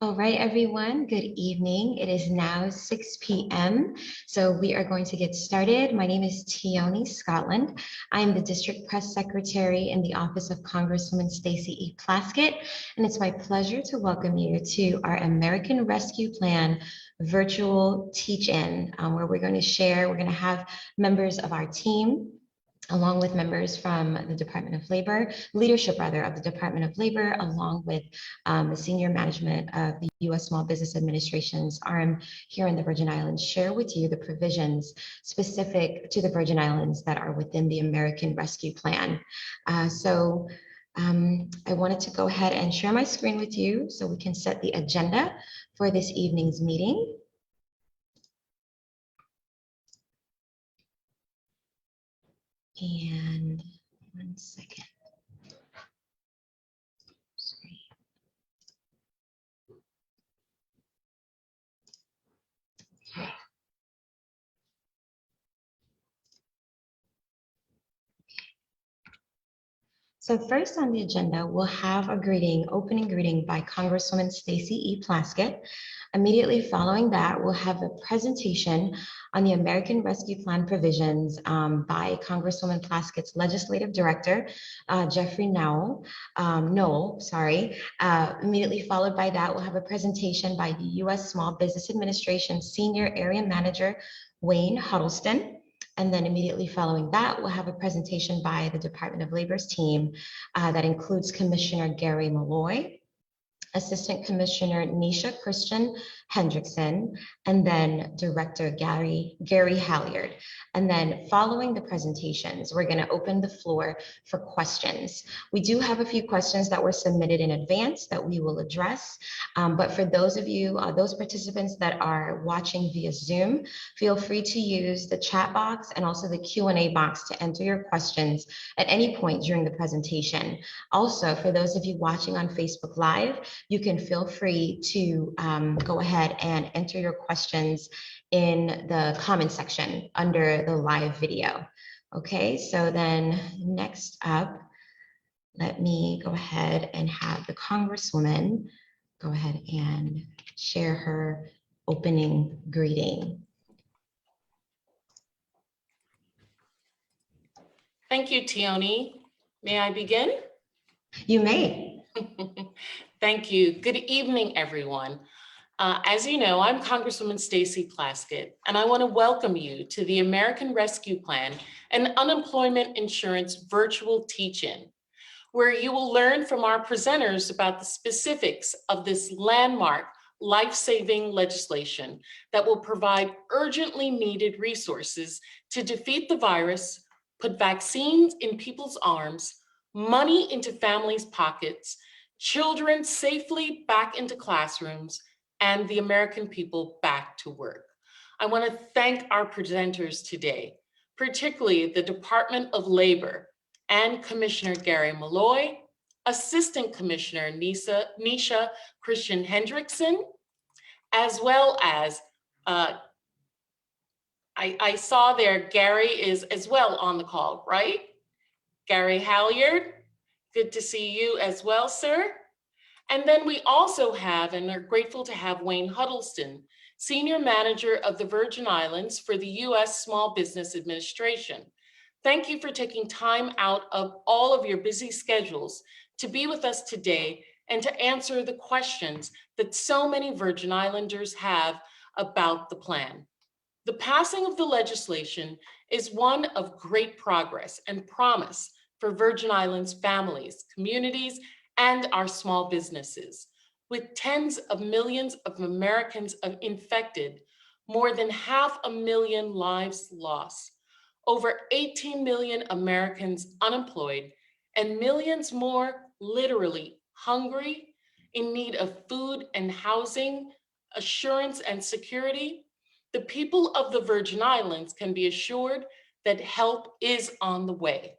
All right, everyone, good evening. It is now 6 p.m. So we are going to get started. My name is Tioni Scotland. I am the District Press Secretary in the Office of Congresswoman Stacey E. Plaskett, and it's my pleasure to welcome you to our American Rescue Plan virtual teach-in, where we're going to have members of our team along with members from the Department of Labor, leadership rather, of the Department of Labor, along with the senior management of the U.S. Small Business Administration's arm here in the Virgin Islands, share with you the provisions specific to the Virgin Islands that are within the American Rescue Plan. I wanted to go ahead and share my screen with you so we can set the agenda for this evening's meeting. And one second. Sorry. Okay. So first on the agenda, we'll have a opening greeting by Congresswoman Stacey E. Plaskett. Immediately following that, we'll have a presentation on the American Rescue Plan provisions by Congresswoman Plaskett's Legislative Director, Jeffrey Noel. Immediately followed by that, we'll have a presentation by the U.S. Small Business Administration Senior Area Manager, Wayne Huddleston. And then immediately following that, we'll have a presentation by the Department of Labor's team that includes Commissioner Gary Malloy, Assistant Commissioner Nisha Christian Hendrickson, and then Director Gary Halyard. And then following the presentations, we're going to open the floor for questions. We do have a few questions that were submitted in advance that we will address. But for those of you, those participants that are watching via Zoom, feel free to use the chat box and also the Q&A box to enter your questions at any point during the presentation. Also, for those of you watching on Facebook Live, you can feel free to go ahead and enter your questions in the comment section under the live video. Okay, so then next up, let me go ahead and have the Congresswoman go ahead and share her opening greeting. Thank you, Tioni. May I begin? You may. Thank you. Good evening, everyone. As you know, I'm Congresswoman Stacey Plaskett, and I want to welcome you to the American Rescue Plan and Unemployment Insurance virtual teach-in, where you will learn from our presenters about the specifics of this landmark life-saving legislation that will provide urgently needed resources to defeat the virus, put vaccines in people's arms, money into families' pockets, children safely back into classrooms, and the American people back to work. I want to thank our presenters today, particularly the Department of Labor and Commissioner Gary Malloy, Assistant Commissioner Nisha Christian Hendrickson, as well as, I saw there Gary is as well on the call, right? Gary Halyard, good to see you as well, sir. And then we also have, and are grateful to have, Wayne Huddleston, Senior Manager of the Virgin Islands for the U.S. Small Business Administration. Thank you for taking time out of all of your busy schedules to be with us today and to answer the questions that so many Virgin Islanders have about the plan. The passing of the legislation is one of great progress and promise for Virgin Islands families, communities, and our small businesses. With tens of millions of Americans infected, more than 500,000 lives lost, over 18 million Americans unemployed, and millions more literally hungry, in need of food and housing, assurance and security, the people of the Virgin Islands can be assured that help is on the way.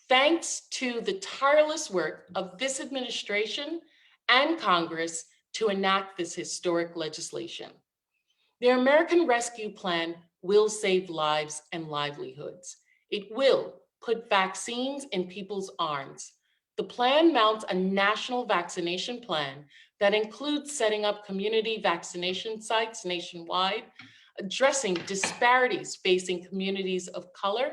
Thanks to the tireless work of this administration and Congress to enact this historic legislation. The American Rescue Plan will save lives and livelihoods. It will put vaccines in people's arms. The plan mounts a national vaccination plan that includes setting up community vaccination sites nationwide, addressing disparities facing communities of color.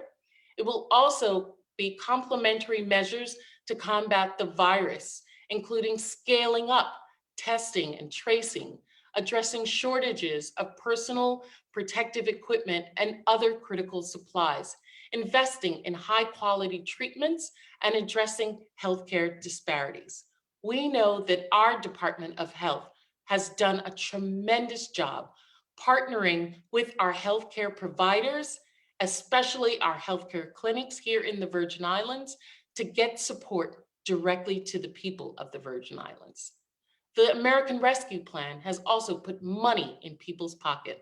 It will also be complementary measures to combat the virus, including scaling up testing and tracing, addressing shortages of personal protective equipment and other critical supplies, investing in high quality treatments, and addressing healthcare disparities. We know that our Department of Health has done a tremendous job partnering with our healthcare providers, especially our healthcare clinics here in the Virgin Islands, to get support directly to the people of the Virgin Islands. The American Rescue Plan has also put money in people's pocket.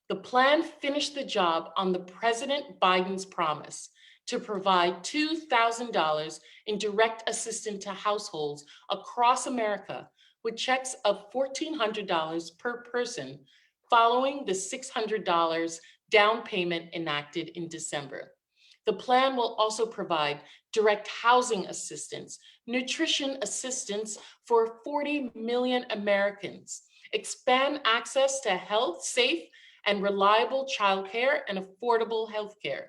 The plan finished the job on the President Biden's promise to provide $2,000 in direct assistance to households across America with checks of $1,400 per person following the $600 down payment enacted in December. The plan will also provide direct housing assistance, nutrition assistance for 40 million Americans, expand access to health, safe, and reliable childcare and affordable healthcare.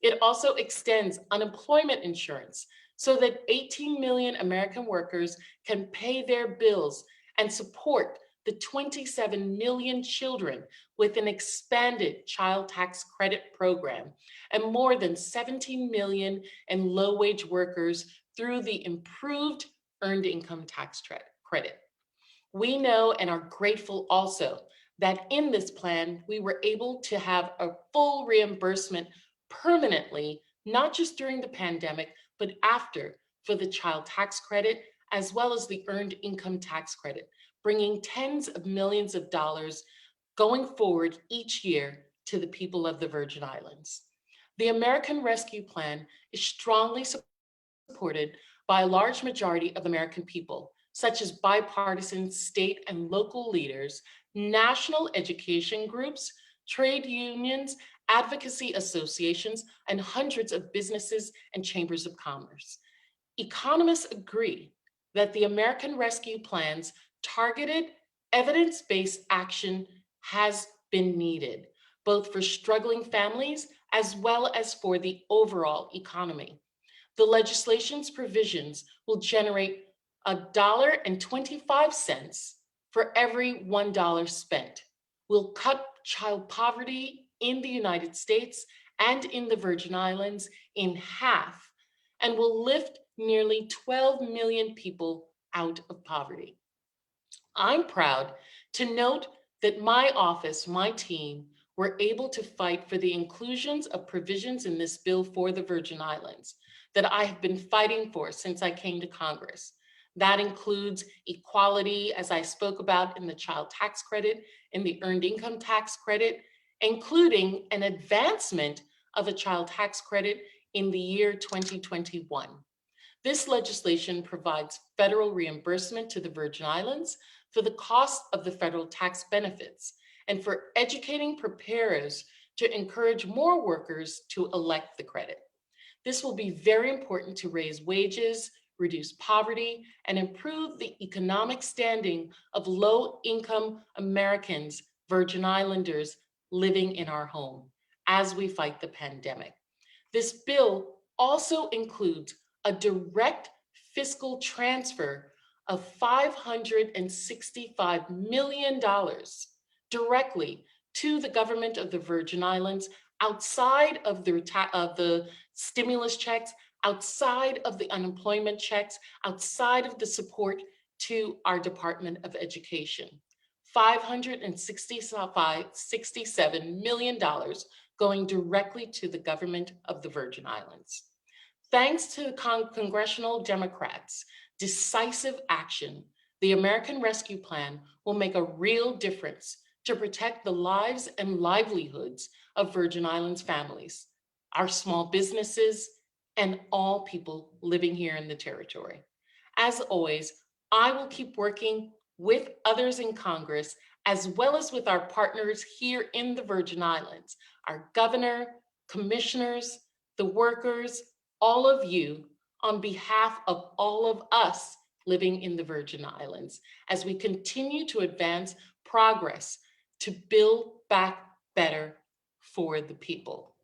It also extends unemployment insurance so that 18 million American workers can pay their bills and support the 27 million children with an expanded child tax credit program and more than 17 million in low-wage workers through the improved earned income tax credit. We know and are grateful also that in this plan, we were able to have a full reimbursement permanently, not just during the pandemic, but after, for the child tax credit, as well as the earned income tax credit, bringing tens of millions of dollars going forward each year to the people of the Virgin Islands. The American Rescue Plan is strongly supported by a large majority of American people, such as bipartisan state and local leaders, national education groups, trade unions, advocacy associations, and hundreds of businesses and chambers of commerce. Economists agree that the American Rescue Plan's targeted, evidence-based action has been needed, both for struggling families as well as for the overall economy. The legislation's provisions will generate $1.25 for every $1 spent. Will cut child poverty in the United States and in the Virgin Islands in half, and will lift nearly 12 million people out of poverty. I'm proud to note that my office, my team, were able to fight for the inclusions of provisions in this bill for the Virgin Islands that I have been fighting for since I came to Congress. That includes equality, as I spoke about in the child tax credit, in the earned income tax credit, including an advancement of a child tax credit in the year 2021. This legislation provides federal reimbursement to the Virgin Islands for the cost of the federal tax benefits and for educating preparers to encourage more workers to elect the credit. This will be very important to raise wages, reduce poverty, and improve the economic standing of low-income Americans, Virgin Islanders living in our home as we fight the pandemic. This bill also includes a direct fiscal transfer of $565 million directly to the government of the Virgin Islands outside of the stimulus checks, outside of the unemployment checks, outside of the support to our Department of Education. $567 million going directly to the government of the Virgin Islands. Thanks to congressional Democrats' decisive action, the American Rescue Plan will make a real difference to protect the lives and livelihoods of Virgin Islands families, our small businesses, and all people living here in the territory. As always, I will keep working with others in Congress, as well as with our partners here in the Virgin Islands, our governor, commissioners, the workers, all of you, on behalf of all of us living in the Virgin Islands as we continue to advance progress to build back better for the people.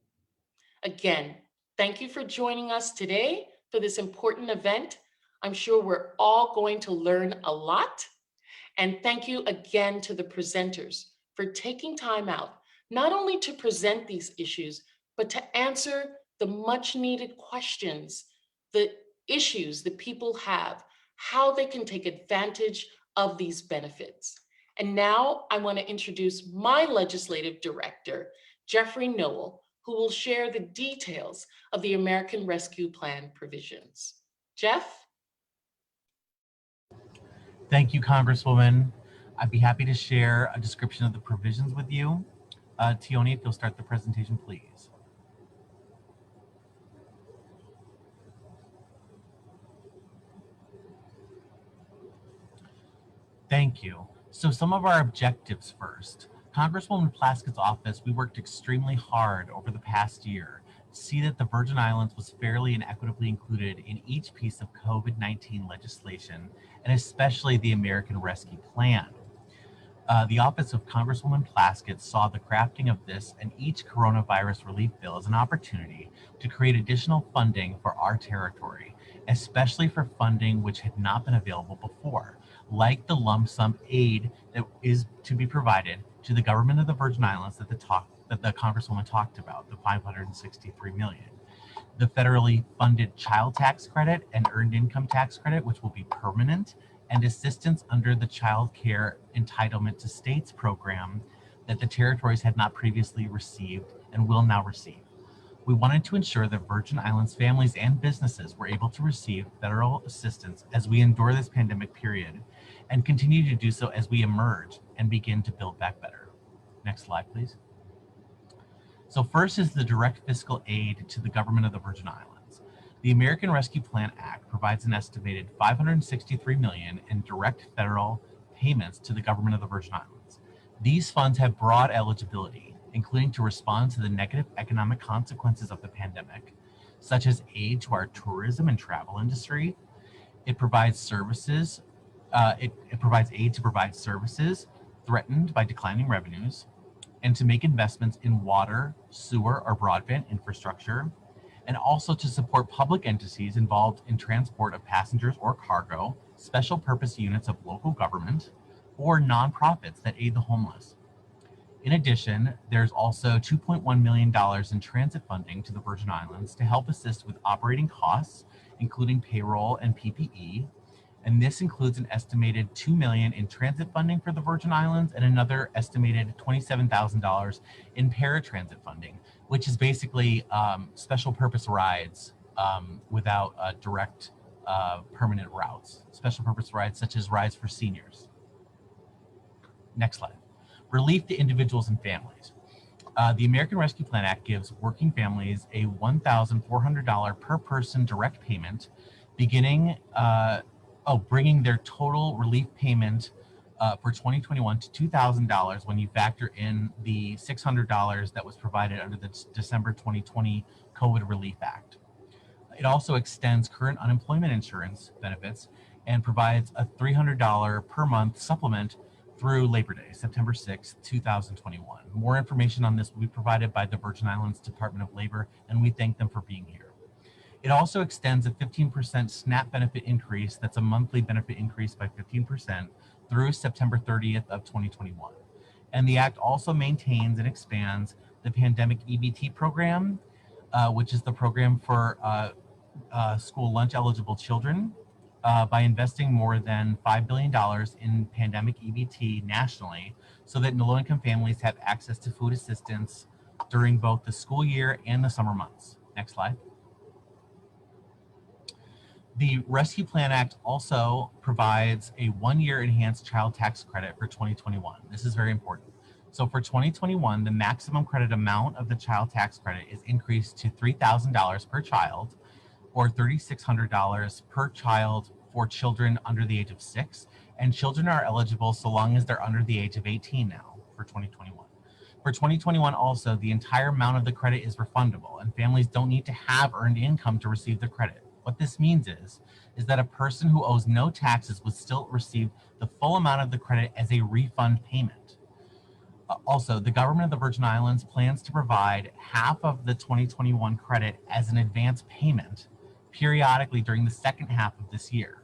Again, thank you for joining us today for this important event. I'm sure we're all going to learn a lot. And thank you again to the presenters for taking time out, not only to present these issues, but to answer the much needed questions, the issues that people have, how they can take advantage of these benefits. And now I want to introduce my legislative director, Jeffrey Noel, who will share the details of the American Rescue Plan provisions. Jeff? Thank you, Congresswoman. I'd be happy to share a description of the provisions with you. Tioni, if you'll start the presentation, please. Thank you. So some of our objectives first. Congresswoman Plaskett's office, we worked extremely hard over the past year to see that the Virgin Islands was fairly and equitably included in each piece of COVID-19 legislation, and especially the American Rescue Plan. The office of Congresswoman Plaskett saw the crafting of this and each coronavirus relief bill as an opportunity to create additional funding for our territory, especially for funding which had not been available before, like the lump sum aid that is to be provided to the government of the Virgin Islands that the Congresswoman talked about, the $563 million. The federally funded child tax credit and earned income tax credit, which will be permanent, and assistance under the CHILDCARE Entitlement to States program that the territories had not previously received and will now receive. We wanted to ensure that Virgin Islands families and businesses were able to receive federal assistance as we endure this pandemic period and continue to do so as we emerge and begin to build back better. Next slide, please. So first is the direct fiscal aid to the government of the Virgin Islands. The American Rescue Plan Act provides an estimated $563 million in direct federal payments to the government of the Virgin Islands. These funds have broad eligibility, including to respond to the negative economic consequences of the pandemic, such as aid to our tourism and travel industry. It provides services. It provides aid to provide services threatened by declining revenues, and to make investments in water, sewer, or broadband infrastructure, and also to support public entities involved in transport of passengers or cargo, special purpose units of local government, or nonprofits that aid the homeless. In addition, there's also $2.1 million in transit funding to the Virgin Islands to help assist with operating costs, including payroll and PPE. And this includes an estimated $2 million in transit funding for the Virgin Islands and another estimated $27,000 in paratransit funding, which is basically special purpose rides without direct permanent routes. Special purpose rides such as rides for seniors. Next slide. Relief to individuals and families. The American Rescue Plan Act gives working families a $1,400 per person direct payment, bringing their total relief payment for 2021 to $2,000 when you factor in the $600 that was provided under the December 2020 COVID Relief Act. It also extends current unemployment insurance benefits and provides a $300 per month supplement through Labor Day, September 6, 2021. More information on this will be provided by the Virgin Islands Department of Labor, and we thank them for being here. It also extends a 15% SNAP benefit increase, that's a monthly benefit increase by 15%, through September 30th of 2021. And the Act also maintains and expands the Pandemic EBT program, which is the program for school lunch eligible children, by investing more than $5 billion in pandemic EBT nationally so that low-income families have access to food assistance during both the school year and the summer months. Next slide. The Rescue Plan Act also provides a one-year enhanced child tax credit for 2021. This is very important. So for 2021, the maximum credit amount of the child tax credit is increased to $3,000 per child, or $3,600 per child for children under the age of 6, and children are eligible so long as they're under the age of 18 now for 2021. For 2021 also, the entire amount of the credit is refundable, and families don't need to have earned income to receive the credit. What this means is that a person who owes no taxes would still receive the full amount of the credit as a refund payment. Also, the government of the Virgin Islands plans to provide half of the 2021 credit as an advance payment periodically during the second half of this year.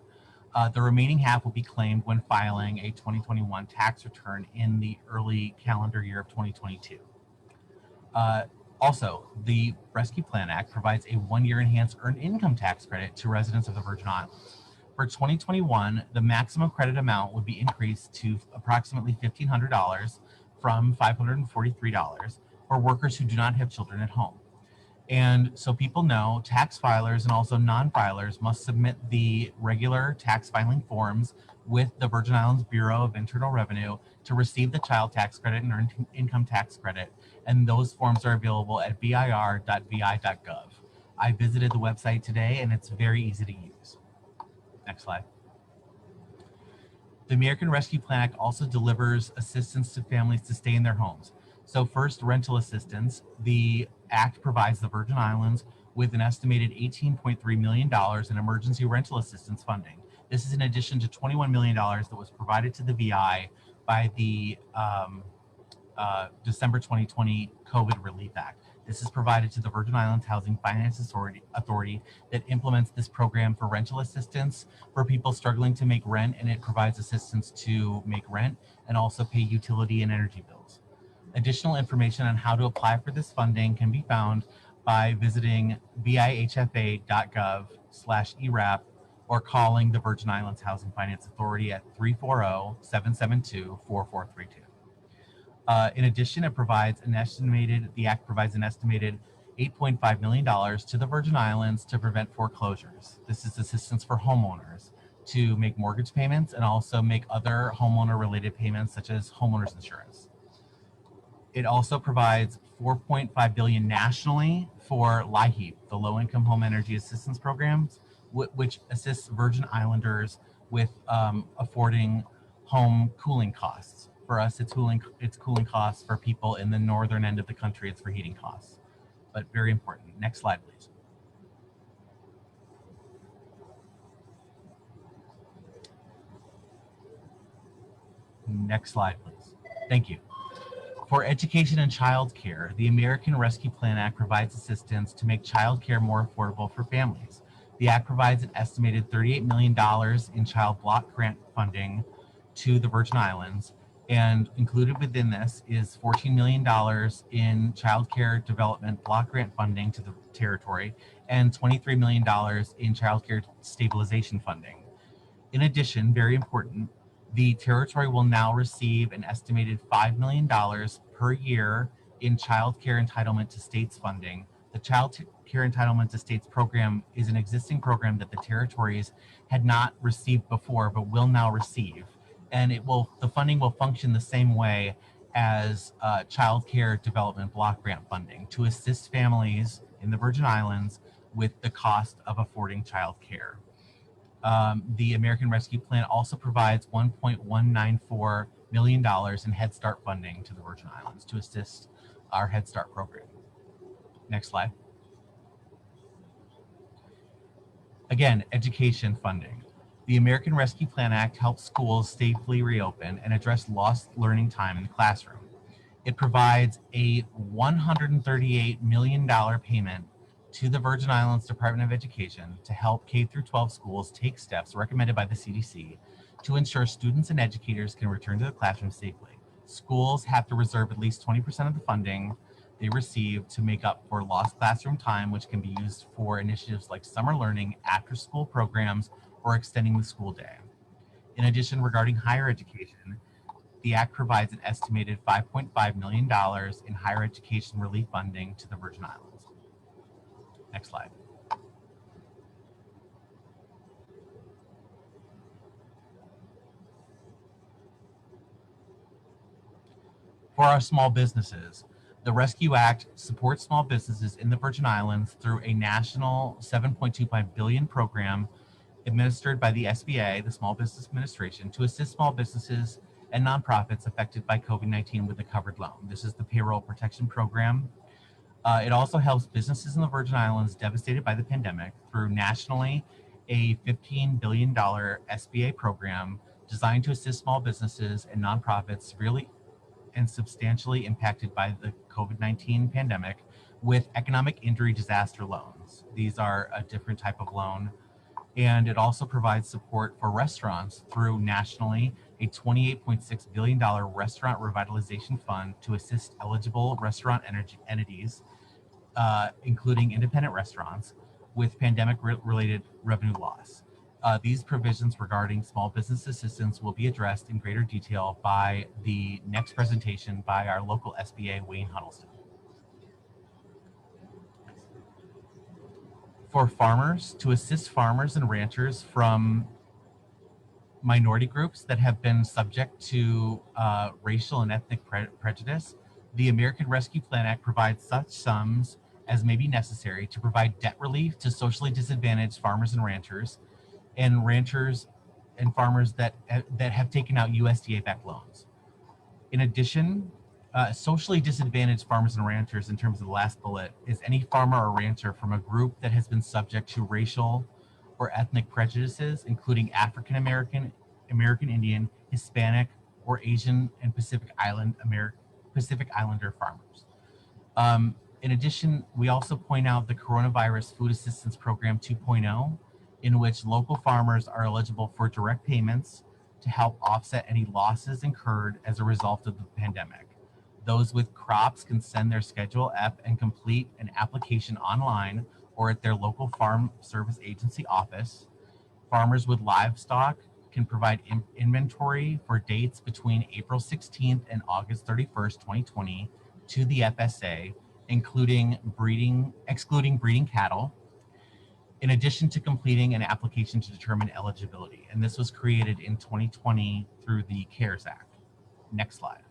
The remaining half will be claimed when filing a 2021 tax return in the early calendar year of 2022. Also, the Rescue Plan Act provides a one-year enhanced earned income tax credit to residents of the Virgin Islands. For 2021, the maximum credit amount would be increased to approximately $1,500 from $543 for workers who do not have children at home. And so people know, tax filers and also non-filers must submit the regular tax filing forms with the Virgin Islands Bureau of Internal Revenue to receive the child tax credit and earned income tax credit. And those forms are available at bir.vi.gov. I visited the website today and it's very easy to use. Next slide. The American Rescue Plan Act also delivers assistance to families to stay in their homes. So first, rental assistance. The Act provides the Virgin Islands with an estimated $18.3 million in emergency rental assistance funding. This is in addition to $21 million that was provided to the VI by the December 2020 COVID Relief Act. This is provided to the Virgin Islands Housing Finance Authority that implements this program for rental assistance for people struggling to make rent, and it provides assistance to make rent and also pay utility and energy bills. Additional information on how to apply for this funding can be found by visiting bihfa.gov/ERAP or calling the Virgin Islands Housing Finance Authority at 340-772-4432. In addition, the Act provides an estimated $8.5 million to the Virgin Islands to prevent foreclosures. This is assistance for homeowners to make mortgage payments and also make other homeowner-related payments such as homeowners insurance. It also provides $4.5 billion nationally for LIHEAP, the Low Income Home Energy Assistance Programs, which assists Virgin Islanders with affording home cooling costs. For us, it's cooling costs. For people in the northern end of the country, it's for heating costs. But very important. Next slide, please. Next slide, please. Thank you. For education and childcare, the American Rescue Plan Act provides assistance to make childcare more affordable for families. The Act provides an estimated $38 million in child block grant funding to the Virgin Islands, and included within this is $14 million in childcare development block grant funding to the territory and $23 million in childcare stabilization funding. In addition, very important, the territory will now receive an estimated $5 million per year in child care entitlement to states funding. The child care entitlement to states program is an existing program that the territories had not received before, but will now receive. And the funding will function the same way as child care development block grant funding to assist families in the Virgin Islands with the cost of affording child care. The American Rescue Plan also provides $1.194 million in Head Start funding to the Virgin Islands to assist our Head Start program. Next slide. Again, education funding. The American Rescue Plan Act helps schools safely reopen and address lost learning time in the classroom. It provides a $138 million payment to the Virgin Islands Department of Education to help K-12 schools take steps recommended by the CDC to ensure students and educators can return to the classroom safely. Schools have to reserve at least 20% of the funding they receive to make up for lost classroom time, which can be used for initiatives like summer learning, after-school programs, or extending the school day. In addition, regarding higher education, the Act provides an estimated $5.5 million in higher education relief funding to the Virgin Islands. Next slide. For our small businesses, the Rescue Act supports small businesses in the Virgin Islands through a national $7.25 billion program administered by the SBA, the Small Business Administration, to assist small businesses and nonprofits affected by COVID-19 with a covered loan. This is the payroll protection program. It also helps businesses in the Virgin Islands devastated by the pandemic through nationally a $15 billion SBA program designed to assist small businesses and nonprofits severely and substantially impacted by the COVID-19 pandemic with economic injury disaster loans. These are a different type of loan. And it also provides support for restaurants through nationally a $28.6 billion restaurant revitalization fund to assist eligible restaurant entities, including independent restaurants, with pandemic-related revenue loss. These provisions regarding small business assistance will be addressed in greater detail by the next presentation by our local SBA, Wayne Huddleston. For farmers, to assist farmers and ranchers from minority groups that have been subject to racial and ethnic prejudice, the American Rescue Plan Act provides such sums as may be necessary to provide debt relief to socially disadvantaged farmers and ranchers and farmers that have taken out USDA-backed loans. In addition, socially disadvantaged farmers and ranchers, in terms of the last bullet, is any farmer or rancher from a group that has been subject to racial or ethnic prejudices, including African American, American Indian, Hispanic, or Asian and Pacific Islander farmers. In addition, we also point out the Coronavirus Food Assistance Program 2.0, in which local farmers are eligible for direct payments to help offset any losses incurred as a result of the pandemic. Those with crops can send their Schedule F and complete an application online or at their local farm service agency office. Farmers with livestock can provide inventory for dates between April 16th and August 31st, 2020 to the FSA, excluding breeding cattle, in addition to completing an application to determine eligibility. And this was created in 2020 through the CARES Act. Next slide.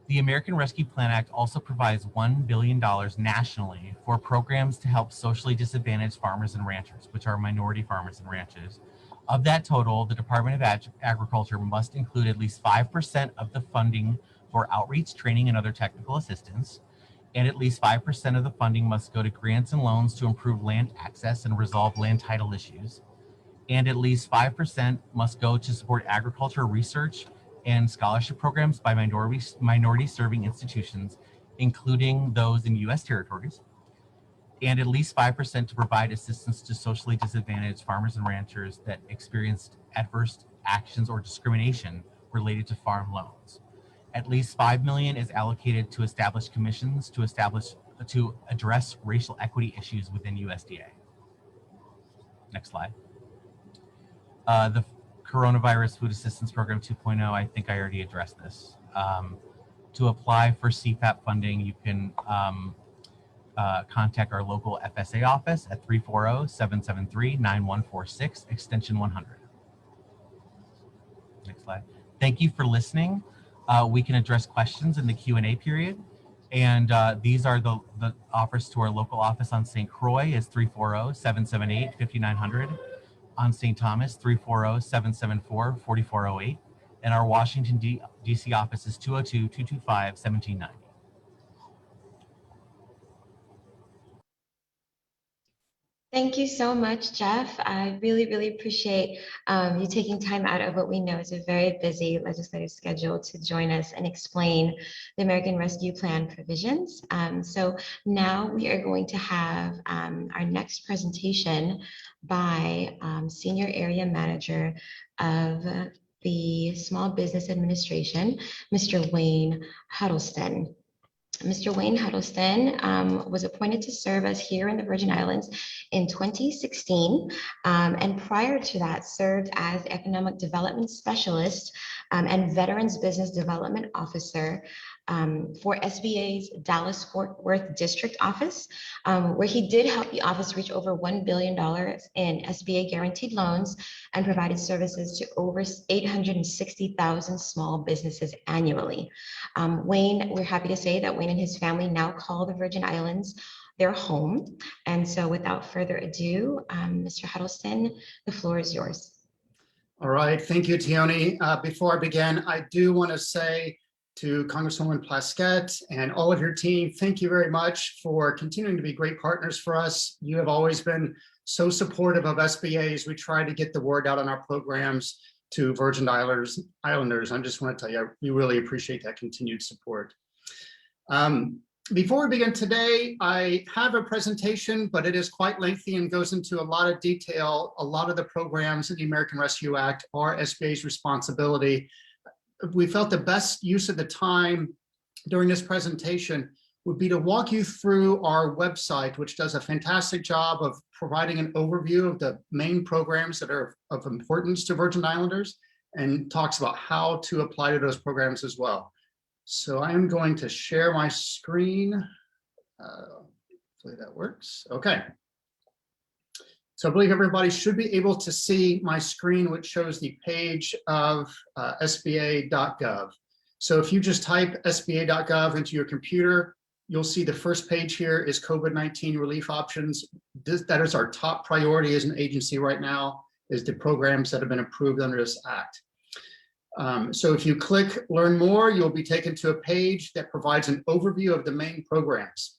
The American Rescue Plan Act also provides $1 billion nationally for programs to help socially disadvantaged farmers and ranchers, which are minority farmers and ranchers. Of that total, the Department of Agriculture must include at least 5% of the funding for outreach, training, and other technical assistance, and at least 5% of the funding must go to grants and loans to improve land access and resolve land title issues, and at least 5% must go to support agriculture research and scholarship programs by minority serving institutions, including those in U.S. territories, and at least 5% to provide assistance to socially disadvantaged farmers and ranchers that experienced adverse actions or discrimination related to farm loans. At least $5 million is allocated to establish commissions to address racial equity issues within USDA. Next slide. The Coronavirus Food Assistance Program 2.0, I think I already addressed this. To apply for CFAP funding, you can contact our local FSA office at 340-773-9146, extension 100. Next slide. Thank you for listening. We can address questions in the Q&A period. And these are the offers to our local office on St. Croix is 340-778-5900. On St. Thomas, 340-774-4408. And our Washington, D.C. office is 202-225-1790. Thank you so much, Jeff. I really, really appreciate you taking time out of what we know is a very busy legislative schedule to join us and explain the American Rescue Plan provisions. So now we are going to have our next presentation by Senior Area Manager of the Small Business Administration, Mr. Wayne Huddleston. Mr. Wayne Huddleston was appointed to serve us here in the Virgin Islands in 2016, and prior to that served as Economic Development Specialist and Veterans Business Development Officer for SBA's Dallas-Fort Worth District Office, where he did help the office reach over $1 billion in SBA guaranteed loans and provided services to over 860,000 small businesses annually. Wayne, we're happy to say that Wayne and his family now call the Virgin Islands their home. And so without further ado, Mr. Huddleston, the floor is yours. All right, thank you, Tioni. Before I begin, I do want to say to Congresswoman Plaskett and all of your team, thank you very much for continuing to be great partners for us. You have always been so supportive of SBAs. We try to get the word out on our programs to Virgin Islanders. I just want to tell you, we really appreciate that continued support. Before we begin today, I have a presentation, but it is quite lengthy and goes into a lot of detail. A lot of the programs in the American Rescue Act are SBA's responsibility. We felt the best use of the time during this presentation would be to walk you through our website, which does a fantastic job of providing an overview of the main programs that are of importance to Virgin Islanders and talks about how to apply to those programs as well. So I am going to share my screen. Hopefully that works. Okay. So I believe everybody should be able to see my screen, which shows the page of SBA.gov. So if you just type SBA.gov into your computer, you'll see the first page here is COVID-19 relief options. That is our top priority as an agency right now, is the programs that have been approved under this act. So if you click Learn More, you'll be taken to a page that provides an overview of the main programs.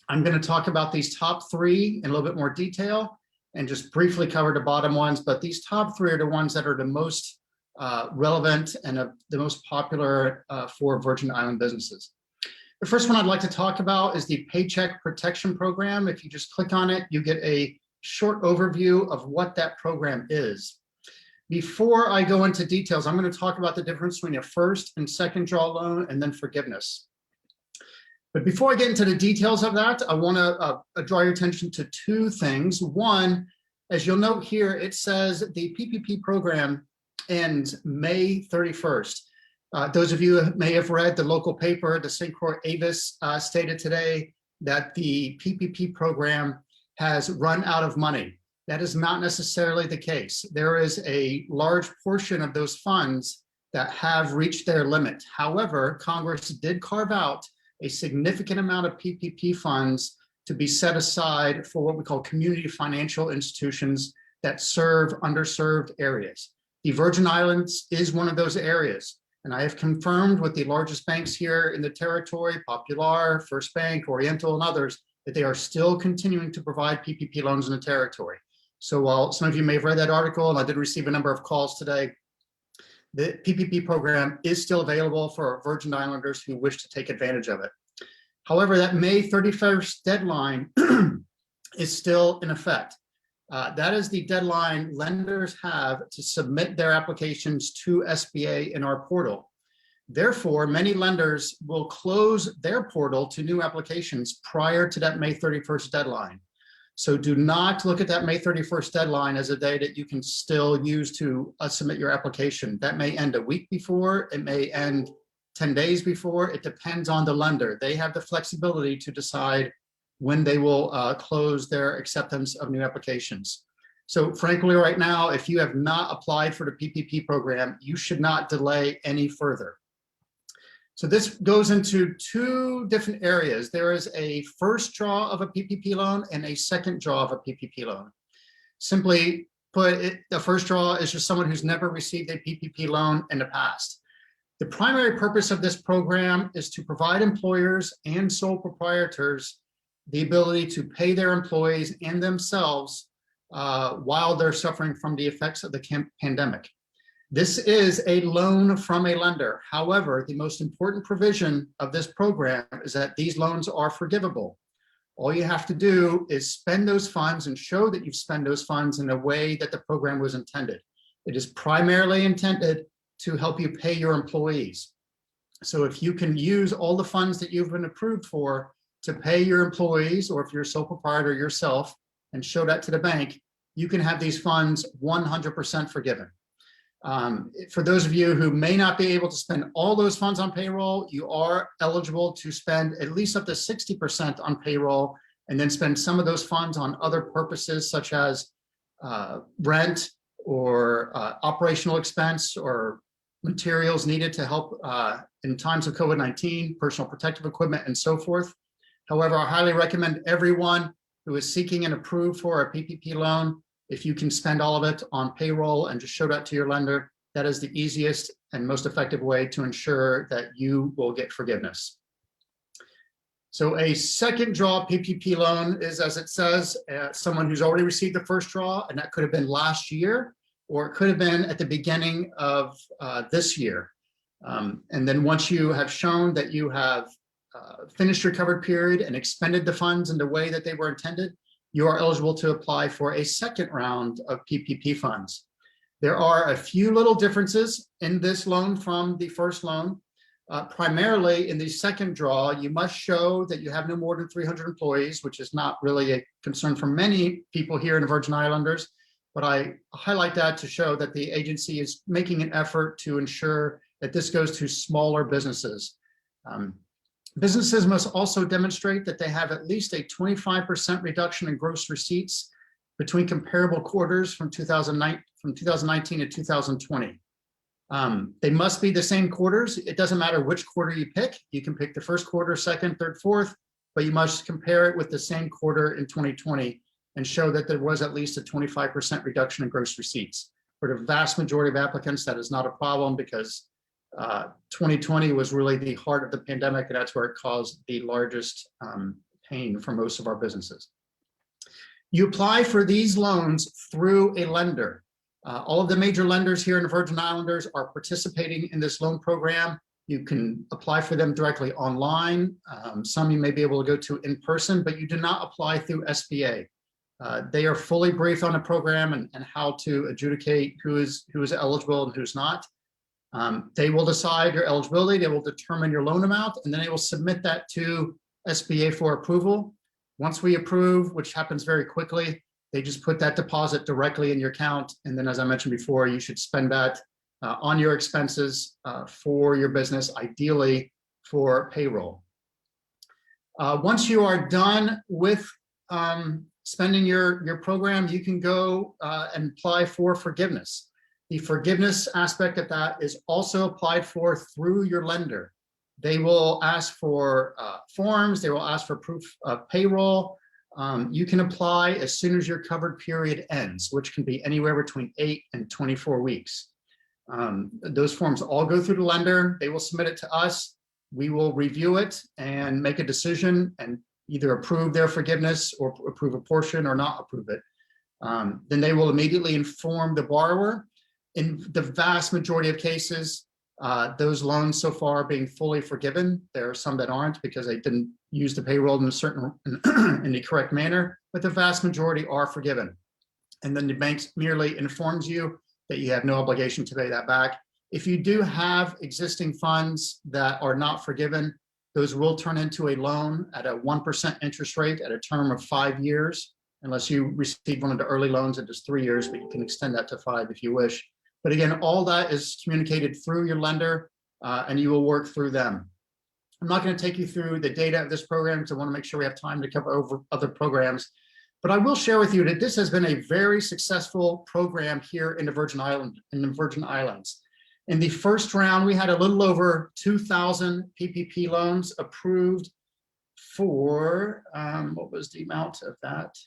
I'm going to talk about these top three in a little bit more detail and just briefly cover the bottom ones, but these top three are the ones that are the most relevant and the most popular for Virgin Island businesses. The first one I'd like to talk about is the Paycheck Protection Program. If you just click on it, you get a short overview of what that program is. Before I go into details, I'm going to talk about the difference between a first and second draw loan and then forgiveness. But before I get into the details of that, I want to draw your attention to two things. One, as you'll note here, it says the PPP program ends May 31st. Those of you who may have read the local paper, the St. Croix Avis stated today that the PPP program has run out of money. That is not necessarily the case. There is a large portion of those funds that have reached their limit. However, Congress did carve out a significant amount of PPP funds to be set aside for what we call community financial institutions that serve underserved areas. The Virgin Islands is one of those areas. And I have confirmed with the largest banks here in the territory, Popular, First Bank, Oriental, and others, that they are still continuing to provide PPP loans in the territory. So while some of you may have read that article, and I did receive a number of calls today, the PPP program is still available for Virgin Islanders who wish to take advantage of it. However, that May 31st deadline is still in effect. That is the deadline lenders have to submit their applications to SBA in our portal. Therefore, many lenders will close their portal to new applications prior to that May 31st deadline. So do not look at that May 31st deadline as a day that you can still use to submit your application. That may end a week before, it may end 10 days before, it depends on the lender. They have the flexibility to decide when they will close their acceptance of new applications. So frankly, right now, if you have not applied for the PPP program, you should not delay any further. So this goes into two different areas. There is a first draw of a PPP loan and a second draw of a PPP loan. Simply put, the first draw is just someone who's never received a PPP loan in the past. The primary purpose of this program is to provide employers and sole proprietors the ability to pay their employees and themselves while they're suffering from the effects of the pandemic. This is a loan from a lender. However, the most important provision of this program is that these loans are forgivable. All you have to do is spend those funds and show that you've spent those funds in a way that the program was intended. It is primarily intended to help you pay your employees. So if you can use all the funds that you've been approved for to pay your employees, or if you're a sole proprietor yourself and show that to the bank, you can have these funds 100% forgiven. For those of you who may not be able to spend all those funds on payroll, you are eligible to spend at least up to 60% on payroll and then spend some of those funds on other purposes such as rent or operational expense or materials needed to help in times of COVID-19, personal protective equipment, and so forth. However, I highly recommend everyone who is seeking and approved for a PPP loan If you can spend all of it on payroll and just show that to your lender, that is the easiest and most effective way to ensure that you will get forgiveness. So a second draw PPP loan is, as it says, someone who's already received the first draw, and that could have been last year, or it could have been at the beginning of this year. And then once you have shown that you have finished your covered period and expended the funds in the way that they were intended, you are eligible to apply for a second round of PPP funds. There are a few little differences in this loan from the first loan. Primarily in the second draw, you must show that you have no more than 300 employees, which is not really a concern for many people here in the Virgin Islanders. But I highlight that to show that the agency is making an effort to ensure that this goes to smaller businesses. Businesses must also demonstrate that they have at least a 25% reduction in gross receipts between comparable quarters from 2019 to 2020. They must be the same quarters. It doesn't matter which quarter you pick. You can pick the first quarter, second, third, fourth, but you must compare it with the same quarter in 2020 and show that there was at least a 25% reduction in gross receipts. For the vast majority of applicants, that is not a problem because 2020 was really the heart of the pandemic, and that's where it caused the largest pain for most of our businesses. You apply for these loans through a lender. All of the major lenders here in the Virgin Islanders are participating in this loan program. You can apply for them directly online. Some you may be able to go to in person, but you do not apply through SBA. They are fully briefed on the program and how to adjudicate who is eligible and who's not. They will decide your eligibility, they will determine your loan amount, and then they will submit that to SBA for approval. Once we approve, which happens very quickly, they just put that deposit directly in your account. And then, as I mentioned before, you should spend that on your expenses for your business, ideally for payroll. Once you are done with spending your program, you can go and apply for forgiveness. The forgiveness aspect of that is also applied for through your lender. They will ask for forms, they will ask for proof of payroll. You can apply as soon as your covered period ends, which can be anywhere between 8 and 24 weeks. Those forms all go through the lender. They will submit it to us. We will review it and make a decision and either approve their forgiveness or approve a portion or not approve it. Then they will immediately inform the borrower. In the vast majority of cases, those loans so far are being fully forgiven. There are some that aren't because they didn't use the payroll in the correct manner, but the vast majority are forgiven. And then the bank merely informs you that you have no obligation to pay that back. If you do have existing funds that are not forgiven, those will turn into a loan at a 1% interest rate at a term of 5 years, unless you receive one of the early loans that is 3 years, but you can extend that to 5 if you wish. But again, all that is communicated through your lender and you will work through them. I'm not going to take you through the data of this program because I want to make sure we have time to cover over other programs. But I will share with you that this has been a very successful program here in the Virgin Islands. In the first round, we had a little over 2,000 PPP loans approved for, what was the amount of that?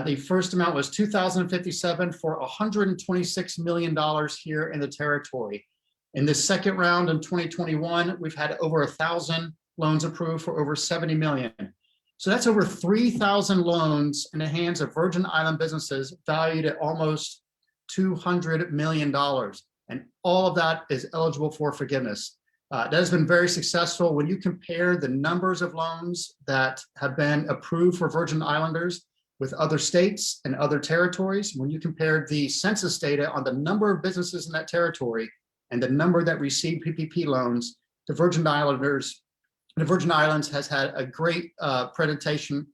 The first amount was 2,057 for $126 million here in the territory. In the second round in 2021, we've had over 1,000 loans approved for over 70 million. So that's over 3,000 loans in the hands of Virgin Island businesses valued at almost $200 million. And all of that is eligible for forgiveness. That has been very successful. When you compare the numbers of loans that have been approved for Virgin Islanders with other states and other territories, when you compare the census data on the number of businesses in that territory and the number that receive PPP loans, the Virgin Islands has had a great penetration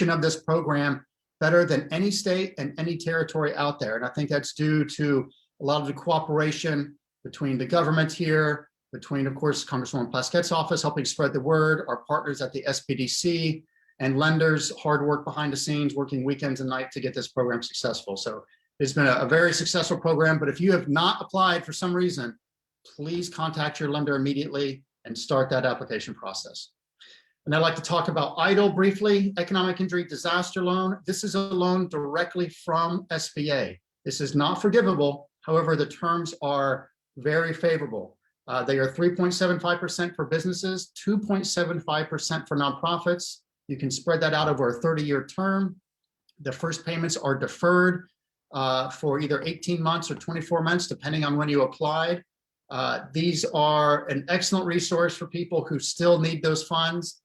of this program, better than any state and any territory out there. And I think that's due to a lot of the cooperation between the government here, between, of course, Congresswoman Plaskett's office helping spread the word, our partners at the SPDC, and lenders, hard work behind the scenes, working weekends and nights to get this program successful. So it's been a very successful program, but if you have not applied for some reason, please contact your lender immediately and start that application process. And I'd like to talk about EIDL briefly, Economic Injury Disaster Loan. This is a loan directly from SBA. This is not forgivable. However, the terms are very favorable. They are 3.75% for businesses, 2.75% for nonprofits. You can spread that out over a 30-year term. The first payments are deferred for either 18 months or 24 months, depending on when you applied. These are an excellent resource for people who still need those funds.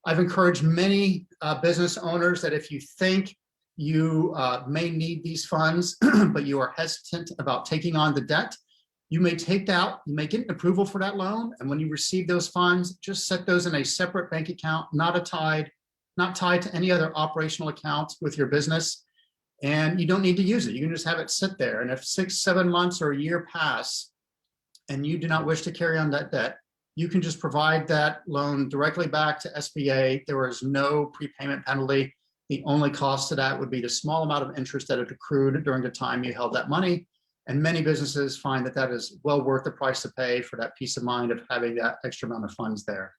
I've encouraged many business owners that if you think you may need these funds, but you are hesitant about taking on the debt, you may take that, you may get an approval for that loan. And when you receive those funds, just set those in a separate bank account, not tied to any other operational accounts with your business. And you don't need to use it. You can just have it sit there. And if 6, 7 months or a year pass and you do not wish to carry on that debt, you can just provide that loan directly back to SBA. There is no prepayment penalty. The only cost to that would be the small amount of interest that had accrued during the time you held that money. And many businesses find that that is well worth the price to pay for that peace of mind of having that extra amount of funds there.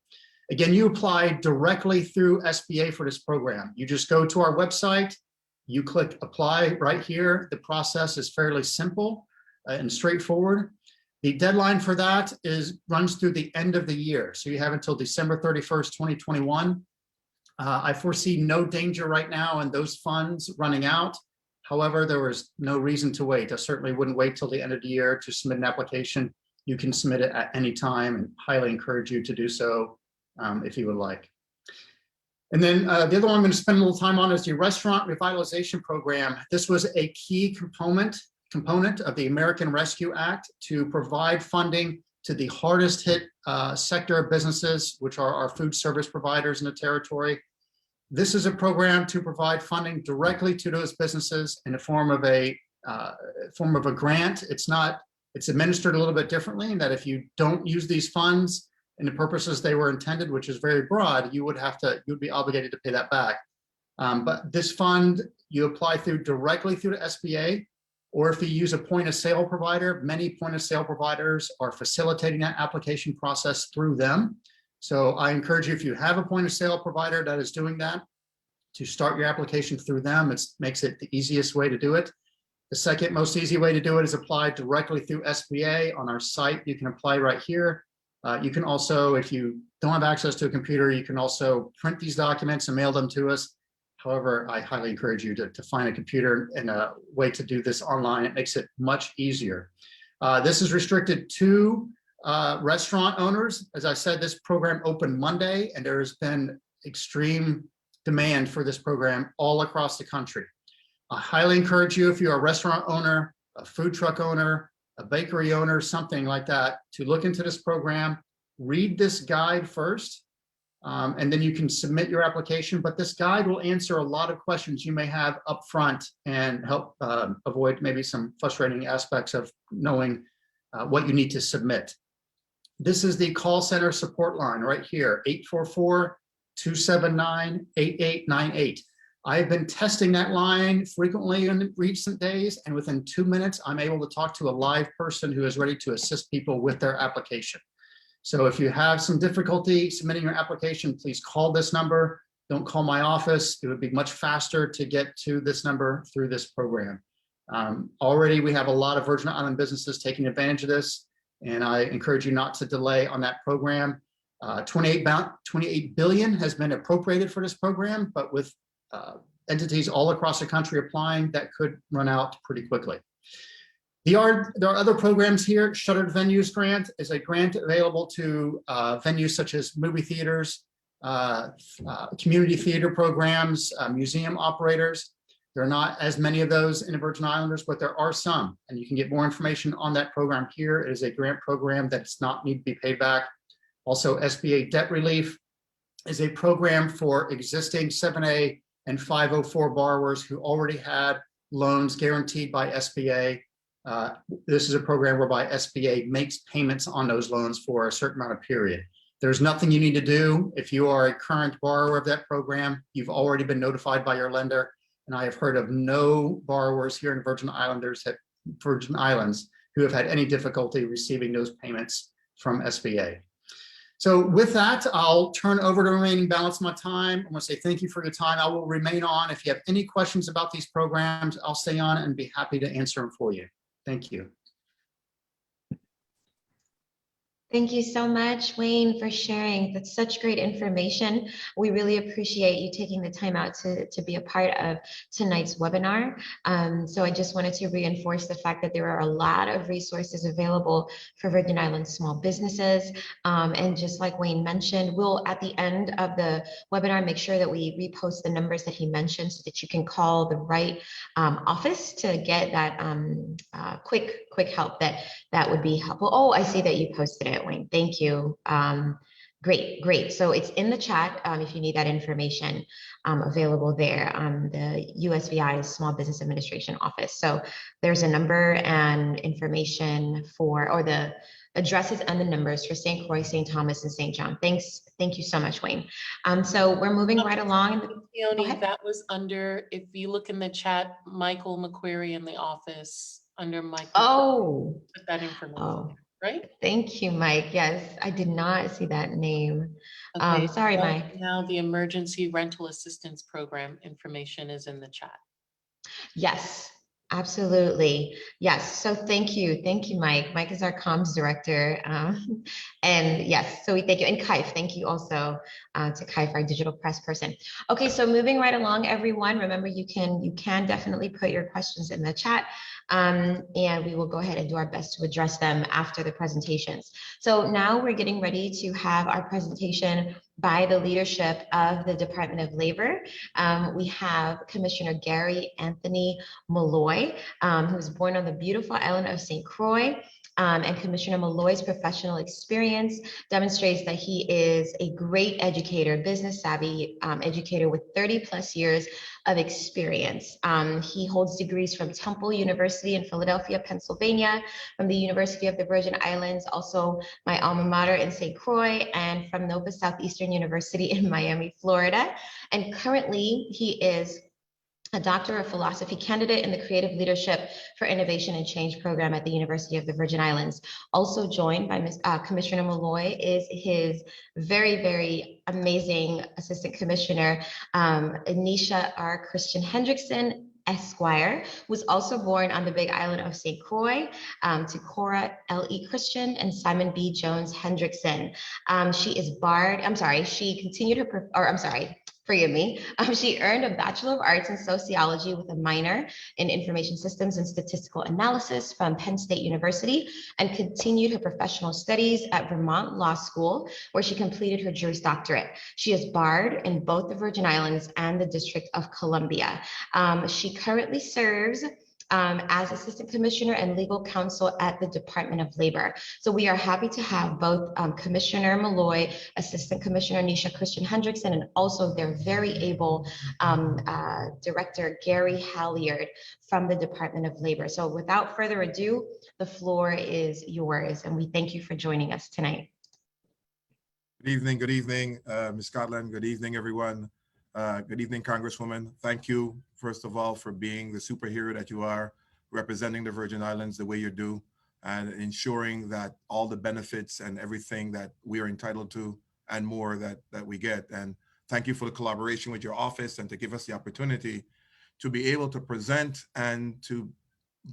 Again, you apply directly through SBA for this program. You just go to our website, you click apply right here. The process is fairly simple and straightforward. The deadline for that runs through the end of the year. So you have until December 31st, 2021. I foresee no danger right now in those funds running out. However, there was no reason to wait. I certainly wouldn't wait till the end of the year to submit an application. You can submit it at any time and highly encourage you to do so if you would like. And then the other one I'm going to spend a little time on is the Restaurant Revitalization Program. This was a key component of the American Rescue Act to provide funding to the hardest hit sector of businesses, which are our food service providers in the territory. This is a program to provide funding directly to those businesses in the form of a grant. It's administered a little bit differently in that if you don't use these funds in the purposes they were intended, which is very broad, you would be obligated to pay that back. But this fund, you apply directly through the SBA, or if you use a point of sale provider, many point of sale providers are facilitating that application process through them. So I encourage you, if you have a point of sale provider that is doing that, to start your application through them. It makes it the easiest way to do it. The second most easy way to do it is apply directly through SBA on our site. You can apply right here. You can also, if you don't have access to a computer, you can also print these documents and mail them to us. However, I highly encourage you to find a computer and a way to do this online. It makes it much easier. This is restricted to restaurant owners. As I said, this program opened Monday, and there has been extreme demand for this program all across the country. I highly encourage you, if you're a restaurant owner, a food truck owner, a bakery owner, something like that, to look into this program, read this guide first, and then you can submit your application. But this guide will answer a lot of questions you may have up front and help avoid maybe some frustrating aspects of knowing what you need to submit. This is the call center support line right here, 844-279-8898. I've been testing that line frequently in recent days, and within 2 minutes, I'm able to talk to a live person who is ready to assist people with their application. So if you have some difficulty submitting your application, please call this number. Don't call my office. It would be much faster to get to this number through this program. Already, we have a lot of Virgin Island businesses taking advantage of this, and I encourage you not to delay on that program. 28 billion has been appropriated for this program, but with entities all across the country applying, that could run out pretty quickly. There are other programs here. Shuttered Venues Grant is a grant available to venues such as movie theaters, community theater programs, museum operators. There are not as many of those in the Virgin Islanders, but there are some, and you can get more information on that program here. It is a grant program that does not need to be paid back. Also, SBA Debt Relief is a program for existing 7A and 504 borrowers who already had loans guaranteed by SBA. This is a program whereby SBA makes payments on those loans for a certain amount of period. There's nothing you need to do. If you are a current borrower of that program, you've already been notified by your lender. And I have heard of no borrowers here in Virgin Islands who have had any difficulty receiving those payments from SBA. So with that, I'll turn over the remaining balance of my time. I want to say thank you for your time. I will remain on. If you have any questions about these programs, I'll stay on and be happy to answer them for you. Thank you. Thank you so much, Wayne, for sharing. That's such great information. We really appreciate you taking the time out to be a part of tonight's webinar. So I just wanted to reinforce the fact that there are a lot of resources available for Virgin Islands small businesses. And just like Wayne mentioned, we'll at the end of the webinar make sure that we repost the numbers that he mentioned so that you can call the right office to get that quick help that would be helpful. Oh, I see that you posted it, Wayne. Thank you. Great. So it's in the chat if you need that information available there. The USVI Small Business Administration Office. So there's a number and information for, or the addresses and the numbers for St. Croix, St. Thomas, and St. John. Thank you so much, Wayne. So we're moving right along. Leonie, that was under, if you look in the chat, Michael McQuarrie in the office, under Michael. Oh. Put that information, Oh. right? Thank you, Mike. Yes, I did not see that name. Okay, Sorry, Mike. Now the Emergency Rental Assistance Program information is in the chat. Yes, absolutely. Yes. So thank you, Mike. Mike is our comms director. And yes, so we thank you. And Kaif, thank you also to Kaif, our digital press person. Okay, so moving right along, everyone. Remember, you can definitely put your questions in the chat. And we will go ahead and do our best to address them after the presentations. So now we're getting ready to have our presentation by the leadership of the Department of Labor. We have Commissioner Gary Anthony Malloy, who was born on the beautiful island of St. Croix. And Commissioner Malloy's professional experience demonstrates that he is a great educator, business savvy educator with 30+ years of experience. He holds degrees from Temple University in Philadelphia, Pennsylvania, from the University of the Virgin Islands, also my alma mater in St. Croix, and from Nova Southeastern University in Miami, Florida. And currently he is a Doctor of Philosophy candidate in the Creative Leadership for Innovation and Change program at the University of the Virgin Islands. Also joined by Commissioner Malloy is his very amazing Assistant Commissioner, Anisha R. Christian Hendrickson, Esquire, was also born on the Big Island of St. Croix, to Cora L.E. Christian and Simon B. Jones Hendrickson. She earned a Bachelor of Arts in Sociology with a minor in Information Systems and Statistical Analysis from Penn State University, and continued her professional studies at Vermont Law School, where she completed her Juris Doctorate. She is barred in both the Virgin Islands and the District of Columbia. She currently serves as Assistant Commissioner and Legal Counsel at the Department of Labor. So we are happy to have both Commissioner Malloy, Assistant Commissioner Nisha Christian Hendrickson, and also their very able Director Gary Halyard from the Department of Labor. So without further ado, the floor is yours, and we thank you for joining us tonight. Good evening, Ms. Scotland. Good evening, everyone. Good evening, Congresswoman. Thank you, first of all, for being the superhero that you are, representing the Virgin Islands the way you do, and ensuring that all the benefits and everything that we are entitled to and more that we get. And thank you for the collaboration with your office and to give us the opportunity to be able to present and to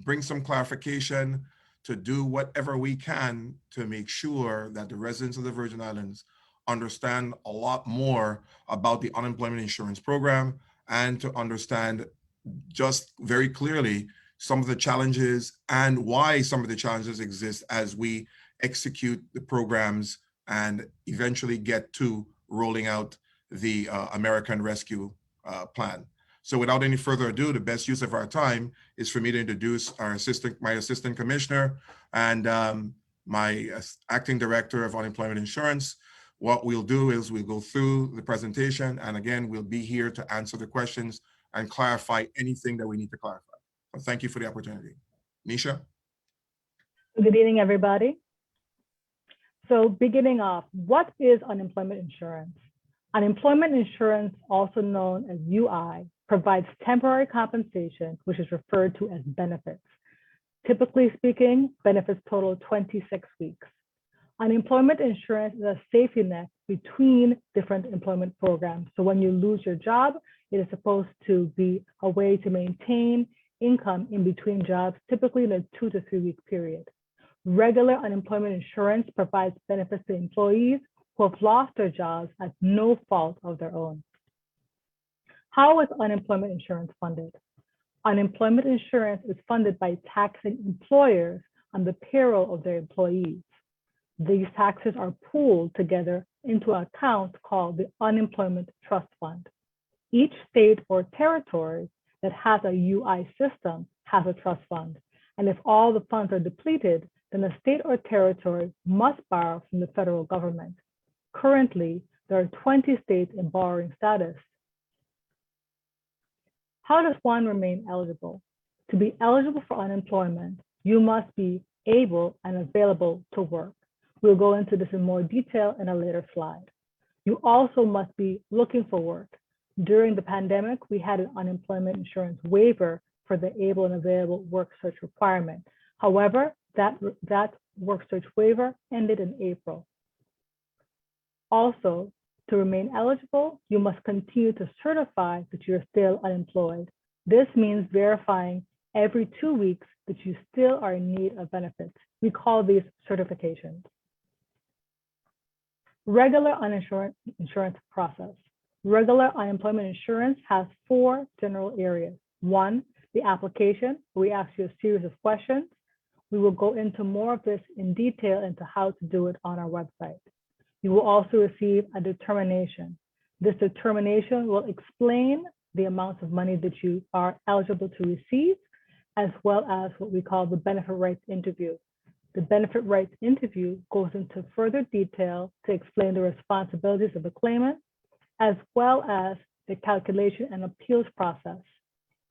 bring some clarification, to do whatever we can to make sure that the residents of the Virgin Islands understand a lot more about the unemployment insurance program, and to understand just very clearly some of the challenges and why some of the challenges exist as we execute the programs and eventually get to rolling out the American Rescue Plan. So without any further ado, the best use of our time is for me to introduce my assistant commissioner and my acting director of unemployment insurance. What we'll do is we'll go through the presentation, and again, we'll be here to answer the questions and clarify anything that we need to clarify. So thank you for the opportunity. Nisha? Good evening, everybody. So beginning off, what is unemployment insurance? Unemployment insurance, also known as UI, provides temporary compensation, which is referred to as benefits. Typically speaking, benefits total 26 weeks. Unemployment insurance is a safety net between different employment programs. So when you lose your job, it is supposed to be a way to maintain income in between jobs, typically in a 2 to 3 week period. Regular unemployment insurance provides benefits to employees who have lost their jobs at no fault of their own. How is unemployment insurance funded? Unemployment insurance is funded by taxing employers on the payroll of their employees. These taxes are pooled together into an account called the Unemployment Trust Fund. Each state or territory that has a UI system has a trust fund. And if all the funds are depleted, then the state or territory must borrow from the federal government. Currently, there are 20 states in borrowing status. How does one remain eligible? To be eligible for unemployment, you must be able and available to work. We'll go into this in more detail in a later slide. You also must be looking for work. During the pandemic, we had an unemployment insurance waiver for the able and available work search requirement. However, that work search waiver ended in April. Also, to remain eligible, you must continue to certify that you're still unemployed. This means verifying every 2 weeks that you still are in need of benefits. We call these certifications. Regular uninsurance insurance process. Regular unemployment insurance has 4 general areas. 1, the application. We ask you a series of questions. We will go into more of this in detail into how to do it on our website. You will also receive a determination. This determination will explain the amounts of money that you are eligible to receive, as well as what we call the benefit rights interview. The benefit rights interview goes into further detail to explain the responsibilities of the claimant, as well as the calculation and appeals process.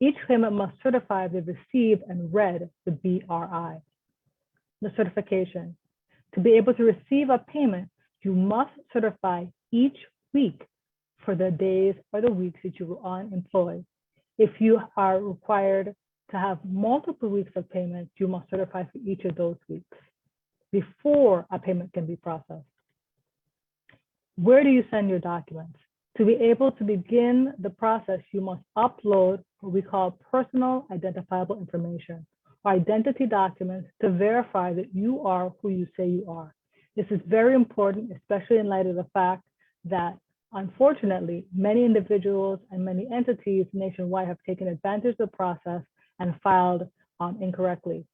Each claimant must certify they've received and read the BRI. The certification. To be able to receive a payment, you must certify each week for the days or the weeks that you were unemployed. If you are required to have multiple weeks of payments, you must certify for each of those weeks before a payment can be processed. Where do you send your documents? To be able to begin the process, you must upload what we call personal identifiable information, or identity documents, to verify that you are who you say you are. This is very important, especially in light of the fact that, unfortunately, many individuals and many entities nationwide have taken advantage of the process and filed incorrectly.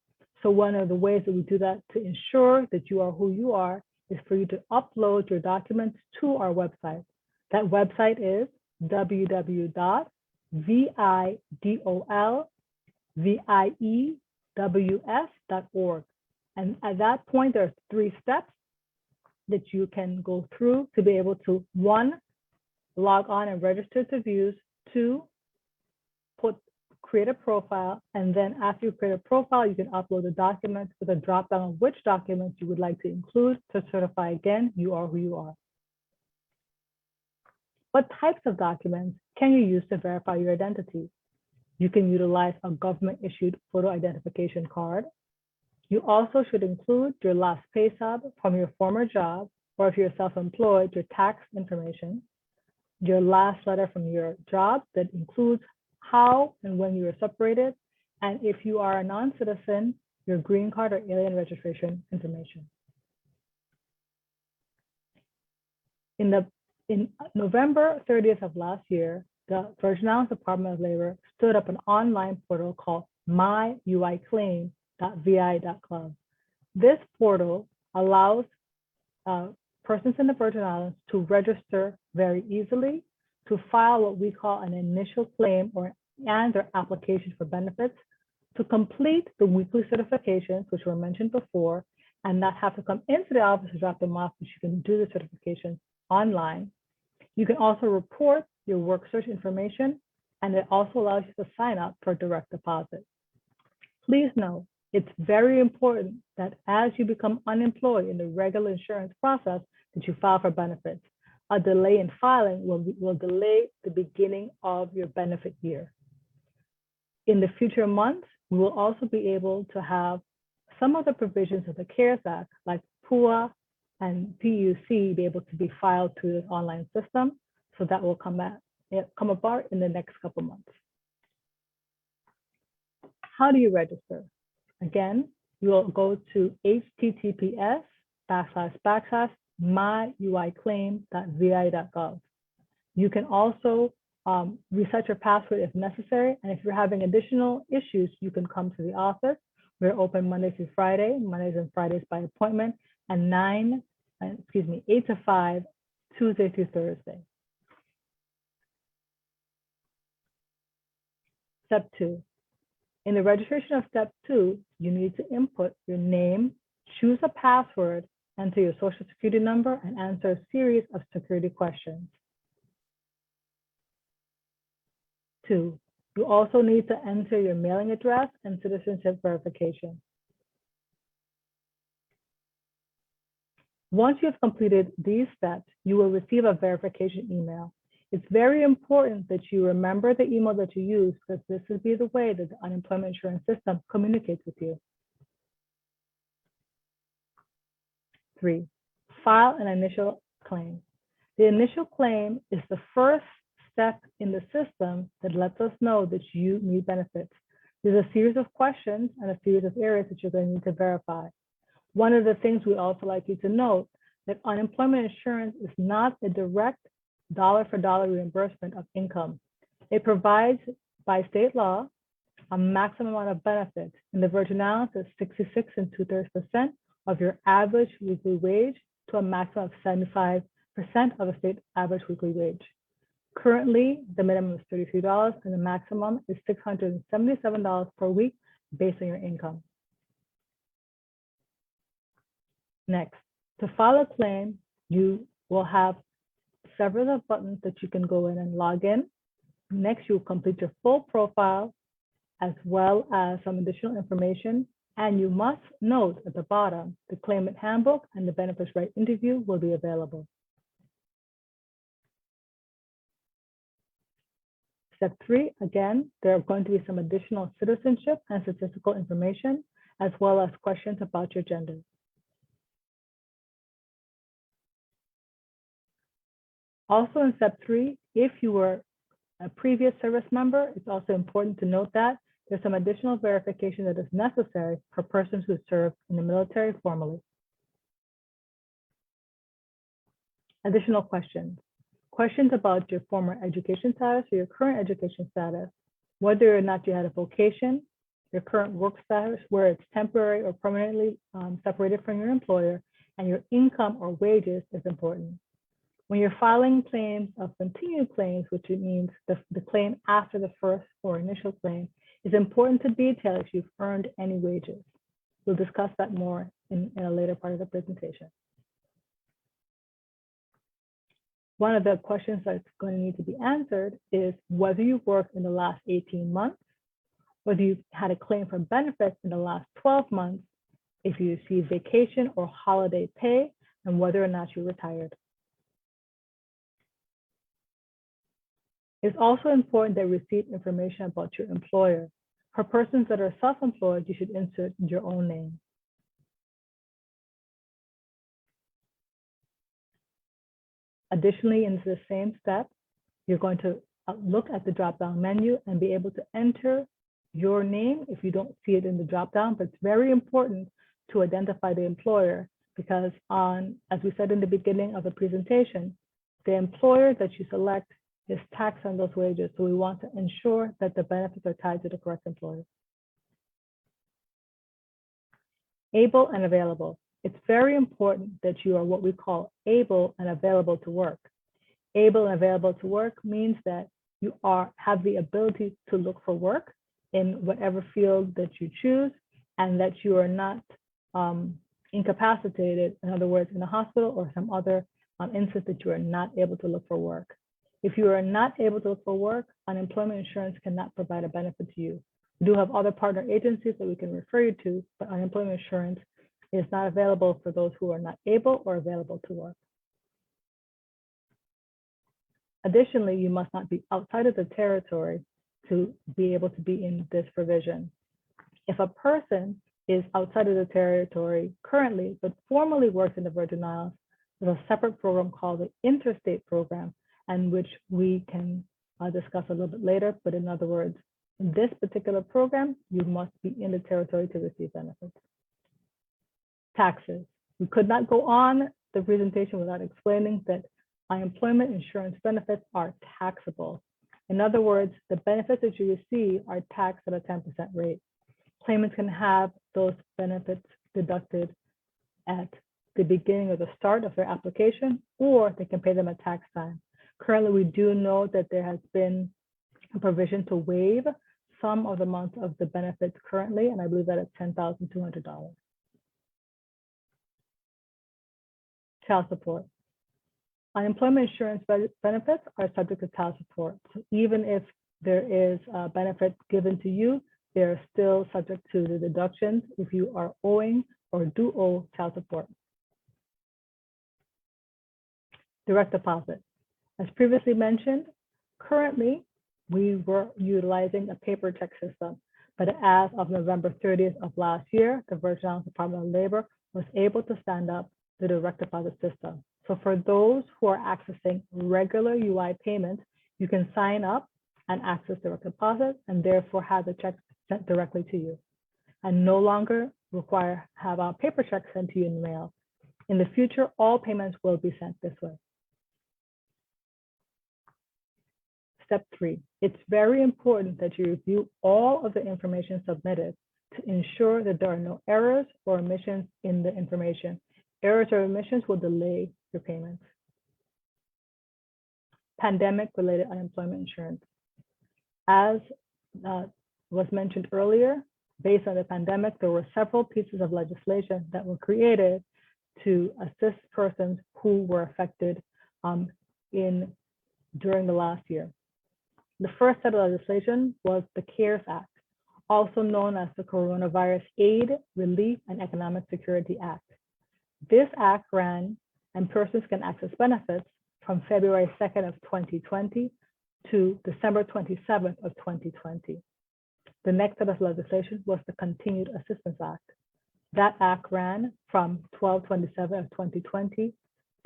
So one of the ways that we do that to ensure that you are who you are is for you to upload your documents to our website. That website is www.vidolviews.org. And at that point, there are 3 steps that you can go through to be able to, 1, log on and register to views, 2, create a profile, and then after you create a profile, you can upload the documents with a drop down of which documents you would like to include to certify again you are who you are. What types of documents can you use to verify your identity? You can utilize a government-issued photo identification card. You also should include your last pay stub from your former job, or if you're self-employed, your tax information, your last letter from your job that includes how and when you were separated, and if you are a non-citizen, your green card or alien registration information. In November 30th of last year, the Virgin Islands Department of Labor stood up an online portal called myuiclaim.vi.club. This portal allows persons in the Virgin Islands to register very easily, to file what we call an initial claim and their application for benefits, to complete the weekly certifications, which were mentioned before, and not have to come into the office to drop them off, but you can do the certification online. You can also report your work search information, and it also allows you to sign up for direct deposit. Please know, it's very important that as you become unemployed in the regular insurance process, that you file for benefits. A delay in filing will delay the beginning of your benefit year. In the future months, we will also be able to have some of the provisions of the CARES Act, like PUA and PUC be able to be filed to this online system. So that will come about in the next couple months. How do you register? Again, you will go to https://myuiclaim.vi.gov. You can also reset your password if necessary. And if you're having additional issues, you can come to the office. We're open Monday through Friday, Mondays and Fridays by appointment, and 8 to 5, Tuesday through Thursday. Step 2. In the registration of step 2, you need to input your name, choose a password, enter your social security number, and answer a series of security questions. 2, you also need to enter your mailing address and citizenship verification. Once you have completed these steps, you will receive a verification email. It's very important that you remember the email that you use, because this will be the way that the unemployment insurance system communicates with you. 3, file an initial claim. The initial claim is the first step in the system that lets us know that you need benefits. There's a series of questions and a series of areas that you're going to need to verify. One of the things we also like you to note that unemployment insurance is not a direct dollar-for-dollar reimbursement of income. It provides, by state law, a maximum amount of benefits. In the Virgin Islands, it's 66 2/3% of your average weekly wage to a maximum of 75% of the state average weekly wage. Currently, the minimum is $33 and the maximum is $677 per week based on your income. Next, to file a claim, you will have several of buttons that you can go in and log in. Next, you'll complete your full profile as well as some additional information. And you must note at the bottom, the claimant handbook and the benefits right interview will be available. Step 3, again, there are going to be some additional citizenship and statistical information, as well as questions about your gender. Also in step 3, if you were a previous service member, it's also important to note that there's some additional verification that is necessary for persons who serve in the military formally. Additional questions. Questions about your former education status or your current education status, whether or not you had a vocation, your current work status, where it's temporary or permanently separated from your employer, and your income or wages is important. When you're filing claims of continued claims, which it means the claim after the first or initial claim, it's important to detail if you've earned any wages. We'll discuss that more in a later part of the presentation. One of the questions that's going to need to be answered is whether you worked in the last 18 months, whether you had a claim for benefits in the last 12 months, if you received vacation or holiday pay, and whether or not you retired. It's also important that you receive information about your employer. For persons that are self-employed, you should insert your own name. Additionally, in the same step, you're going to look at the drop-down menu and be able to enter your name if you don't see it in the drop-down, but it's very important to identify the employer because as we said in the beginning of the presentation, the employer that you select is taxed on those wages. So we want to ensure that the benefits are tied to the correct employer. Able and available. It's very important that you are what we call able and available to work. Able and available to work means that you have the ability to look for work in whatever field that you choose and that you are not incapacitated, in other words, in a hospital or some other instance that you are not able to look for work. If you are not able to look for work, unemployment insurance cannot provide a benefit to you. We do have other partner agencies that we can refer you to, but unemployment insurance is not available for those who are not able or available to work. Additionally, you must not be outside of the territory to be able to be in this provision. If a person is outside of the territory currently, but formerly works in the Virgin Islands, there's a separate program called the Interstate Program, and which we can discuss a little bit later. But in other words, in this particular program, you must be in the territory to receive benefits. Taxes. We could not go on the presentation without explaining that unemployment insurance benefits are taxable. In other words, the benefits that you receive are taxed at a 10% rate. Claimants can have those benefits deducted at the beginning or the start of their application, or they can pay them at tax time. Currently, we do know that there has been a provision to waive some of the months of the benefits currently, and I believe that it's $10,200. Child support. Unemployment insurance benefits are subject to child support. So even if there is a benefit given to you, they're still subject to the deductions if you are owing or do owe child support. Direct deposit. As previously mentioned, currently we were utilizing a paper check system, but as of November 30th of last year, the Virgin Islands Department of Labor was able to stand up the direct deposit system. So for those who are accessing regular UI payments, you can sign up and access direct deposit and therefore have the check sent directly to you and no longer have a paper check sent to you in the mail. In the future, all payments will be sent this way. Step 3, it's very important that you review all of the information submitted to ensure that there are no errors or omissions in the information. Errors or omissions will delay your payments. Pandemic-related unemployment insurance. As was mentioned earlier, based on the pandemic, there were several pieces of legislation that were created to assist persons who were affected during the last year. The first set of legislation was the CARES Act, also known as the Coronavirus Aid, Relief, and Economic Security Act. This act ran and persons can access benefits from February 2nd of 2020 to December 27th of 2020. The next set of legislation was the Continued Assistance Act. That act ran from 12/27 of 2020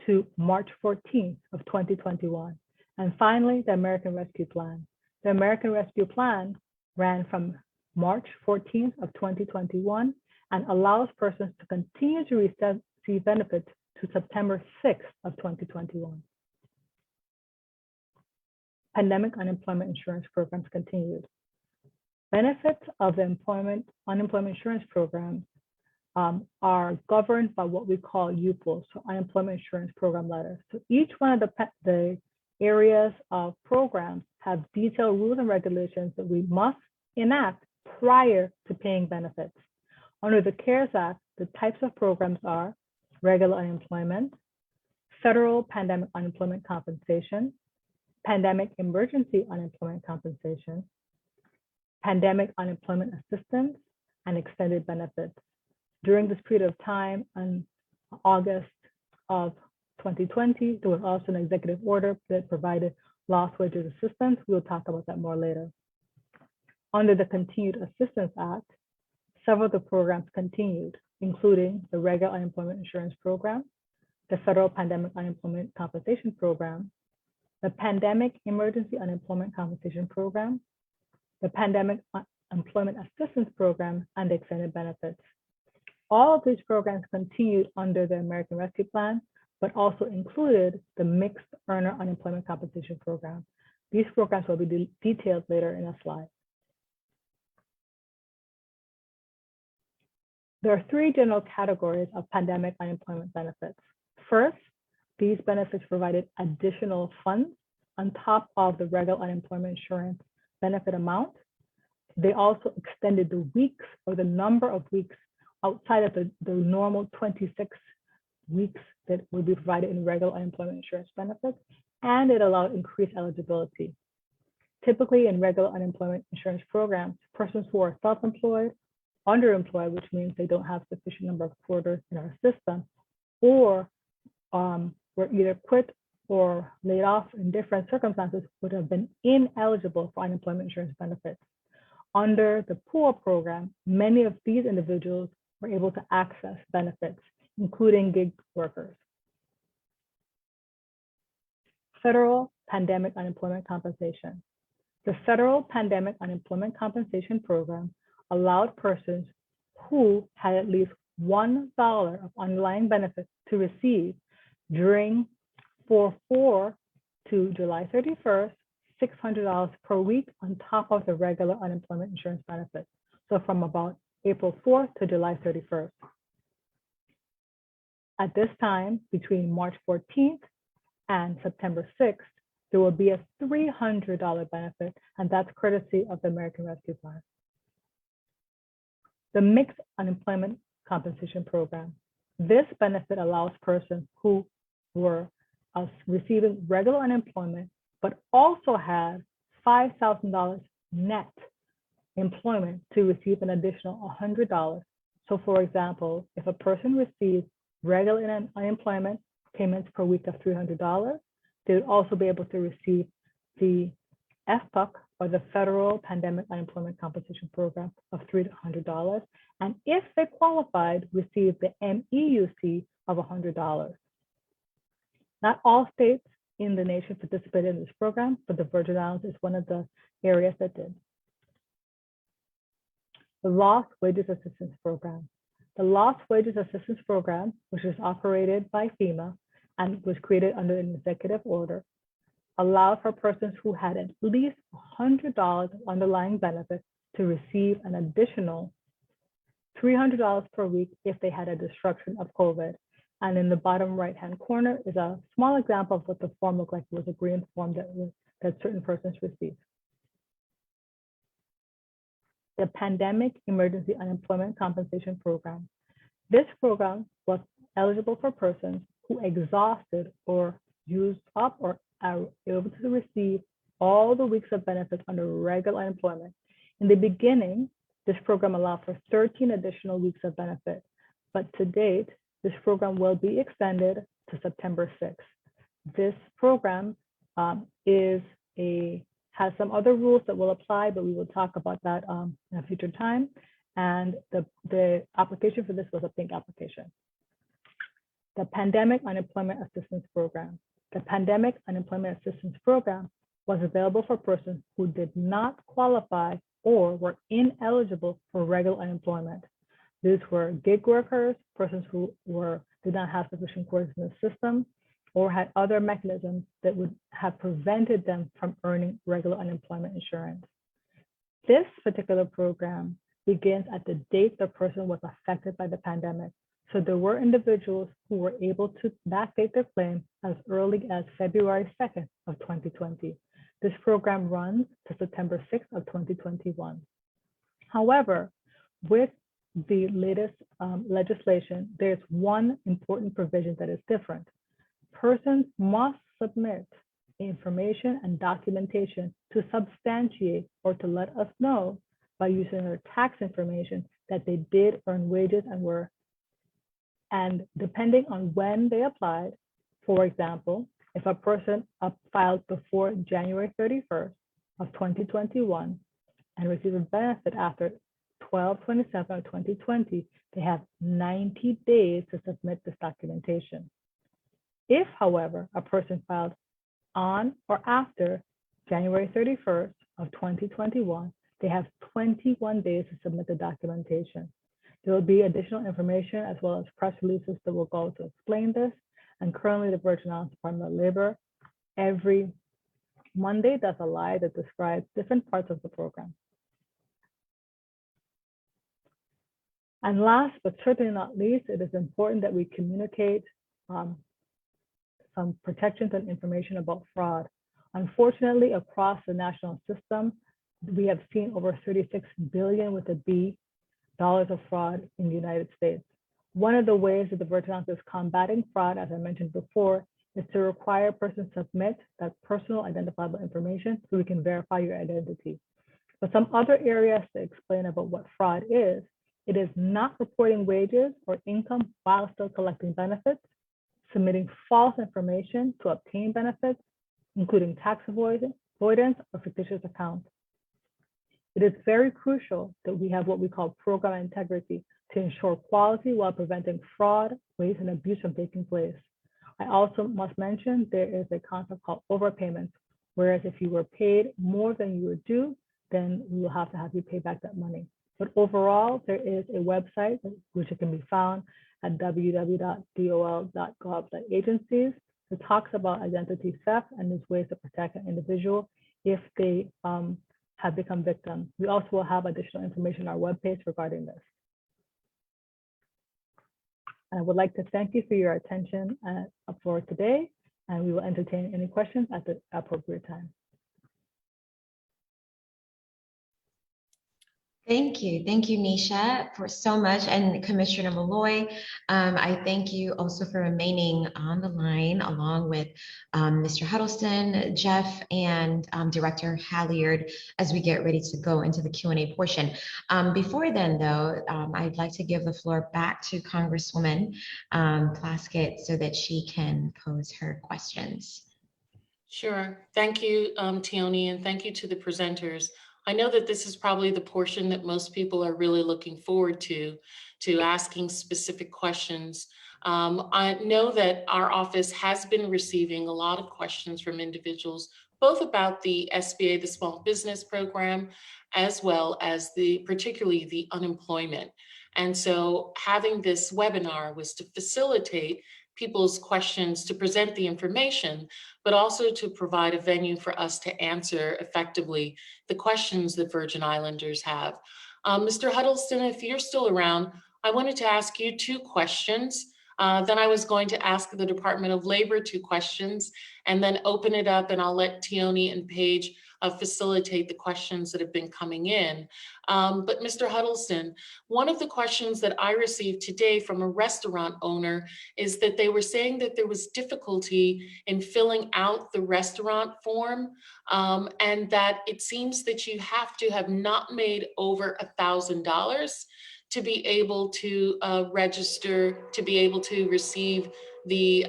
to March 14th of 2021. And finally, the American Rescue Plan. The American Rescue Plan ran from March 14th of 2021 and allows persons to continue to receive benefits to September 6th of 2021. Pandemic unemployment insurance programs continued. Benefits of the unemployment insurance programs are governed by what we call UPLs, so unemployment insurance program letters. So each one of the areas of programs have detailed rules and regulations that we must enact prior to paying benefits. Under the CARES Act, the types of programs are regular unemployment, federal pandemic unemployment compensation, pandemic emergency unemployment compensation, pandemic unemployment assistance, and extended benefits. During this period of time, in August of 2020, there was also an executive order that provided lost wages assistance. We'll talk about that more later. Under the Continued Assistance Act, several of the programs continued, including the regular unemployment insurance program, the federal pandemic unemployment compensation program, the pandemic emergency unemployment compensation program, the pandemic employment assistance program, and the extended benefits. All of these programs continued under the American Rescue Plan, but also included the mixed earner unemployment compensation program. These programs will be detailed later in a slide. There are three general categories of pandemic unemployment benefits. First, these benefits provided additional funds on top of the regular unemployment insurance benefit amount. They also extended the weeks or the number of weeks outside of the normal 26 weeks that would be provided in regular unemployment insurance benefits, and it allowed increased eligibility. Typically in regular unemployment insurance programs, persons who are self-employed, underemployed, which means they don't have sufficient number of quarters in our system, or were either quit or laid off in different circumstances, would have been ineligible for unemployment insurance benefits. Under the POOR program, many of these individuals were able to access benefits, including gig workers. Federal Pandemic Unemployment Compensation. The Federal Pandemic Unemployment Compensation Program allowed persons who had at least $1 of underlying benefits to receive during 4/4 to July 31st, $600 per week on top of the regular unemployment insurance benefit. So from about April 4th to July 31st. At this time, between March 14th and September 6th, there will be a $300 benefit, and that's courtesy of the American Rescue Plan. The Mixed Unemployment Compensation Program. This benefit allows persons who were receiving regular unemployment, but also had $5,000 net employment to receive an additional $100. So for example, if a person receives regular unemployment payments per week of $300, they would also be able to receive the FPUC, or the Federal Pandemic Unemployment Compensation Program, of $300. And if they qualified, receive the MEUC of $100. Not all states in the nation participated in this program, but the Virgin Islands is one of the areas that did. The Lost Wages Assistance Program. The Lost Wages Assistance Program, which is operated by FEMA and was created under an executive order, allowed for persons who had at least $100 of underlying benefits to receive an additional $300 per week if they had a disruption of COVID. And in the bottom right-hand corner is a small example of what the form looked like. It was a green form that certain persons received. The Pandemic Emergency Unemployment Compensation Program. This program was eligible for persons who exhausted or used up or are able to receive all the weeks of benefits under regular unemployment. In the beginning, this program allowed for 13 additional weeks of benefit, but to date, this program will be extended to September 6th. This program has some other rules that will apply, but we will talk about that in a future time. And the application for this was a pink application. The Pandemic Unemployment Assistance Program. The Pandemic Unemployment Assistance Program was available for persons who did not qualify or were ineligible for regular unemployment. These were gig workers, persons who did not have sufficient courses in the system, or had other mechanisms that would have prevented them from earning regular unemployment insurance. This particular program begins at the date the person was affected by the pandemic. So there were individuals who were able to backdate their claim as early as February 2nd of 2020. This program runs to September 6th of 2021. However, with the latest legislation, there's one important provision that is different. Persons must submit information and documentation to substantiate or to let us know by using their tax information that they did earn wages and depending on when they applied, for example, if a person filed before January 31st of 2021 and received a benefit after 12/27 of 2020, they have 90 days to submit this documentation. If, however, a person filed on or after January 31st of 2021, they have 21 days to submit the documentation. There will be additional information as well as press releases that will go to explain this. And currently the Virgin Islands Department of Labor every Monday does a live that describes different parts of the program. And last, but certainly not least, it is important that we communicate some protections and information about fraud. Unfortunately, across the national system, we have seen over 36 billion with a B dollars of fraud in the United States. One of the ways that the Virgin Islands is combating fraud, as I mentioned before, is to require persons to submit that personal identifiable information so we can verify your identity. But some other areas to explain about what fraud is, it is not reporting wages or income while still collecting benefits, submitting false information to obtain benefits, including tax avoidance or fictitious accounts. It is very crucial that we have what we call program integrity to ensure quality while preventing fraud, waste, and abuse from taking place. I also must mention there is a concept called overpayments, whereas if you were paid more than you were due, then we will have to have you pay back that money. But overall, there is a website which can be found at www.dol.gov.agencies that talks about identity theft and there's ways to protect an individual if they have become victims. We also will have additional information on our webpage regarding this. I would like to thank you for your attention for today, and we will entertain any questions at the appropriate time. Thank you, Nisha, for so much. And Commissioner Malloy, I thank you also for remaining on the line along with Mr. Huddleston, Jeff, and Director Halliard as we get ready to go into the Q&A portion. Before then, though, I'd like to give the floor back to Congresswoman Plaskett so that she can pose her questions. Sure. Thank you, Tioni, and thank you to the presenters. I know that this is probably the portion that most people are really looking forward to asking specific questions. I know that our office has been receiving a lot of questions from individuals, both about the SBA, the Small Business Program, as well as particularly the unemployment. And so having this webinar was to facilitate people's questions, to present the information, but also to provide a venue for us to answer effectively the questions that Virgin Islanders have. Mr. Huddleston, if you're still around, I wanted to ask you 2 questions. Then I was going to ask the Department of Labor 2 questions and then open it up, and I'll let Tioni and Paige facilitate the questions that have been coming in. But Mr. Huddleston, one of the questions that I received today from a restaurant owner is that they were saying that there was difficulty in filling out the restaurant form, and that it seems that you have to have not made over $1,000 to be able to register, to be able to receive the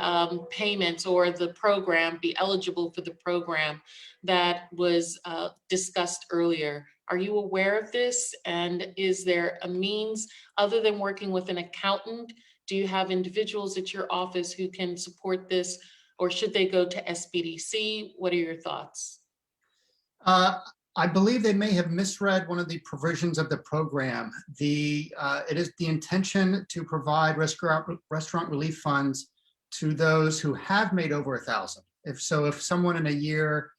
payments or the program, be eligible for the program that was discussed earlier. Are you aware of this? And is there a means other than working with an accountant? Do you have individuals at your office who can support this, or should they go to SBDC? What are your thoughts? I believe they may have misread one of the provisions of the program. It is the intention to provide restaurant relief funds to those who have made over 1,000. If someone in a year,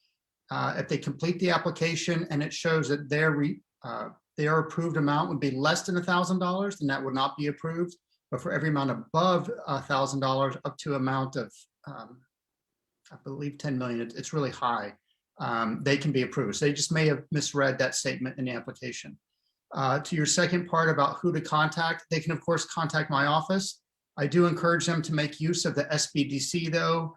if they complete the application and it shows that their approved amount would be less than $1,000, then that would not be approved. But for every amount above $1,000 up to amount of, I believe 10 million, it's really high. They can be approved. So they just may have misread that statement in the application. To your second part about who to contact, they can of course contact my office. I do encourage them to make use of the SBDC though,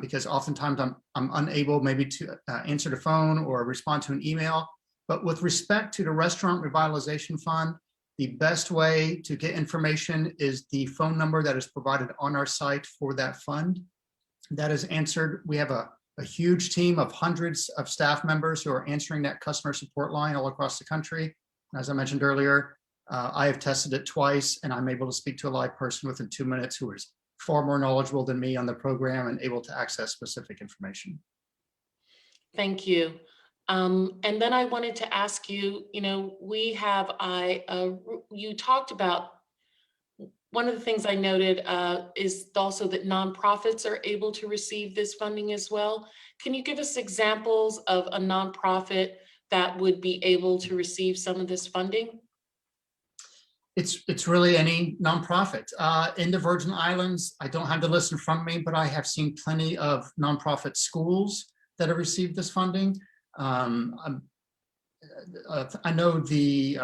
because oftentimes I'm unable maybe to answer the phone or respond to an email. But with respect to the Restaurant Revitalization Fund, the best way to get information is the phone number that is provided on our site for that fund. That is answered. We have a huge team of hundreds of staff members who are answering that customer support line all across the country. As I mentioned earlier, I have tested it twice and I'm able to speak to a live person within 2 minutes who is far more knowledgeable than me on the program and able to access specific information. Thank you. And then I wanted to ask you, you talked about, one of the things I noted is also that nonprofits are able to receive this funding as well. Can you give us examples of a nonprofit that would be able to receive some of this funding? It's really any nonprofit. In the Virgin Islands, I don't have the list in front of me, but I have seen plenty of nonprofit schools that have received this funding. I know the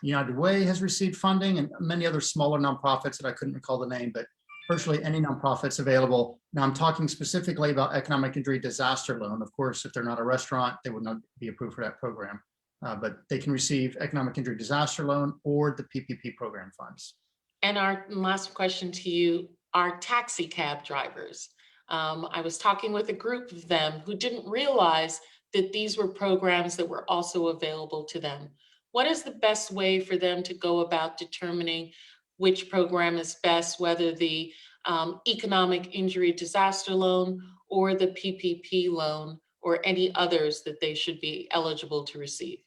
United Way has received funding and many other smaller nonprofits that I couldn't recall the name, but virtually any nonprofits available. Now I'm talking specifically about economic injury disaster loan. Of course, if they're not a restaurant, they would not be approved for that program. But they can receive economic injury disaster loan or the PPP program funds. And our last question to you are taxi cab drivers. I was talking with a group of them who didn't realize that these were programs that were also available to them. What is the best way for them to go about determining which program is best, whether the economic injury disaster loan or the PPP loan or any others that they should be eligible to receive?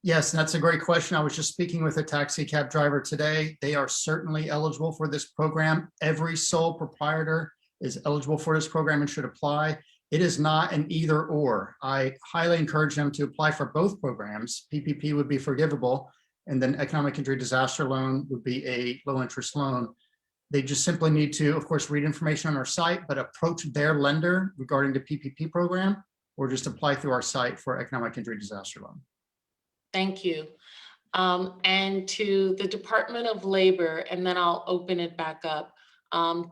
Yes, that's a great question. I was just speaking with a taxi cab driver today. They are certainly eligible for this program. Every sole proprietor is eligible for this program and should apply. It is not an either or. I highly encourage them to apply for both programs. PPP would be forgivable, and then economic injury disaster loan would be a low interest loan. They just simply need to, of course, read information on our site, but approach their lender regarding the PPP program, or just apply through our site for economic injury disaster loan. Thank you. And to the Department of Labor, and then I'll open it back up.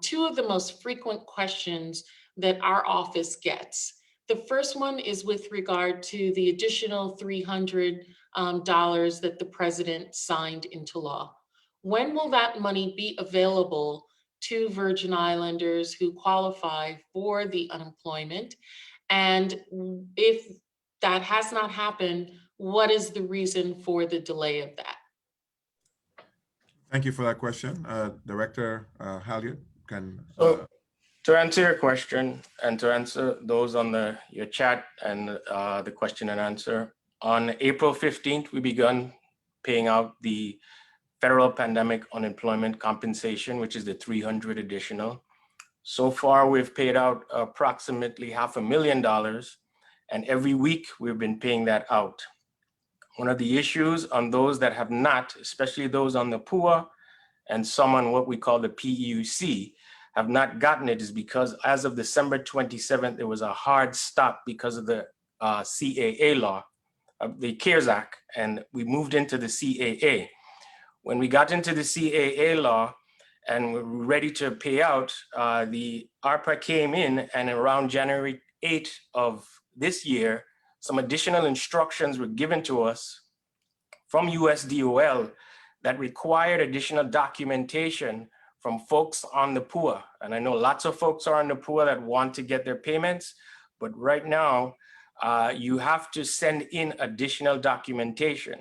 Two of the most frequent questions that our office gets. The first one is with regard to the additional $300 that the president signed into law. When will that money be available to Virgin Islanders who qualify for the unemployment? And if that has not happened, what is the reason for the delay of that? Thank you for that question. Director Halyard can. So to answer your question and to answer those on your chat and the question and answer, on April 15th, we begun paying out the federal pandemic unemployment compensation, which is the $300 additional. So far, we've paid out approximately $500,000, and every week we've been paying that out. One of the issues on those that have not, especially those on the PUA and some on what we call the PEUC, have not gotten it is because as of December 27th, there was a hard stop because of the CAA law, the CARES Act, and we moved into the CAA. When we got into the CAA law and we were ready to pay out, the ARPA came in, and around January 8th of this year, some additional instructions were given to us from USDOL that required additional documentation from folks on the PUA. And I know lots of folks are on the PUA that want to get their payments, but right now you have to send in additional documentation.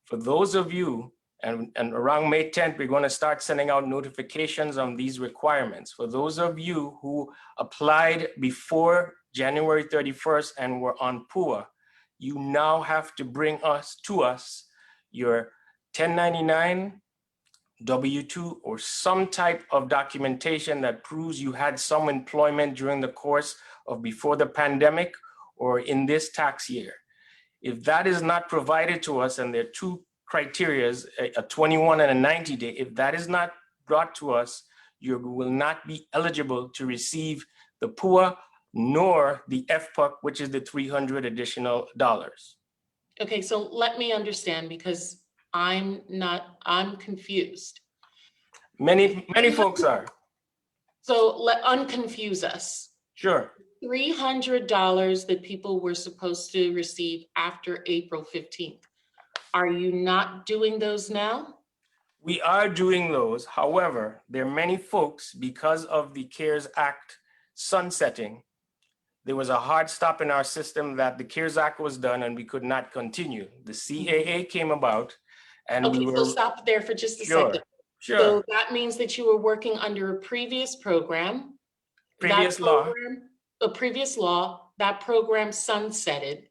For those of you, and around May 10th, we're going to start sending out notifications on these requirements. For those of you who applied before January 31st and were on PUA, you now have to bring to us your 1099, W-2, or some type of documentation that proves you had some employment during the course of before the pandemic or in this tax year. If that is not provided to us, and there are two criteria, a 21 and a 90 day, if that is not brought to us, you will not be eligible to receive the PUA nor the FPUC, which is the $300 additional dollars. Okay, so let me understand, because I'm confused. Many folks are. So unconfuse us. Sure. $300 that people were supposed to receive after April 15th. Are you not doing those now? We are doing those. However, there are many folks, because of the CARES Act sunsetting, there was a hard stop in our system that the CARES Act was done and we could not continue. The CAA came about and Okay, we were— so stop there for just a Sure, second. sure. So that means that you were working under a previous program. Previous law. A previous law, that program sunsetted,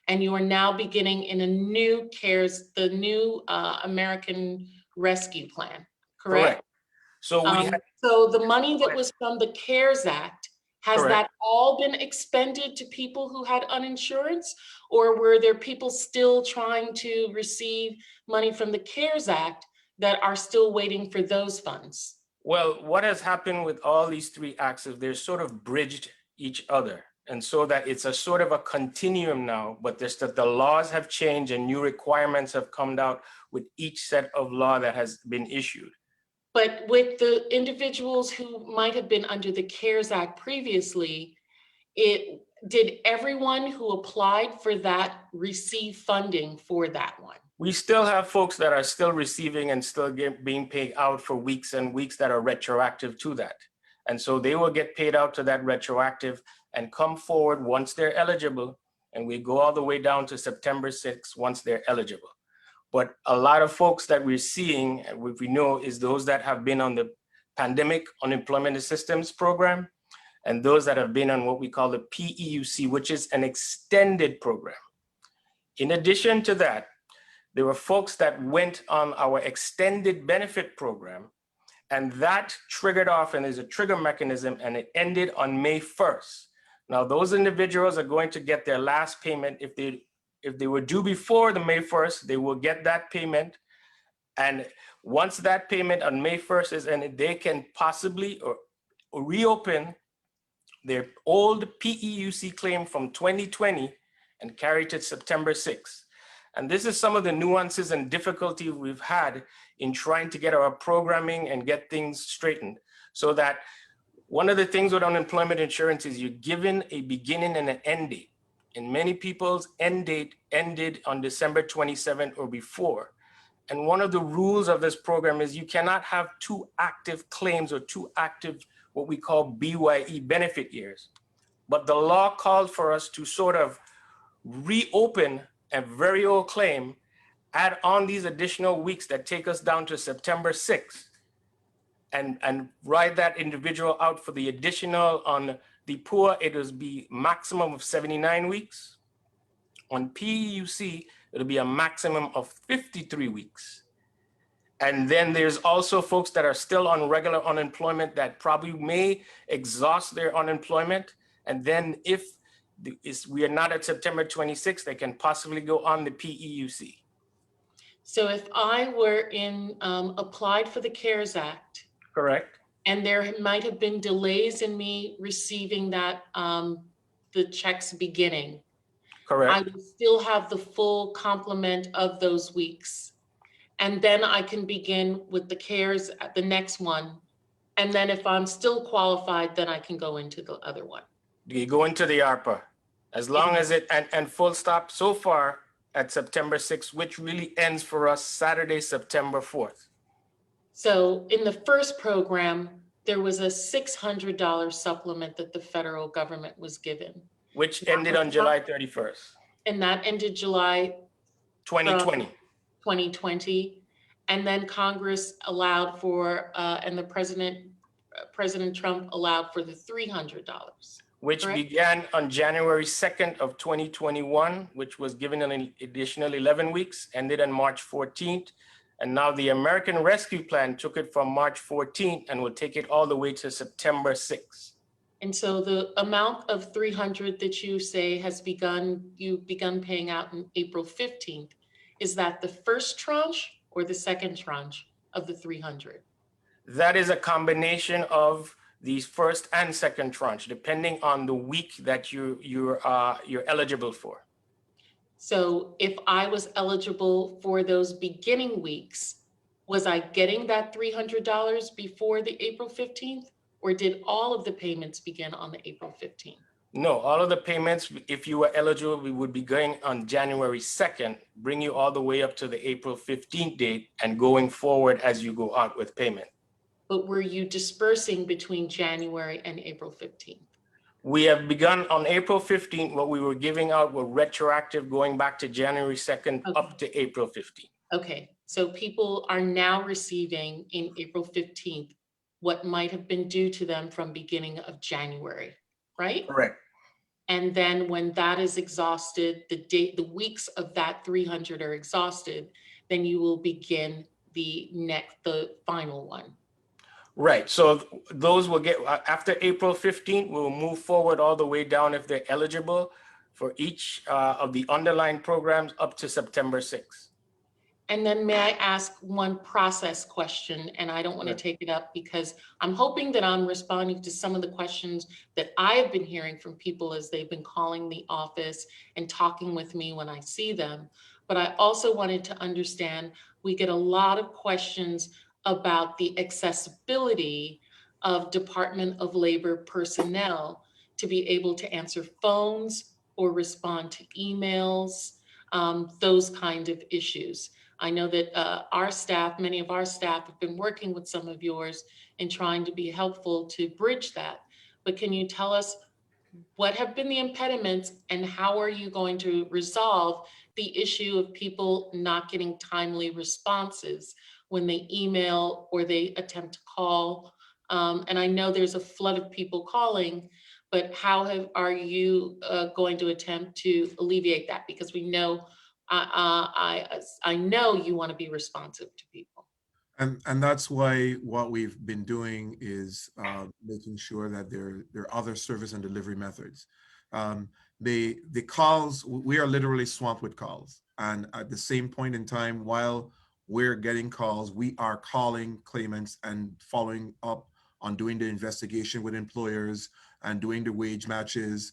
and you are now beginning in a new CARES, the new American Rescue Plan, correct? So we had— so the money that was from the CARES Act, has Correct. that all been expended to people who had uninsurance? Or were there people still trying to receive money from the CARES Act that are still waiting for those funds? Well, what has happened with all these three acts is they're sort of bridged each other. And so that it's a sort of a continuum now, but there's that the laws have changed and new requirements have come out with each set of law that has been issued. But with the individuals who might have been under the CARES Act previously, did everyone who applied for that receive funding for that one? We still have folks that are still receiving and still being paid out for weeks and weeks that are retroactive to that. And so they will get paid out to that retroactive and come forward once they're eligible and we go all the way down to September 6th once they're eligible. But a lot of folks that we're seeing, and what we know is those that have been on the Pandemic Unemployment Assistance Program, and those that have been on what we call the PEUC, which is an extended program. In addition to that, there were folks that went on our extended benefit program, and that triggered off, and there's a trigger mechanism, and it ended on May 1st. Now, those individuals are going to get their last payment. If they were due before the May 1st, they will get that payment. And once that payment on May 1st is ended, they can possibly or reopen their old PEUC claim from 2020 and carry it to September 6th. And this is some of the nuances and difficulty we've had in trying to get our programming and get things straightened. So that one of the things with unemployment insurance is you're given a beginning and an end date. And many people's end date ended on December 27th or before. And one of the rules of this program is you cannot have two active claims or two active, what we call BYE benefit years. But the law called for us to sort of reopen a very old claim, add on these additional weeks that take us down to September 6th, and ride that individual out for the additional. On the poor, it will be maximum of 79 weeks. On PEUC, it'll be a maximum of 53 weeks. And then there's also folks that are still on regular unemployment that probably may exhaust their unemployment. And then if we are not at September 26th, they can possibly go on the PEUC. So if I were applied for the CARES Act. Correct. And there might have been delays in me receiving that, the checks beginning. Correct. I would still have the full complement of those weeks. And then I can begin with the CARES, the next one. And then if I'm still qualified, then I can go into the other one. You go into the ARPA, as long as it, and full stop so far at September 6th, which really ends for us Saturday, September 4th. So in the first program, there was a $600 supplement that the federal government was given. Which ended on July 31st. And that ended July 2020. 2020. And then Congress allowed for, and the President Trump allowed for the $300. Which correct? Began on January 2nd of 2021, which was given an additional 11 weeks, ended on March 14th. And now the American Rescue Plan took it from March 14th and will take it all the way to September 6th. And so the amount of 300 that you say you've begun paying out in April 15th, is that the first tranche or the second tranche of the 300? That is a combination of the first and second tranche, depending on the week that you're eligible for. So if I was eligible for those beginning weeks, was I getting that $300 before the April 15th? Or did all of the payments begin on the April 15th? No, all of the payments, if you were eligible, we would be going on January 2nd, bring you all the way up to the April 15th date and going forward as you go out with payment. But were you dispersing between January and April 15th? We have begun on April 15th. What we were giving out were retroactive going back to January 2nd up to April 15th. Okay, so people are now receiving in April 15th what might have been due to them from beginning of January, right? Correct. And then when that is exhausted, the weeks of that 300 are exhausted, then you will begin the final one. Right, so those will get, after April 15th, we'll move forward all the way down if they're eligible for each of the underlying programs up to September 6th. And then may I ask one process question, and I don't want to take it up because I'm hoping that I'm responding to some of the questions that I have been hearing from people as they've been calling the office and talking with me when I see them. But I also wanted to understand, we get a lot of questions about the accessibility of Department of Labor personnel to be able to answer phones or respond to emails, those kind of issues. I know that many of our staff have been working with some of yours in trying to be helpful to bridge that. But can you tell us what have been the impediments and how are you going to resolve the issue of people not getting timely responses when they email or they attempt to call? And I know there's a flood of people calling, but how are you going to attempt to alleviate that? Because we know, I know you want to be responsive to people. And that's why what we've been doing is making sure that there are other service and delivery methods. The calls, we are literally swamped with calls. And at the same point in time, while we're getting calls, we are calling claimants and following up on doing the investigation with employers and doing the wage matches.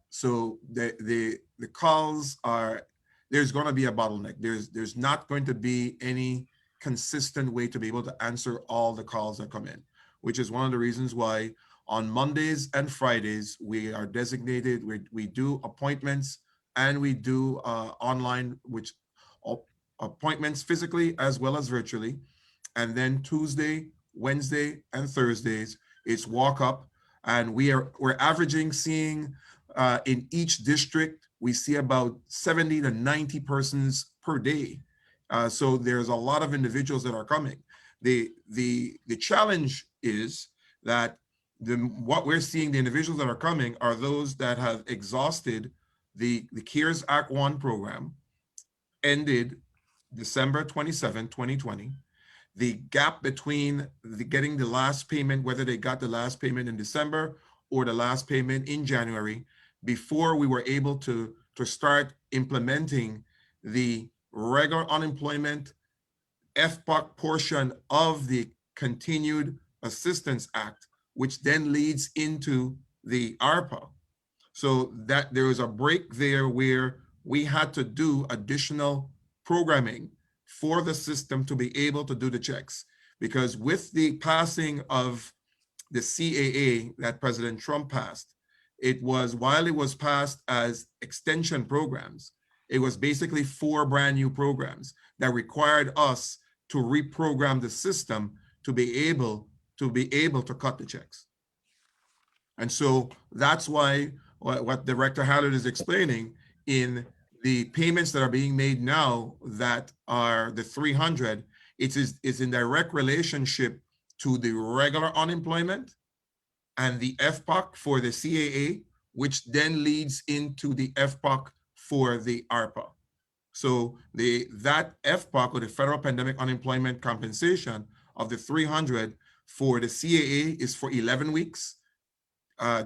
So the calls are, there's going to be a bottleneck. There's not going to be any consistent way to be able to answer all the calls that come in, which is one of the reasons why on Mondays and Fridays, we are designated, we do appointments and we do online, which appointments physically as well as virtually. And then Tuesday, Wednesday, and Thursdays, it's walk up. And we're averaging seeing in each district, we see about 70 to 90 persons per day. So there's a lot of individuals that are coming. The challenge is that what we're seeing, the individuals that are coming are those that have exhausted the CARES Act 1 program, ended December 27, 2020. The gap between getting the last payment, whether they got the last payment in December or the last payment in January, before we were able to start implementing the regular unemployment FPAC portion of the Continued Assistance Act, which then leads into the ARPA. So that there was a break there where we had to do additional programming for the system to be able to do the checks. Because with the passing of the CAA that President Trump passed, it was, while it was passed as extension programs, it was basically 4 brand new programs that required us to reprogram the system to be able to cut the checks. And so that's why what Director Hallard is explaining in the payments that are being made now that are the 300, it's in direct relationship to the regular unemployment and the FPAC for the CAA, which then leads into the FPAC for the ARPA. So that FPAC, or the Federal Pandemic Unemployment Compensation, of the 300 for the CAA is for 11 weeks,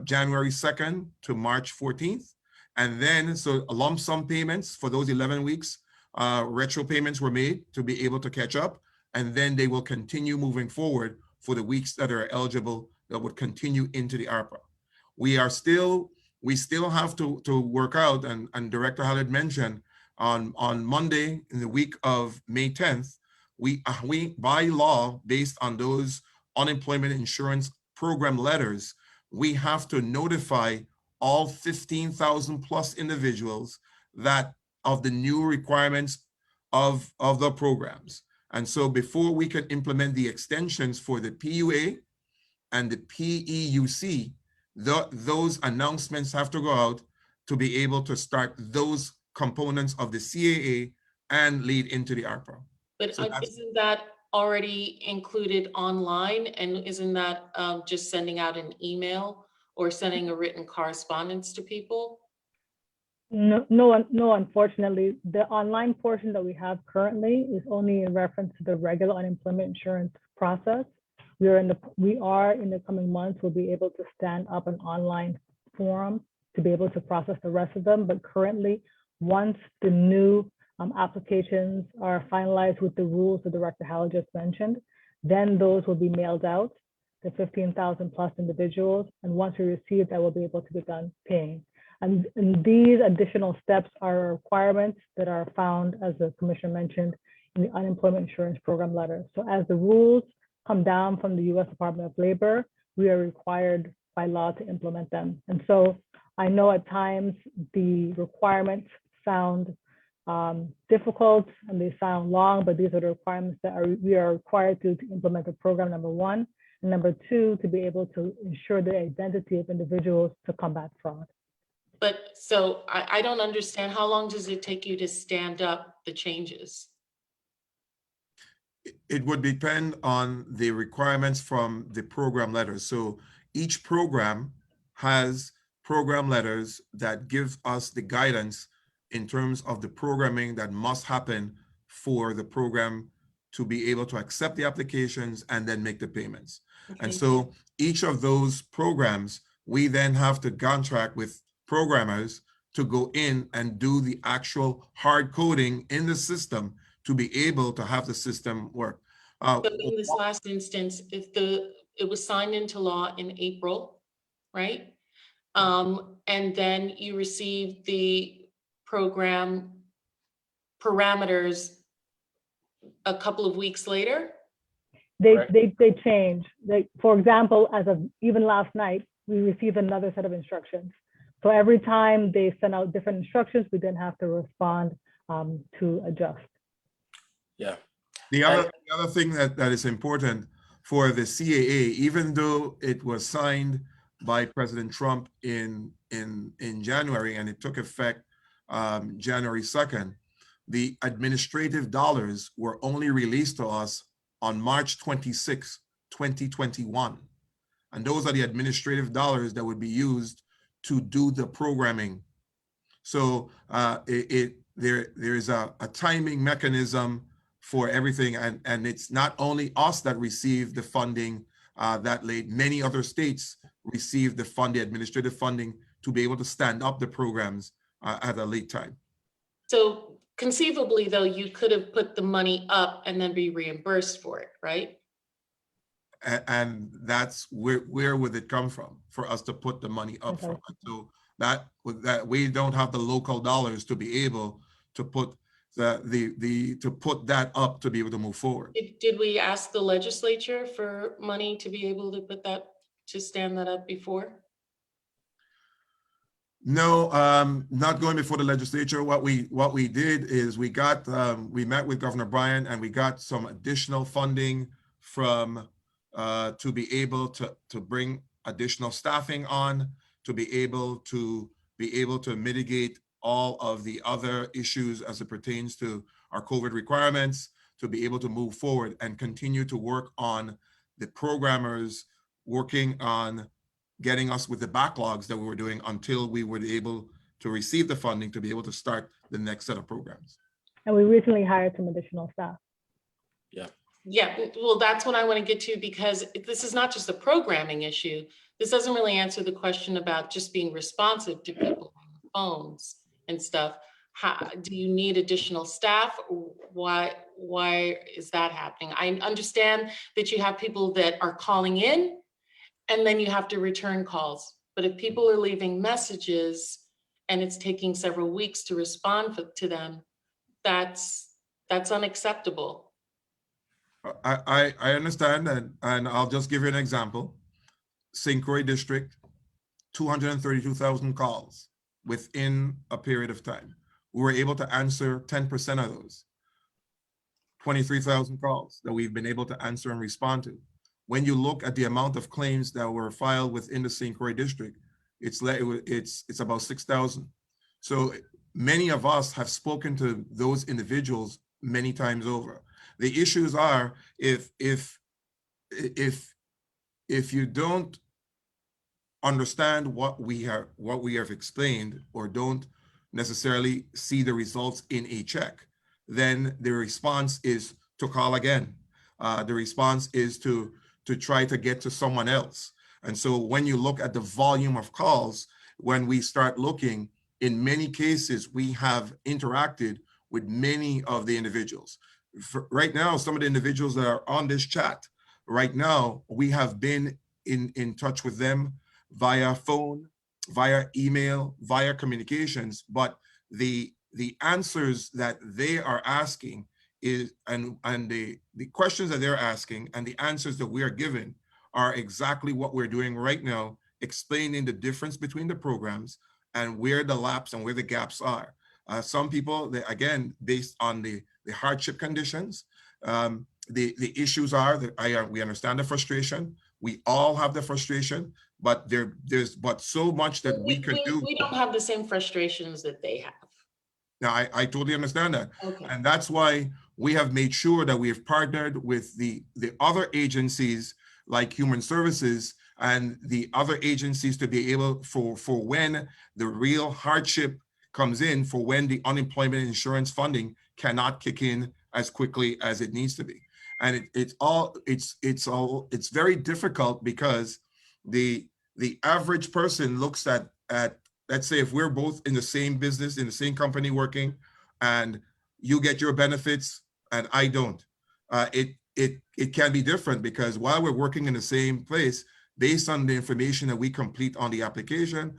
January 2nd to March 14th. And then, so lump sum payments for those 11 weeks, retro payments were made to be able to catch up. And then they will continue moving forward for the weeks that are eligible that would continue into the ARPA. We still have to work out, and Director Hallard mentioned on Monday in the week of May 10th, we by law, based on those unemployment insurance program letters, we have to notify all 15,000 plus individuals that of the new requirements of the programs. And so before we can implement the extensions for the PUA and the PEUC, those announcements have to go out to be able to start those components of the CAA and lead into the ARPA. But So isn't that already included online? And isn't that just sending out an email or sending a written correspondence to people? No, unfortunately, the online portion that we have currently is only in reference to the regular unemployment insurance process. We are in the coming months, we'll be able to stand up an online forum to be able to process the rest of them. But currently, once the new applications are finalized with the rules that Director Hallard just mentioned, then those will be mailed out to 15,000 plus individuals. And once we receive that, we'll be able to get done paying. And these additional steps are requirements that are found, as the Commissioner mentioned, in the unemployment insurance program letter. So as the rules come down from the U.S. Department of Labor, we are required by law to implement them. And so I know at times the requirements sound difficult and they sound long, but these are the requirements that we are required to implement the program, number one. And number two, to be able to ensure the identity of individuals to combat fraud. But so I don't understand, how long does it take you to stand up the changes? It would depend on the requirements from the program letters. So each program has program letters that give us the guidance in terms of the programming that must happen for the program to be able to accept the applications and then make the payments. And Okay. so each of those programs, we then have to contract with programmers to go in and do the actual hard coding in the system to be able to have the system work. So in this last instance, if it was signed into law in April, right? And then you received the program parameters a couple of weeks later? They change. For example, as of even last night, we received another set of instructions. So every time they send out different instructions, we then have to respond to adjust. Yeah. The other thing that is important for the CAA, even though it was signed by President Trump in January and it took effect January 2nd, the administrative dollars were only released to us on March 26, 2021. And those are the administrative dollars that would be used to do the programming. So there is a timing mechanism for everything. And it's not only us that received the funding that late. Many other states received the administrative funding to be able to stand up the programs at a late time. So conceivably, though, you could have put the money up and then be reimbursed for it, right? And that's where would it come from for us to put the money up from? So that we don't have the local dollars to be able to put to put that up to be able to move forward. Did we ask the legislature for money to be able to put that, to stand that up before? No, not going before the legislature. What we did is we met with Governor Bryan and we got some additional funding from to be able to bring additional staffing on, to be able to mitigate all of the other issues as it pertains to our COVID requirements, to be able to move forward and continue to work on the programmers working on getting us with the backlogs that we were doing until we were able to receive the funding to be able to start the next set of programs. And we recently hired some additional staff. Yeah, well, that's what I want to get to, because this is not just a programming issue. This doesn't really answer the question about just being responsive to people on the phones and stuff. How, do you need additional staff? Why is that happening? I understand that you have people that are calling in and then you have to return calls. But if people are leaving messages and it's taking several weeks to respond to them, that's unacceptable. I understand, and I'll just give you an example. St. Croix District, 232,000 calls within a period of time. We were able to answer 10% of those. 23,000 calls that we've been able to answer and respond to. When you look at the amount of claims that were filed within the St. Croix District, it's about 6,000. So many of us have spoken to those individuals many times over. The issues are if you don't understand what we have explained or don't necessarily see the results in a check, then the response is to call again. The response is to try to get to someone else. And so when you look at the volume of calls, when we start looking, in many cases, we have interacted with many of the individuals. Right now, some of the individuals that are on this chat, right now, we have been in touch with them via phone, via email, via communications, but the answers that they are asking is, and the questions that they're asking and the answers that we are giving are exactly what we're doing right now, explaining the difference between the programs and where the laps and where the gaps are. Some people, again, based on the hardship conditions, the issues are that we understand the frustration, We all have the frustration, but there's but so much that we can do. We don't have the same frustrations that they have. Now, I totally understand that. Okay. And that's why we have made sure that we have partnered with the other agencies like Human Services and the other agencies to be able for when the real hardship comes in, for when the unemployment insurance funding cannot kick in as quickly as it needs to be. And it's very difficult because the average person looks at let's say if we're both in the same business, in the same company working, and you get your benefits and I don't, it can be different because while we're working in the same place, based on the information that we complete on the application,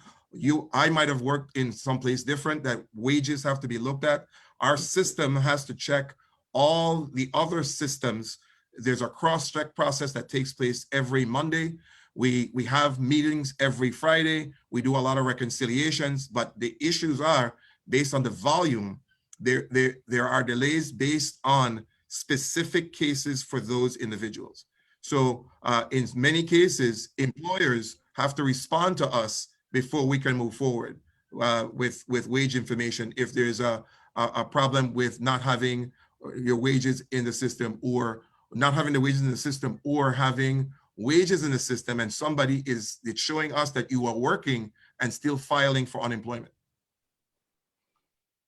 I might have worked in some place different, that wages have to be looked at. Our system has to check all the other systems. There's a cross-check process that takes place every Monday. We have meetings every Friday. We do a lot of reconciliations, but the issues are based on the volume. There are delays based on specific cases for those individuals. So in many cases, employers have to respond to us before we can move forward with wage information if there's a problem with not having your wages in the system, or not having the wages in the system, or having wages in the system and somebody it's showing us that you are working and still filing for unemployment.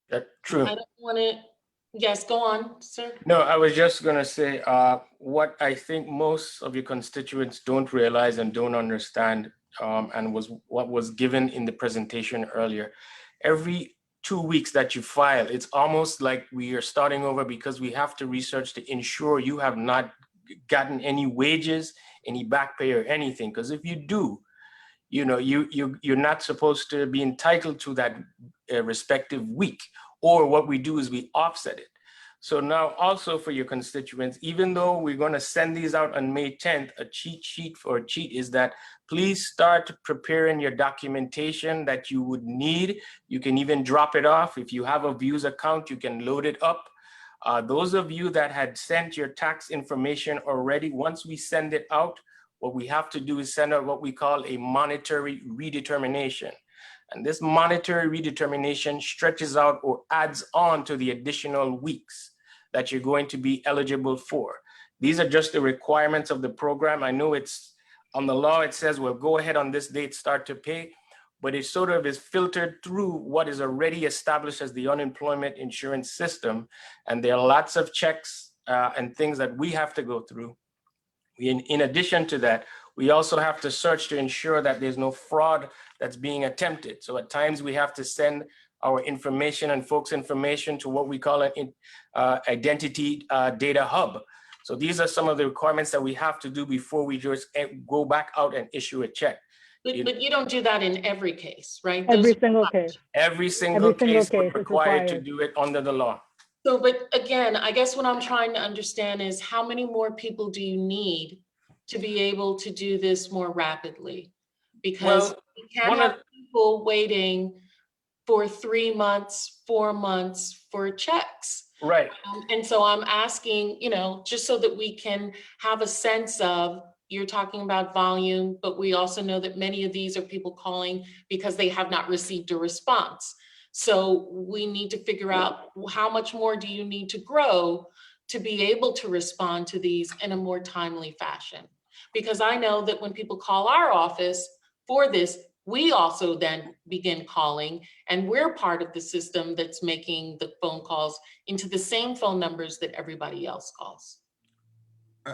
That's true. I don't want to, yes, go on, sir. No, I was just going to say what I think most of your constituents don't realize and don't understand, and what was given in the presentation earlier. Every 2 weeks that you file, it's almost like we are starting over because we have to research to ensure you have not gotten any wages, any back pay or anything. Because if you do, you know, you're not supposed to be entitled to that respective week. Or what we do is we offset it. So now also for your constituents, even though we're going to send these out on May 10th, a cheat sheet for a cheat is that please start preparing your documentation that you would need. You can even drop it off. If you have a Views account, you can load it up. Those of you that had sent your tax information already, once we send it out, what we have to do is send out what we call a monetary redetermination. And this monetary redetermination stretches out or adds on to the additional weeks that you're going to be eligible for. These are just the requirements of the program. I know it's on the law, it says, well, go ahead on this date, start to pay, but it sort of is filtered through what is already established as the unemployment insurance system. And there are lots of checks and things that we have to go through. In addition to that, we also have to search to ensure that there's no fraud that's being attempted. So at times we have to send our information and folks' information to what we call an identity data hub. So these are some of the requirements that we have to do before we just go back out and issue a check. But you don't do that in every case, right? Every single case. Every single case is required to do it under the law. So, but again, I guess what I'm trying to understand is how many more people do you need to be able to do this more rapidly? Because we can't have people waiting for 3 months, 4 months for checks. Right. And so I'm asking, you know, just so that we can have a sense of, you're talking about volume, but we also know that many of these are people calling because they have not received a response. So we need to figure out how much more do you need to grow to be able to respond to these in a more timely fashion? Because I know that when people call our office for this, we also then begin calling, and we're part of the system that's making the phone calls into the same phone numbers that everybody else calls.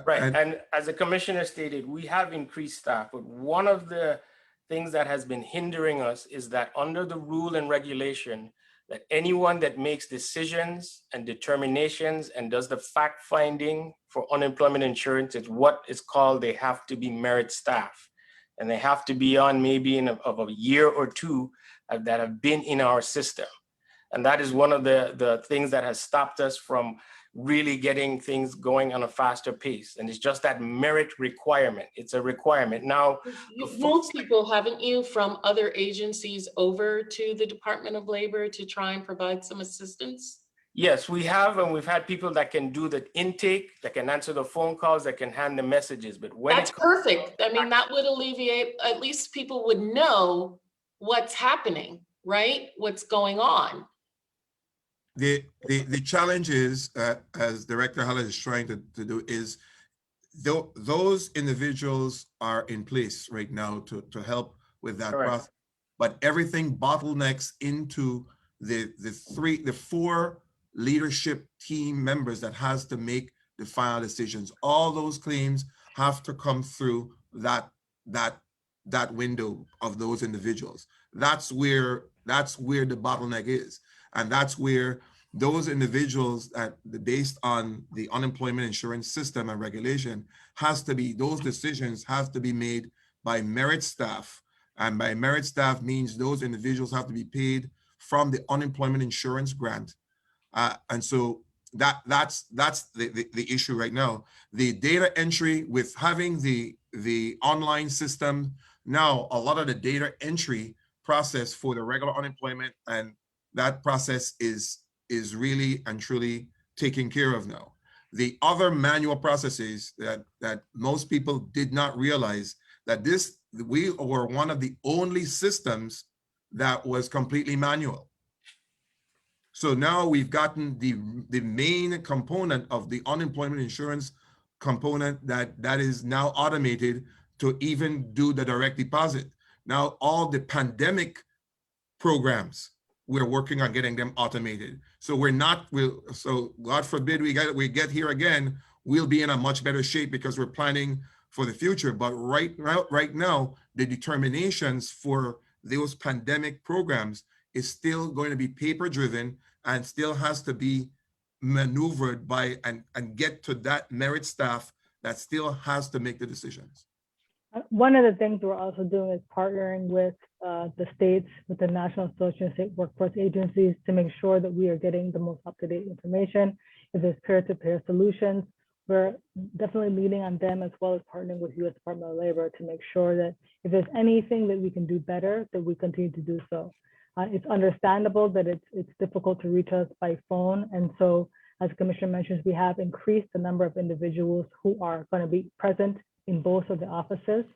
Right, and as the commissioner stated, we have increased staff, but one of the things that has been hindering us is that under the rule and regulation, that anyone that makes decisions and determinations and does the fact finding for unemployment insurance is what is called, they have to be merit staff. And they have to be on maybe of a year or two that have been in our system. And that is one of the things that has stopped us from really getting things going on a faster pace. And it's just that merit requirement. It's a requirement. Now, You've moved people, haven't you, from other agencies over to the Department of Labor to try and provide some assistance? Yes, we have, and we've had people that can do the intake, that can answer the phone calls, that can hand the messages, but when That's it perfect. I mean, that would alleviate, at least people would know what's happening, right? What's going on. The challenge is, as Director Haller is trying to do, is those individuals are in place right now to help with that Correct. process. But everything bottlenecks into the four leadership team members that has to make the final decisions. All those claims have to come through that window of those individuals. That's where the bottleneck is. And that's where those individuals that based on the unemployment insurance system and regulation those decisions have to be made by merit staff. And by merit staff means those individuals have to be paid from the unemployment insurance grant. And so that's the issue right now. The data entry with having the online system, now a lot of the data entry process for the regular unemployment and that process is really and truly taken care of now. The other manual processes that most people did not realize that we were one of the only systems that was completely manual. So now we've gotten the main component of the unemployment insurance component that is now automated to even do the direct deposit. Now all the pandemic programs, we're working on getting them automated. So so God forbid we get here again, we'll be in a much better shape because we're planning for the future. But right now, the determinations for those pandemic programs is still going to be paper driven and still has to be maneuvered by and get to that merit staff that still has to make the decisions. One of the things we're also doing is partnering with the states, with the National Association of State Workforce Agencies to make sure that we are getting the most up-to-date information. If there's peer-to-peer solutions, we're definitely leaning on them as well as partnering with U.S. Department of Labor to make sure that if there's anything that we can do better, that we continue to do so. It's understandable that it's difficult to reach us by phone. And so, as the Commissioner mentions, we have increased the number of individuals who are going to be present in both of the offices.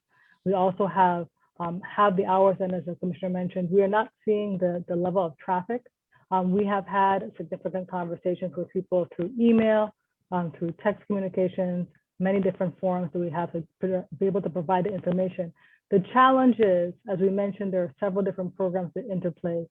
We also have the hours, and as the Commissioner mentioned, we are not seeing the level of traffic. We have had significant conversations with people through email, through text communications, many different forms that we have to be able to provide the information. The challenge is, as we mentioned, there are several different programs that interplay.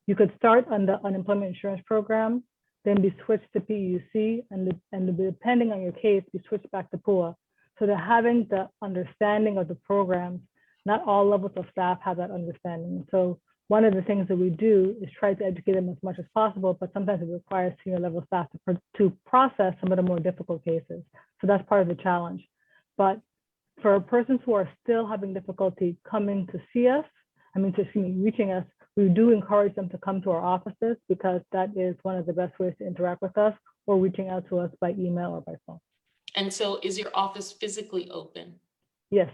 You could start on the unemployment insurance program, then be switched to PUC, and depending on your case, be switched back to PUA. So that having the understanding of the programs, not all levels of staff have that understanding. So one of the things that we do is try to educate them as much as possible, but sometimes it requires senior level staff to process some of the more difficult cases. So that's part of the challenge. But for persons who are still having difficulty coming to see us, reaching us, we do encourage them to come to our offices because that is one of the best ways to interact with us, or reaching out to us by email or by phone. And so is your office physically open? Yes.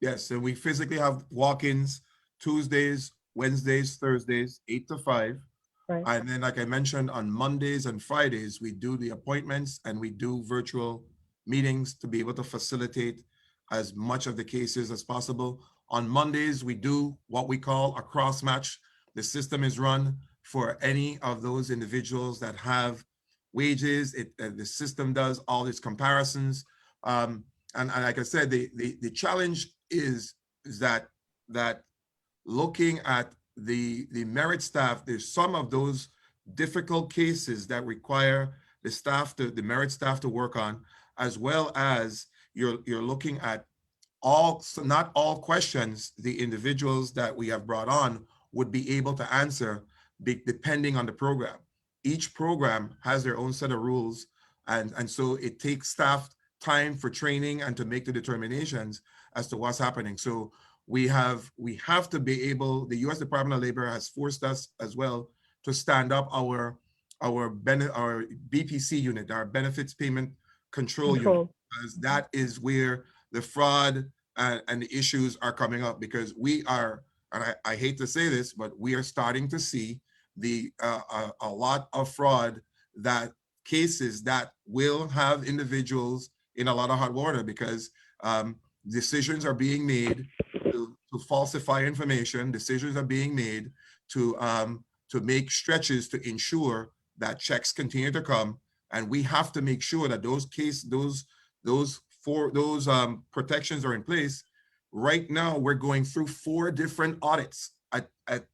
Yes, and we physically have walk-ins Tuesdays, Wednesdays, Thursdays, 8 to 5. Right. And then, like I mentioned, on Mondays and Fridays, we do the appointments and we do virtual meetings to be able to facilitate as much of the cases as possible. On Mondays, we do what we call a cross match. The system is run for any of those individuals that have wages. The system does all its comparisons. And like I said, the challenge is that looking at the merit staff, there's some of those difficult cases that require the merit staff to work on, as well as you're looking at not all questions the individuals that we have brought on would be able to answer depending on the program. Each program has their own set of rules, and so it takes staff time for training and to make the determinations as to what's happening. So we have to be able, the U.S. Department of Labor has forced us as well to stand up our BPC unit, our Benefits Payment Control Unit, because that is where the fraud and the issues are coming up, because we are, and I hate to say this, but we are starting to see a lot of fraud that cases that will have individuals in a lot of hot water because decisions are being made to falsify information. Decisions are being made to make stretches to ensure that checks continue to come, and we have to make sure that those protections are in place. Right now, we're going through 4 different audits.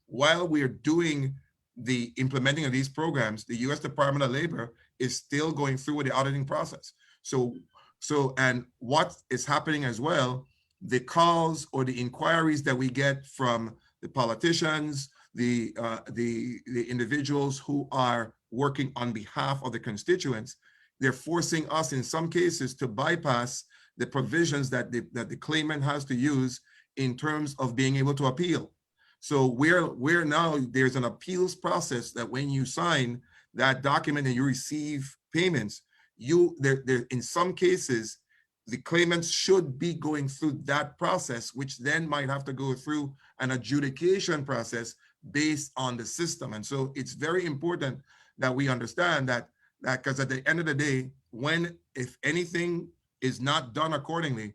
While we are doing the implementing of these programs, the U.S. Department of Labor is still going through with the auditing process. And what is happening as well, the calls or the inquiries that we get from the politicians, the individuals who are working on behalf of the constituents, they're forcing us in some cases to bypass the provisions that the claimant has to use in terms of being able to appeal. So we're now, there's an appeals process that when you sign that document and you receive payments, in some cases, the claimants should be going through that process, which then might have to go through an adjudication process based on the system. And so it's very important that we understand that because at the end of the day, if anything is not done accordingly,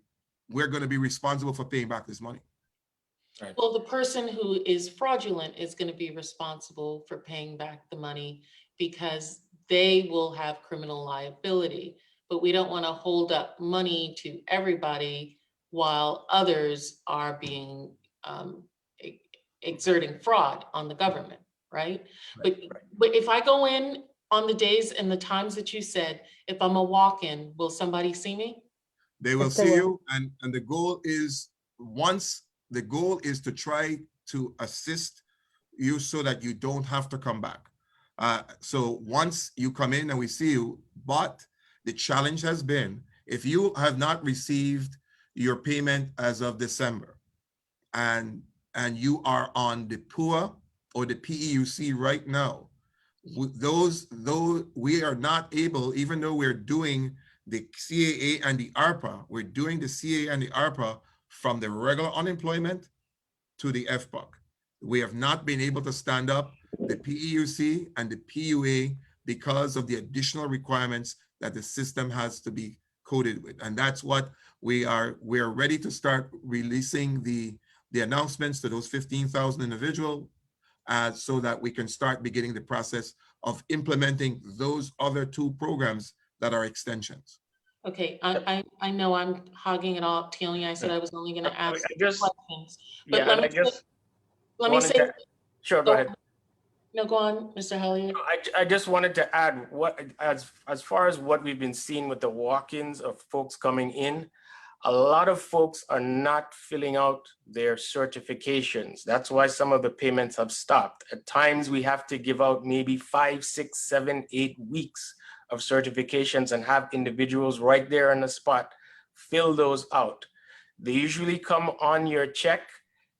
we're going to be responsible for paying back this money. Right. Well, the person who is fraudulent is going to be responsible for paying back the money because they will have criminal liability. But we don't want to hold up money to everybody while others are being exerting fraud on the government, right? But if I go in on the days and the times that you said, if I'm a walk-in, will somebody see me? They will Yes, they see will. you, and the goal is to try to assist you so that you don't have to come back. So once you come in and we see you, but the challenge has been, if you have not received your payment as of December, and you are on the PUA or the PEUC right now, though we are not able, even though we're doing the CAA and the ARPA, we're doing the CAA and the ARPA from the regular unemployment to the FPUC. We have not been able to stand up the PEUC and the PUA because of the additional requirements that the system has to be coded with. And that's what we're ready to start releasing the announcements to those 15,000 individuals so that we can start beginning the process of implementing those other 2 programs that are extensions. Okay, I know I'm hogging it all up, Tealing. I said I was only going to ask questions. But Yeah, and I just let me say, sure, go ahead. No, go on, Mr. Halliard. I just wanted to add as far as what we've been seeing with the walk-ins of folks coming in, a lot of folks are not filling out their certifications. That's why some of the payments have stopped. At times we have to give out maybe 5, 6, 7, 8 weeks of certifications and have individuals right there on the spot fill those out. They usually come on your check.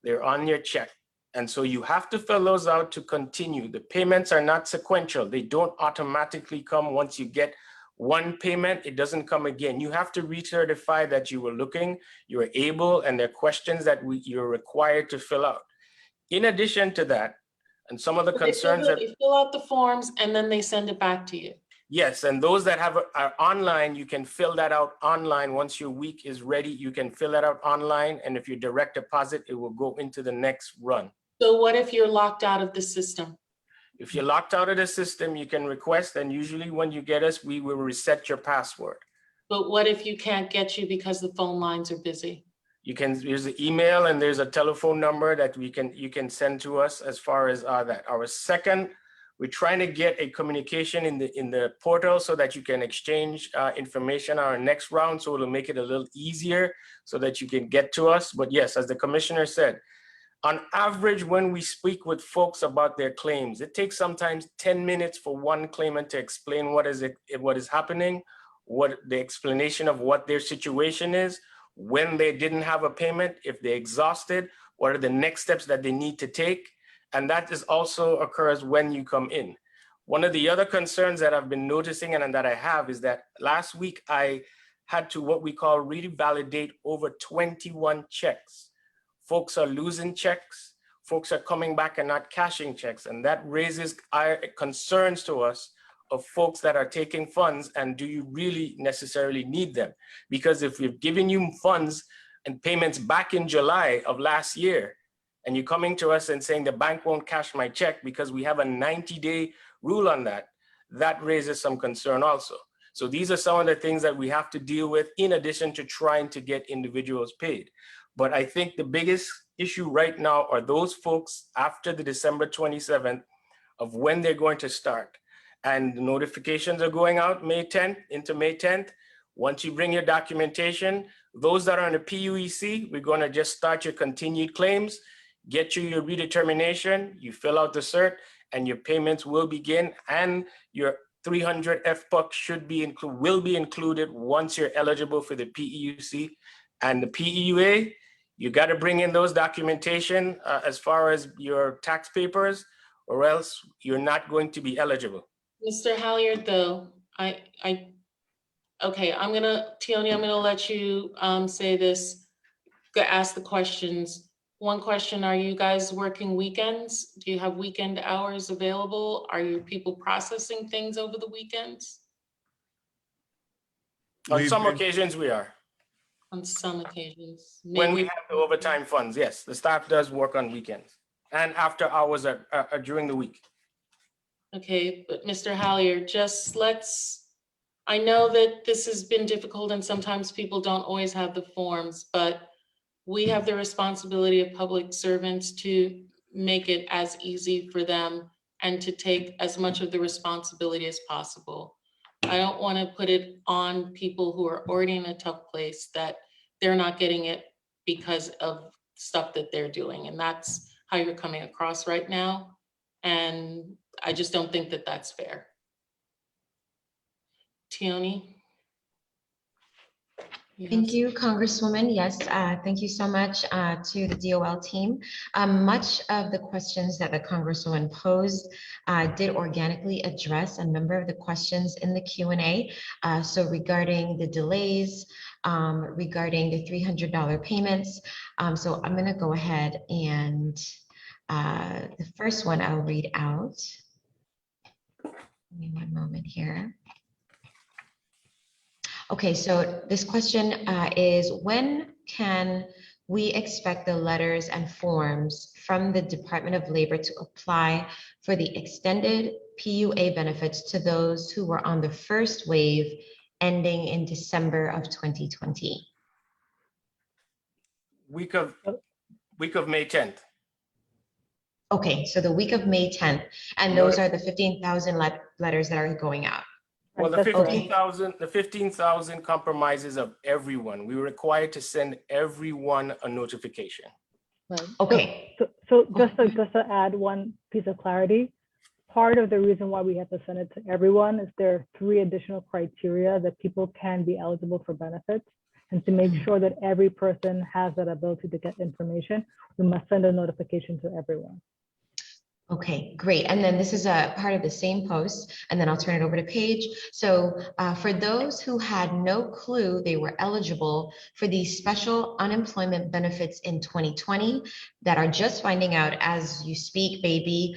They're on your check. And so you have to fill those out to continue. The payments are not sequential. They don't automatically come once you get one payment, it doesn't come again. You have to recertify that you were looking, you were able, and there are questions that you're required to fill out. In addition to that, and some of the concerns that they fill out the forms and then they send it back to you. Yes, and those that are online, you can fill that out online. Once your week is ready, you can fill that out online. And if you direct deposit, it will go into the next run. So what if you're locked out of the system? If you're locked out of the system, you can request, and usually when you get us, we will reset your password. But what if you can't get you because the phone lines are busy? There's an email and there's a telephone number that you can send to us as far as that. Our second, we're trying to get a communication in the portal so that you can exchange information on our next round. So it'll make it a little easier so that you can get to us. But yes, as the commissioner said, on average, when we speak with folks about their claims, it takes sometimes 10 minutes for one claimant to explain what is happening, what the explanation of what their situation is, when they didn't have a payment, if they're exhausted, what are the next steps that they need to take. And that is also occurs when you come in. One of the other concerns that I've been noticing and that I have is that last week I had to what we call revalidate over 21 checks. Folks are losing checks. Folks are coming back and not cashing checks. And that raises concerns to us of folks that are taking funds, and do you really necessarily need them? Because if we've given you funds and payments back in July of last year, and you're coming to us and saying the bank won't cash my check because we have a 90-day rule on that, that raises some concern also. So these are some of the things that we have to deal with in addition to trying to get individuals paid. But I think the biggest issue right now are those folks after the December 27th of when they're going to start. And the notifications are going out May 10th into May 10th. Once you bring your documentation, those that are on the PUEC, we're going to just start your continued claims, get you your redetermination, you fill out the cert, and your payments will begin, and your 300 FPUC will be included once you're eligible for the PEUC. And the PEUA, you got to bring in those documentation as far as your tax papers, or else you're not going to be eligible. Mr. Halyard, though, okay, Tioni, I'm gonna let you say this, ask the questions. One question, are you guys working weekends? Do you have weekend hours available? Are your people processing things over the weekends? On some occasions we are. On some occasions. When we Maybe- have the overtime funds, yes, the staff does work on weekends and after hours during the week. Okay, but Mr. Halyard, I know that this has been difficult and sometimes people don't always have the forms, but we have the responsibility of public servants to make it as easy for them and to take as much of the responsibility as possible. I don't want to put it on people who are already in a tough place that they're not getting it because of stuff that they're doing. And that's how you're coming across right now. And I just don't think that that's fair. Tioni? Thank you, Congresswoman. Yes, thank you so much to the DOL team. Much of the questions that the Congresswoman posed did organically address a number of the questions in the Q&A. So regarding the delays, regarding the $300 payments. So I'm going to go ahead and the first one I'll read out. Give me one moment here. Okay, so this question is, when can we expect the letters and forms from the Department of Labor to apply for the extended PUA benefits to those who were on the first wave ending in December of 2020? Week of May 10th. Okay, so the week of May 10th, and those are the 15,000 letters that are going out. Well, the That's 15,000 compromises of everyone. We were required to send everyone a notification. Right. Okay. So just to add one piece of clarity, part of the reason why we have to send it to everyone is there are 3 additional criteria that people can be eligible for benefits. And to make sure that every person has that ability to get information, we must send a notification to everyone. Okay, great. And then this is a part of the same post, and then I'll turn it over to Paige. So for those who had no clue they were eligible for these special unemployment benefits in 2020 that are just finding out as you speak, maybe,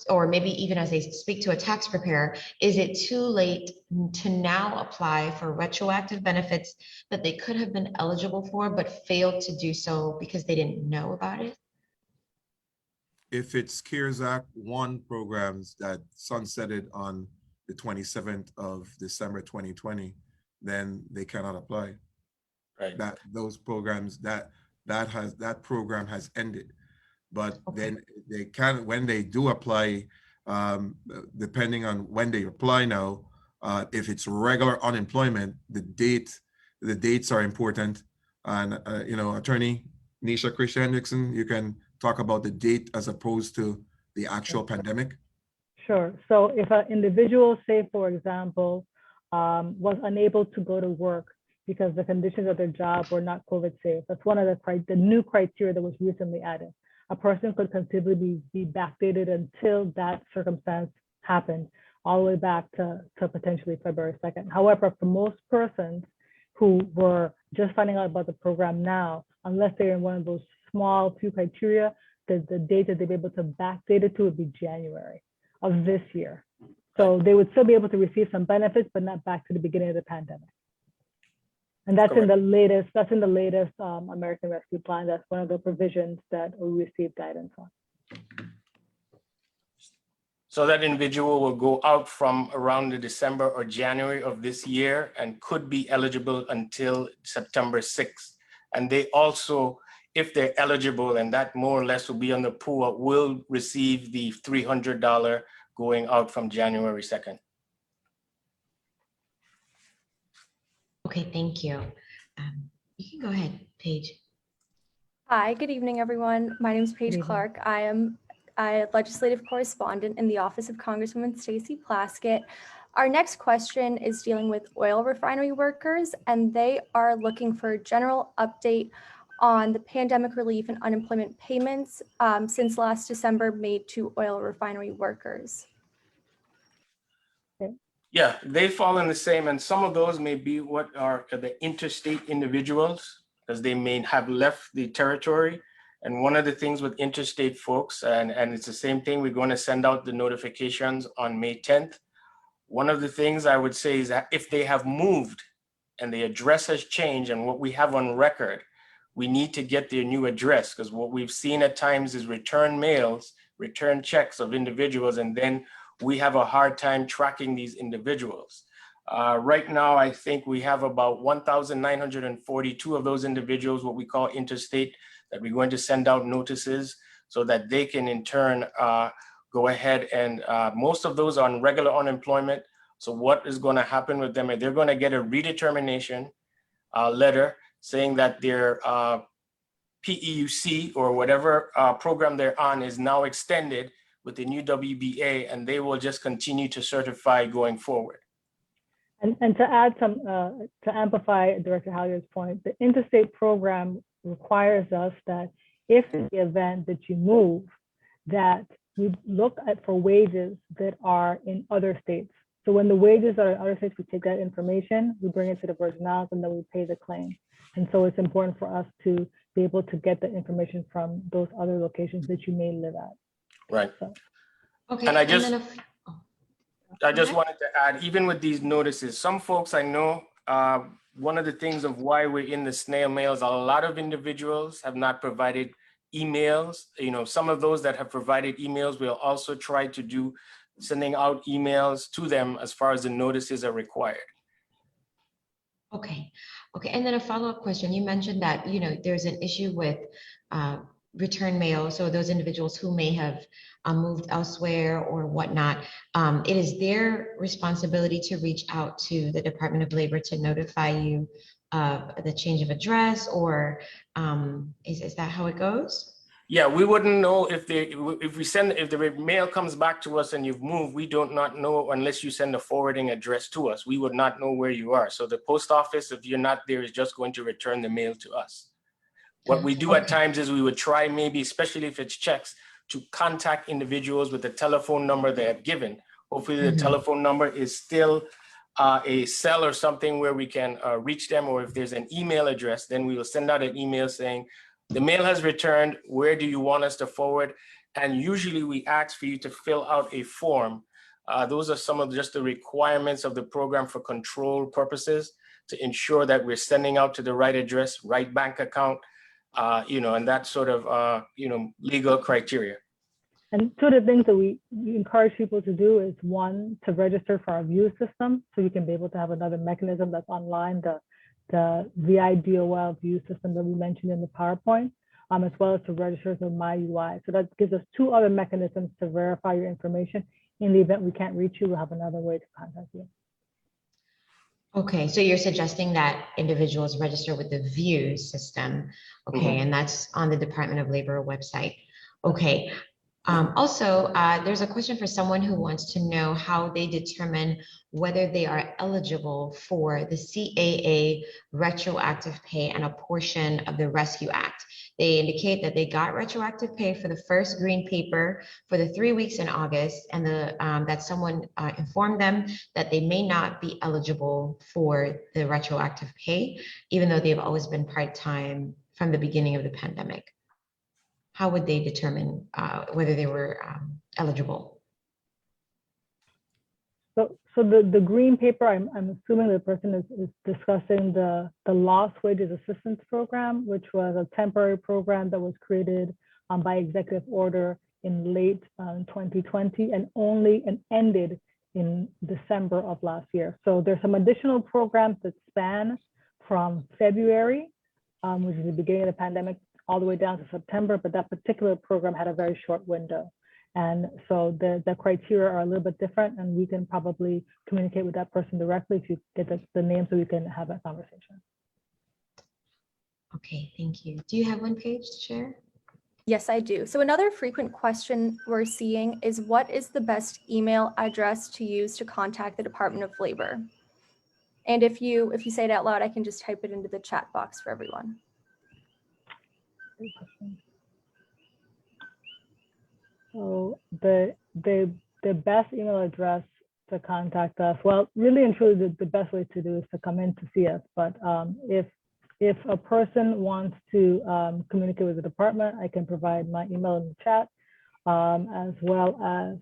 or maybe even as they speak to a tax preparer, is it too late to now apply for retroactive benefits that they could have been eligible for but failed to do so because they didn't know about it? If it's CARES Act 1 programs that sunsetted on the 27th of December 2020, then they cannot apply. Right. That those programs that program has ended. But then they can, when they do apply, depending on when they apply now, if it's regular unemployment, the dates are important. And Attorney Nisha Christian Hendrickson, you can talk about the date as opposed to the actual pandemic? Sure. So if an individual, say, for example, was unable to go to work because the conditions of their job were not COVID safe, that's one of the new criteria that was recently added. A person could conceivably be backdated until that circumstance happened, all the way back to potentially February 2nd. However, for most persons who were just finding out about the program now, unless they're in one of those small few criteria, the date that they'll be able to backdate it to would be January of this year. So they would still be able to receive some benefits, but not back to the beginning of the pandemic. And that's in the latest, American Rescue Plan. That's one of the provisions that we received guidance on. So that individual will go out from around the December or January of this year and could be eligible until September 6th. And they also, if they're eligible, and that more or less will be on the pool, will receive the $300 going out from January 2nd. Okay, thank you. You can go ahead, Paige. Hi, good evening, everyone. My name is Paige Good evening. Clark. I am a legislative correspondent in the office of Congresswoman Stacey Plaskett. Our next question is dealing with oil refinery workers, and they are looking for a general update on the pandemic relief and unemployment payments since last December made to oil refinery workers. Yeah, they fall in the same, and some of those may be what are the interstate individuals, because they may have left the territory. And one of the things with interstate folks, and it's the same thing, we're going to send out the notifications on May 10th. One of the things I would say is that if they have moved and the address has changed and what we have on record, we need to get their new address, because what we've seen at times is return mails, return checks of individuals, and then we have a hard time tracking these individuals. Right now, I think we have about 1,942 of those individuals, what we call interstate, that we're going to send out notices so that they can in turn go ahead and most of those are on regular unemployment. So what is going to happen with them? They're going to get a redetermination letter saying that their PEUC or whatever program they're on is now extended with the new WBA, and they will just continue to certify going forward. And to add some, to amplify Director Halyard's point, the interstate program requires us that if in the event that you move, that we look at for wages that are in other states. So when the wages are in other states, we take that information, we bring it to the Virgin Islands, and then we pay the claim. And so it's important for us to be able to get the information from those other locations that you may live at. Right. So. Okay. And I just Okay. wanted to add, even with these notices, some folks I know, one of the things of why we're in the snail mail is a lot of individuals have not provided emails. You know, some of those that have provided emails, we'll also try to do sending out emails to them as far as the notices are required. Okay. Okay. And then a follow-up question. You mentioned that, you know, there's an issue with return mail. So those individuals who may have moved elsewhere or whatnot, it is their responsibility to reach out to the Department of Labor to notify you of the change of address, or is that how it goes? Yeah, we wouldn't know if the mail comes back to us and you've moved, we do not know unless you send a forwarding address to us. We would not know where you are. So the post office, if you're not there, is just going to return the mail to us. What we do at times is we would try, maybe, especially if it's checks, to contact individuals with the telephone number they have given. Hopefully the telephone number is still a cell or something where we can reach them, or if there's an email address, then we will send out an email saying, the mail has returned, where do you want us to forward? And usually we ask for you to fill out a form. Those are some of just the requirements of the program for control purposes to ensure that we're sending out to the right address, right bank account, you know, and that sort of, you know, legal criteria. And two of the things that we encourage people to do is, one, to register for our view system, so you can be able to have another mechanism that's online, the VIDOL view system that we mentioned in the PowerPoint, as well as to register to MyUI. So that gives us two other mechanisms to verify your information. In the event we can't reach you, we'll have another way to contact you. Okay, so you're suggesting that individuals register with the VIEW system, okay, and that's on the Department of Labor website. Okay. Also, there's a question for someone who wants to know how they determine whether they are eligible for the CAA retroactive pay and a portion of the Rescue Act. They indicate that they got retroactive pay for the first green paper for the 3 weeks in August, and that someone informed them that they may not be eligible for the retroactive pay, even though they've always been part-time from the beginning of the pandemic. How would they determine whether they were eligible? So the green paper, I'm assuming the person is discussing the Lost Wages Assistance Program, which was a temporary program that was created by executive order in late 2020 and ended in December of last year. So there's some additional programs that span from February, which is the beginning of the pandemic, all the way down to September, but that particular program had a very short window. And so the criteria are a little bit different, and we can probably communicate with that person directly if you get the name so we can have that conversation. Okay, thank you. Do you have one page to share? Yes, I do. So another frequent question we're seeing is, what is the best email address to use to contact the Department of Labor? And if you say it out loud, I can just type it into the chat box for everyone. So the best email address to contact us, well, really and truly, the best way to do is to come in to see us. But if a person wants to communicate with the department, I can provide my email in the chat, as well as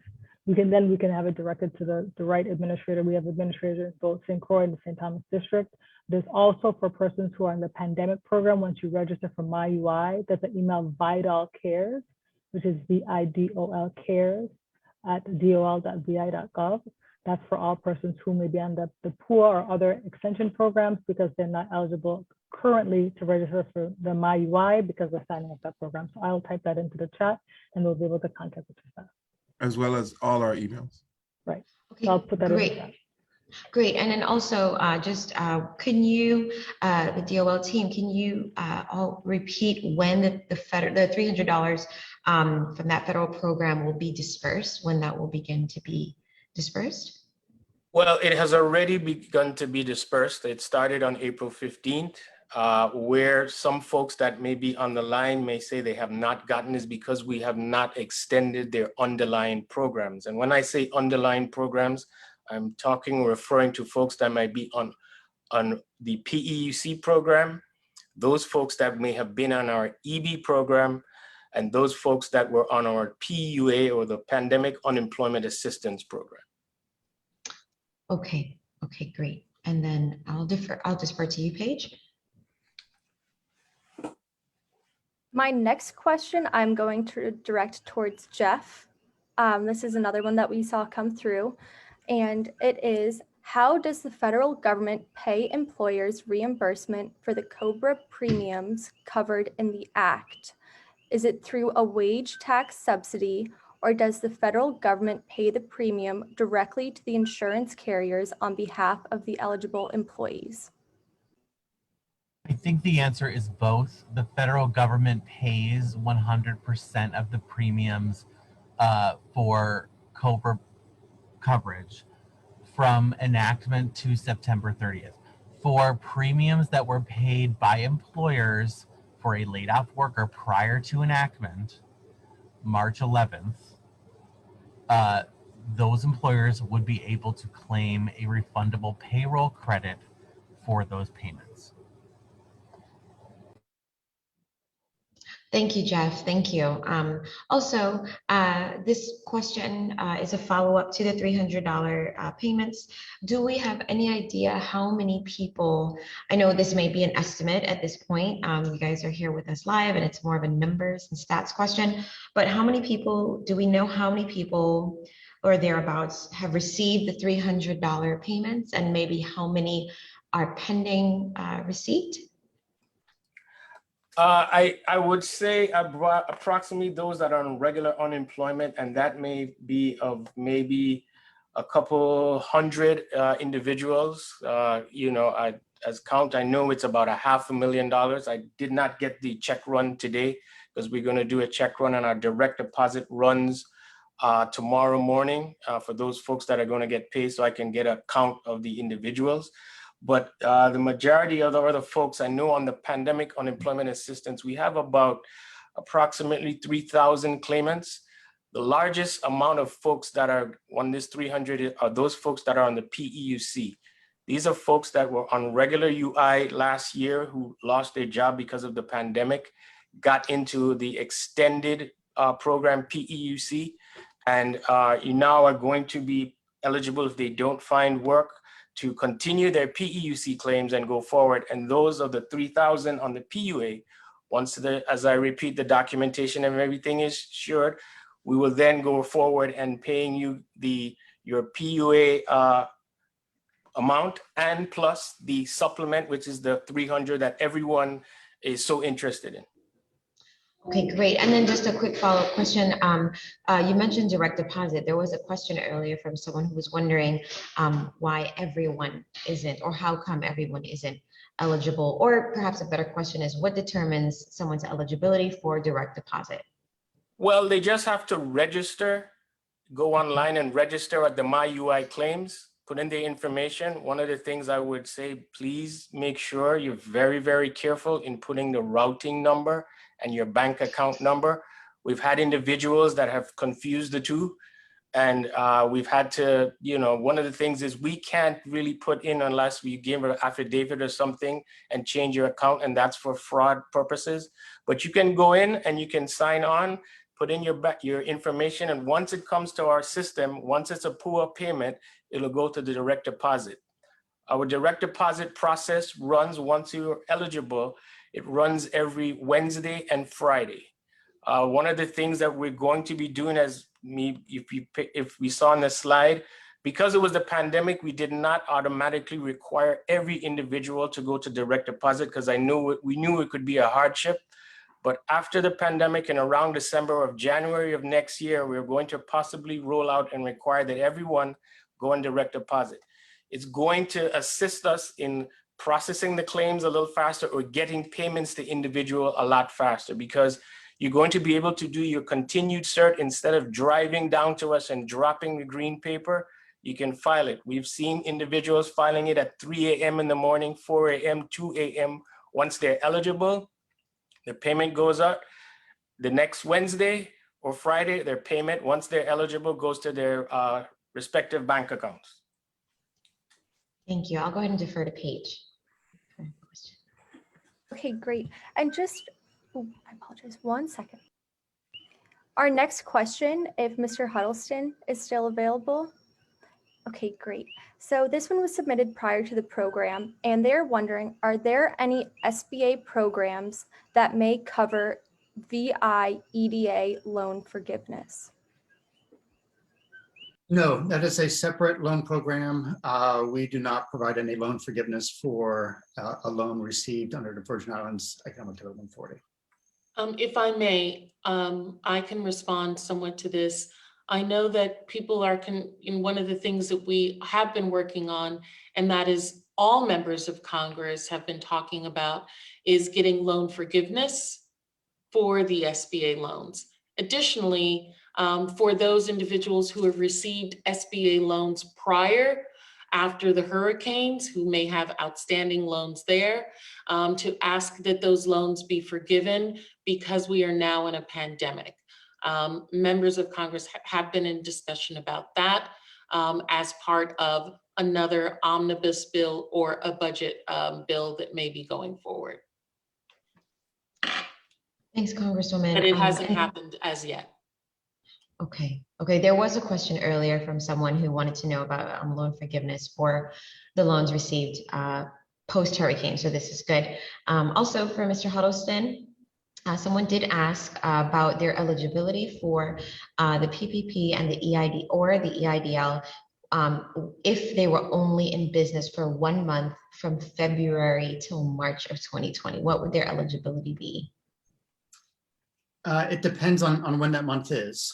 we can have it directed to the right administrator. We have administrators in both St. Croix and the St. Thomas District. There's also, for persons who are in the pandemic program, once you register for MyUI, there's an email VIDOL-CARES, which is VIDOL cares @dol.vi.gov. That's for all persons who may be on the poor or other extension programs because they're not eligible currently to register for the MyUI because they're signing up that program. So I'll type that into the chat and we'll be able to contact the staff. As well as all our emails. Right. Okay, So I'll put that in the great. chat. Great. And then also can you, the DOL team, can you all repeat when the $300 from that federal program will be dispersed, when that will begin to be dispersed? Well, it has already begun to be dispersed. It started on April 15th, where some folks that may be on the line may say they have not gotten is because we have not extended their underlying programs. And when I say underlying programs, I'm referring to folks that might be on the PEUC program, those folks that may have been on our EB program, and those folks that were on our PUA, or the Pandemic Unemployment Assistance Program. Okay, great. And then I'll defer to you, Paige. My next question I'm going to direct towards Jeff. This is another one that we saw come through, and it is, how does the federal government pay employers reimbursement for the COBRA premiums covered in the Act? Is it through a wage tax subsidy, or does the federal government pay the premium directly to the insurance carriers on behalf of the eligible employees? I think the answer is both. The federal government pays 100% of the premiums for COBRA coverage from enactment to September 30th. For premiums that were paid by employers for a laid off worker prior to enactment, March 11th, those employers would be able to claim a refundable payroll credit for those payments. Thank you, Jeff. Thank you. Also, this question is a follow-up to the $300 payments. Do we have any idea how many people, I know this may be an estimate at this point, you guys are here with us live and it's more of a numbers and stats question, but how many people, do we know how many people or thereabouts have received the $300 payments, and maybe how many are pending receipt? I would say approximately those that are on regular unemployment, and that may be of maybe a couple hundred individuals. As count, I know it's about $500,000. I did not get the check run today because we're going to do a check run on our direct deposit runs tomorrow morning for those folks that are going to get paid, so I can get a count of the individuals. But the majority of the other folks I know on the Pandemic Unemployment Assistance, we have about approximately 3,000 claimants. The largest amount of folks that are on this 300 are those folks that are on the PEUC. These are folks that were on regular UI last year who lost their job because of the pandemic, got into the extended program PEUC, and you now are going to be eligible if they don't find work to continue their PEUC claims and go forward. And those are the 3,000 on the PUA. Once as I repeat, the documentation and everything is assured, we will then go forward and paying you your PUA amount and plus the supplement, which is the 300 that everyone is so interested in. Okay, great. And then just a quick follow-up question. You mentioned direct deposit. There was a question earlier from someone who was wondering why everyone isn't, or how come everyone isn't eligible? Or perhaps a better question is, what determines someone's eligibility for direct deposit? Well, they just have to register, go online and register at the My UI claims, put in their information. One of the things I would say, please make sure you're very, very careful in putting the routing number and your bank account number. We've had individuals that have confused the two. And we've had to, one of the things is we can't really put in unless we give an affidavit or something and change your account, and that's for fraud purposes. But you can go in and you can sign on, put in your information, and once it comes to our system, once it's a pull-up payment, it'll go to the direct deposit. Our direct deposit process runs once you're eligible. It runs every Wednesday and Friday. One of the things that we're going to be doing, if we saw on the slide, because it was the pandemic, we did not automatically require every individual to go to direct deposit because we knew it could be a hardship. But after the pandemic and around December or January of next year, we're going to possibly roll out and require that everyone go on direct deposit. It's going to assist us in processing the claims a little faster or getting payments to individual a lot faster, because you're going to be able to do your continued cert instead of driving down to us and dropping the green paper. You can file it. We've seen individuals filing it at 3 a.m. in the morning, 4 a.m., 2 a.m. Once they're eligible, the payment goes out. The next Wednesday or Friday, their payment, once they're eligible, goes to their respective bank accounts. Thank you. I'll go ahead and defer to Paige. Okay, great. And just, I apologize, 1 second. Our next question, if Mr. Huddleston is still available. Okay, great. So this one was submitted prior to the program, and they're wondering, are there any SBA programs that may cover VI EDA loan forgiveness? No, that is a separate loan program. We do not provide any loan forgiveness for a loan received under the Virgin Islands Economic Development Authority. If I may, I can respond somewhat to this. I know that people are in one of the things that we have been working on, and that is all members of Congress have been talking about, is getting loan forgiveness for the SBA loans. Additionally, for those individuals who have received SBA loans after the hurricanes, who may have outstanding loans there, to ask that those loans be forgiven because we are now in a pandemic. Members of Congress have been in discussion about that as part of another omnibus bill or a budget bill that may be going forward. Thanks, Congresswoman. But it hasn't happened as yet. Okay. There was a question earlier from someone who wanted to know about loan forgiveness for the loans received post-hurricane, so this is good. Also for Mr. Huddleston, someone did ask about their eligibility for the PPP and the EID or the EIDL if they were only in business for 1 month from February till March of 2020. What would their eligibility be? It depends on when that month is.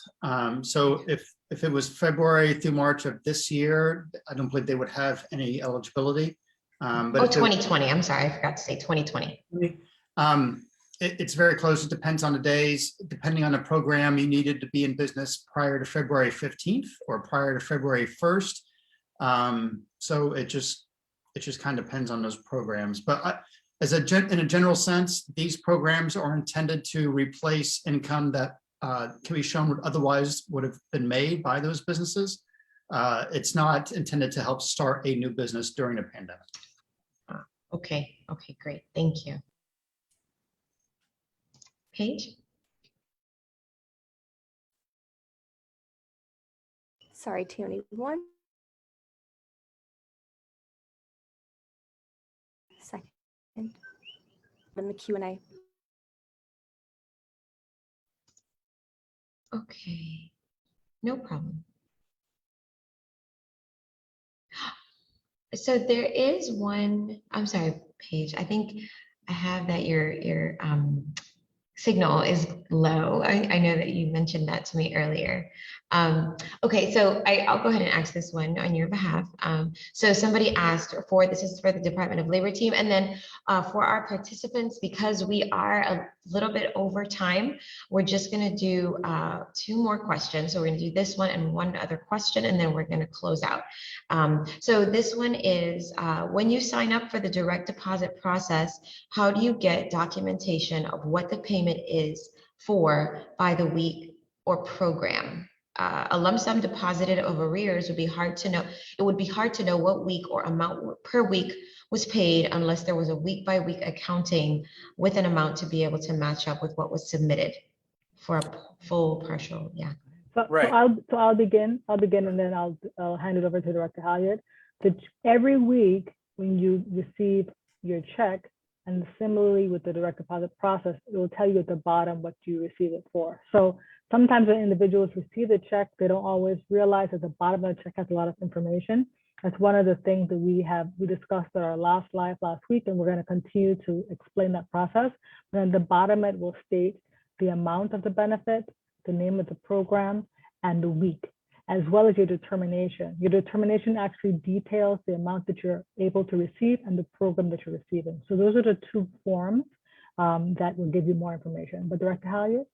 So if it was February through March of this year, I don't believe they would have any eligibility. But 2020, I'm sorry, I forgot to say 2020. It's very close. It depends on the days. Depending on the program, you needed to be in business prior to February 15th or prior to February 1st. So it just kind of depends on those programs. But in a general sense, these programs are intended to replace income that can be shown otherwise would have been made by those businesses. It's not intended to help start a new business during a pandemic. Okay, great. Thank you. Paige? Sorry, Tierney, 1 in the Q&A. Okay, no problem. So there is one, I'm sorry, Paige, I think I have that your signal is low. I know that you mentioned that to me earlier. Okay, so I'll go ahead and ask this one on your behalf. So somebody asked for, this is for the Department of Labor team, and then for our participants, because we are a little bit over time, we're just gonna do 2 more questions. So we're gonna do this one and one other question, and then we're gonna close out. So this one is, when you sign up for the direct deposit process, how do you get documentation of what the payment is for by the week or program? A lump sum deposited of arrears would be hard to know. It would be hard to know what week or amount per week was paid unless there was a week by week accounting with an amount to be able to match up with what was submitted for a full partial. Yeah. Right. I'll begin, and then I'll hand it over to Director Halyard. Every week when you receive your check, and similarly with the direct deposit process, it will tell you at the bottom what you receive it for. So sometimes when individuals receive the check, they don't always realize that the bottom of the check has a lot of information. That's one of the things that we discussed at our last live last week, and we're going to continue to explain that process. And at the bottom, it will state the amount of the benefit, the name of the program, and the week, as well as your determination. Your determination actually details the amount that you're able to receive and the program that you're receiving. So those are the 2 forms that will give you more information. But Director Halyard?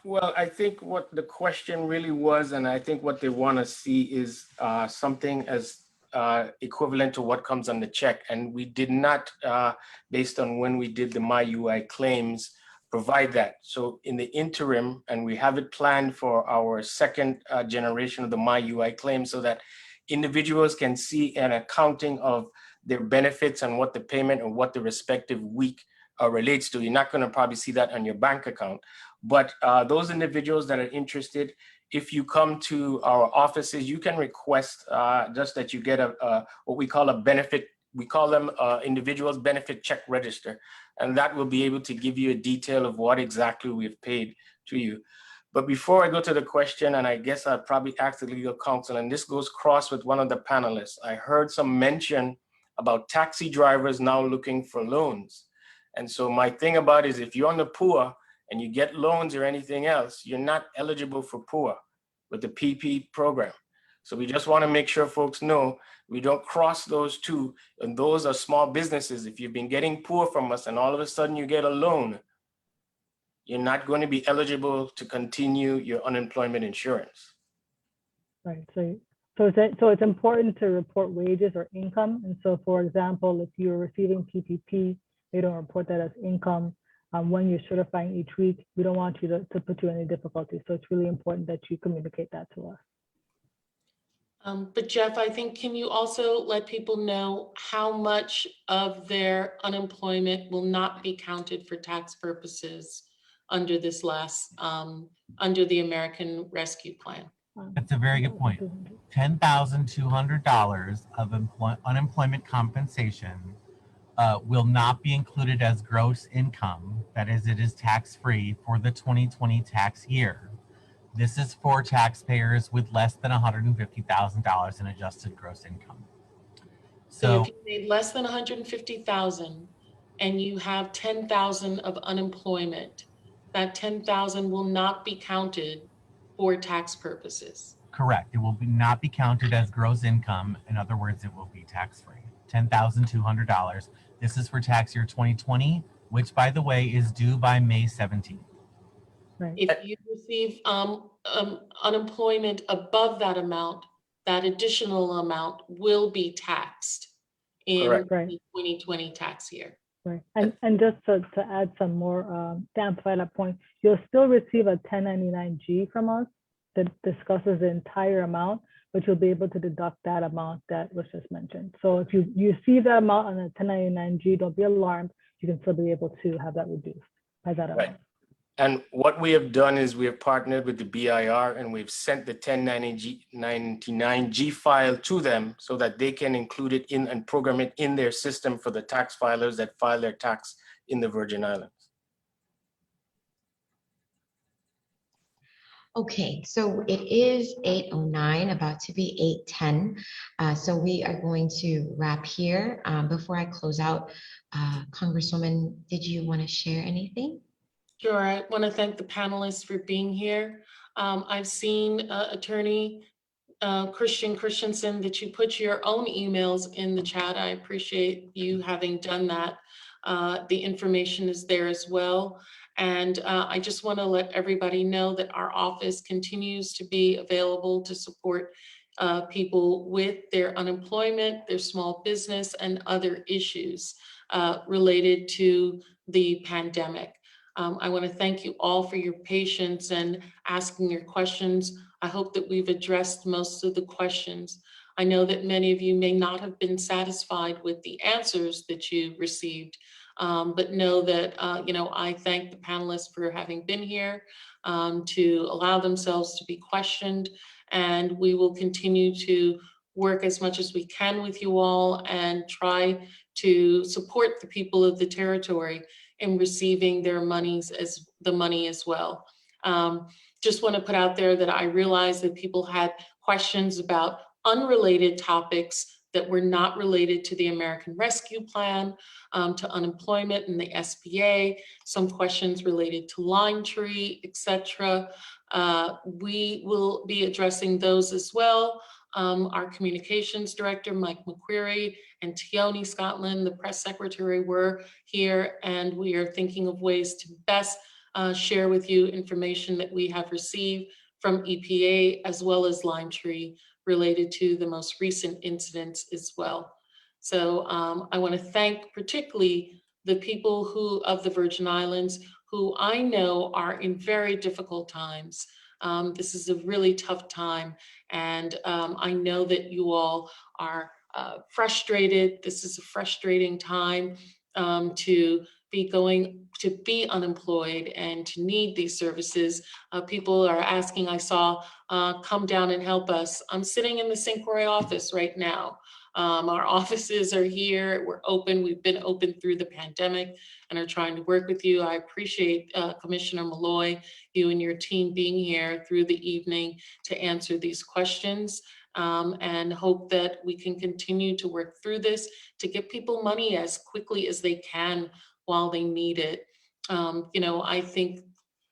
Well, I think what the question really was, and I think what they want to see is something as equivalent to what comes on the check. And we did not, based on when we did the MyUI claims, provide that. So in the interim, and we have it planned for our second generation of the MyUI claim, so that individuals can see an accounting of their benefits and what the payment and what the respective week relates to. You're not going to probably see that on your bank account. But those individuals that are interested, if you come to our offices, you can request just that you get what we call a benefit. We call them individuals benefit check register, and that will be able to give you a detail of what exactly we've paid to you. But before I go to the question, and I guess I'll probably ask the legal counsel, and this goes cross with one of the panelists. I heard some mention about taxi drivers now looking for loans. And so my thing about it is, if you're on the poor and you get loans or anything else, you're not eligible for poor with the PP program. So we just want to make sure folks know we don't cross those 2, and those are small businesses. If you've been getting poor from us and all of a sudden you get a loan, you're not going to be eligible to continue your unemployment insurance. Right. So it's important to report wages or income. And so, for example, if you're receiving PPP, they don't report that as income. When you're certifying each week, we don't want you to put you in any difficulty. So it's really important that you communicate that to us. But Jeff, I think, can you also let people know how much of their unemployment will not be counted for tax purposes under this last, under the American Rescue Plan? That's a very good point. $10,200 of unemployment compensation will not be included as gross income. That is, it is tax-free for the 2020 tax year. This is for taxpayers with less than $150,000 in adjusted gross income. So if you made less than 150,000 and you have 10,000 of unemployment, that 10,000 will not be counted for tax purposes. Correct. It will not be counted as gross income. In other words, it will be tax-free. $10,200. This is for tax year 2020, which, by the way, is due by May 17th. Right. If you receive unemployment above that amount, that additional amount will be taxed in Correct. the 2020 tax year. Right. And just to add some more, to amplify that point, you'll still receive a 1099-G from us that discusses the entire amount, but you'll be able to deduct that amount that was just mentioned. So if you receive that amount on a 1099-G, don't be alarmed. You can still be able to have that reduced by that amount. Right. And what we have done is we have partnered with the BIR and we've sent the 1099-G file to them so that they can include it in and program it in their system for the tax filers that file their tax in the Virgin Islands. Okay, so it is 8:09, about to be 8:10. So we are going to wrap here. Before I close out, Congresswoman, did you want to share anything? Sure, I want to thank the panelists for being here. I've seen Attorney Christian Christensen that you put your own emails in the chat. I appreciate you having done that. The information is there as well. And I just want to let everybody know that our office continues to be available to support people with their unemployment, their small business, and other issues related to the pandemic. I want to thank you all for your patience and asking your questions. I hope that we've addressed most of the questions. I know that many of you may not have been satisfied with the answers that you received, but know that I thank the panelists for having been here to allow themselves to be questioned, and we will continue to work as much as we can with you all and try to support the people of the territory in receiving their money as well. Just want to put out there that I realize that people had questions about unrelated topics that were not related to the American Rescue Plan, to unemployment and the SBA, some questions related to Lime Tree, etc. We will be addressing those as well. Our communications director, Mike McQuarrie, and Tioni Scotland, the press secretary, were here, and we are thinking of ways to best share with you information that we have received from EPA as well as Lime Tree related to the most recent incidents as well. So I want to thank particularly the people of the Virgin Islands who I know are in very difficult times. This is a really tough time, and I know that you all are frustrated. This is a frustrating time to be unemployed and to need these services. People are asking, I saw, come down and help us. I'm sitting in the St. Croix office right now. Our offices are here, we're open, we've been open through the pandemic and are trying to work with you. I appreciate Commissioner Malloy, you and your team being here through the evening to answer these questions, and hope that we can continue to work through this to get people money as quickly as they can while they need it. I think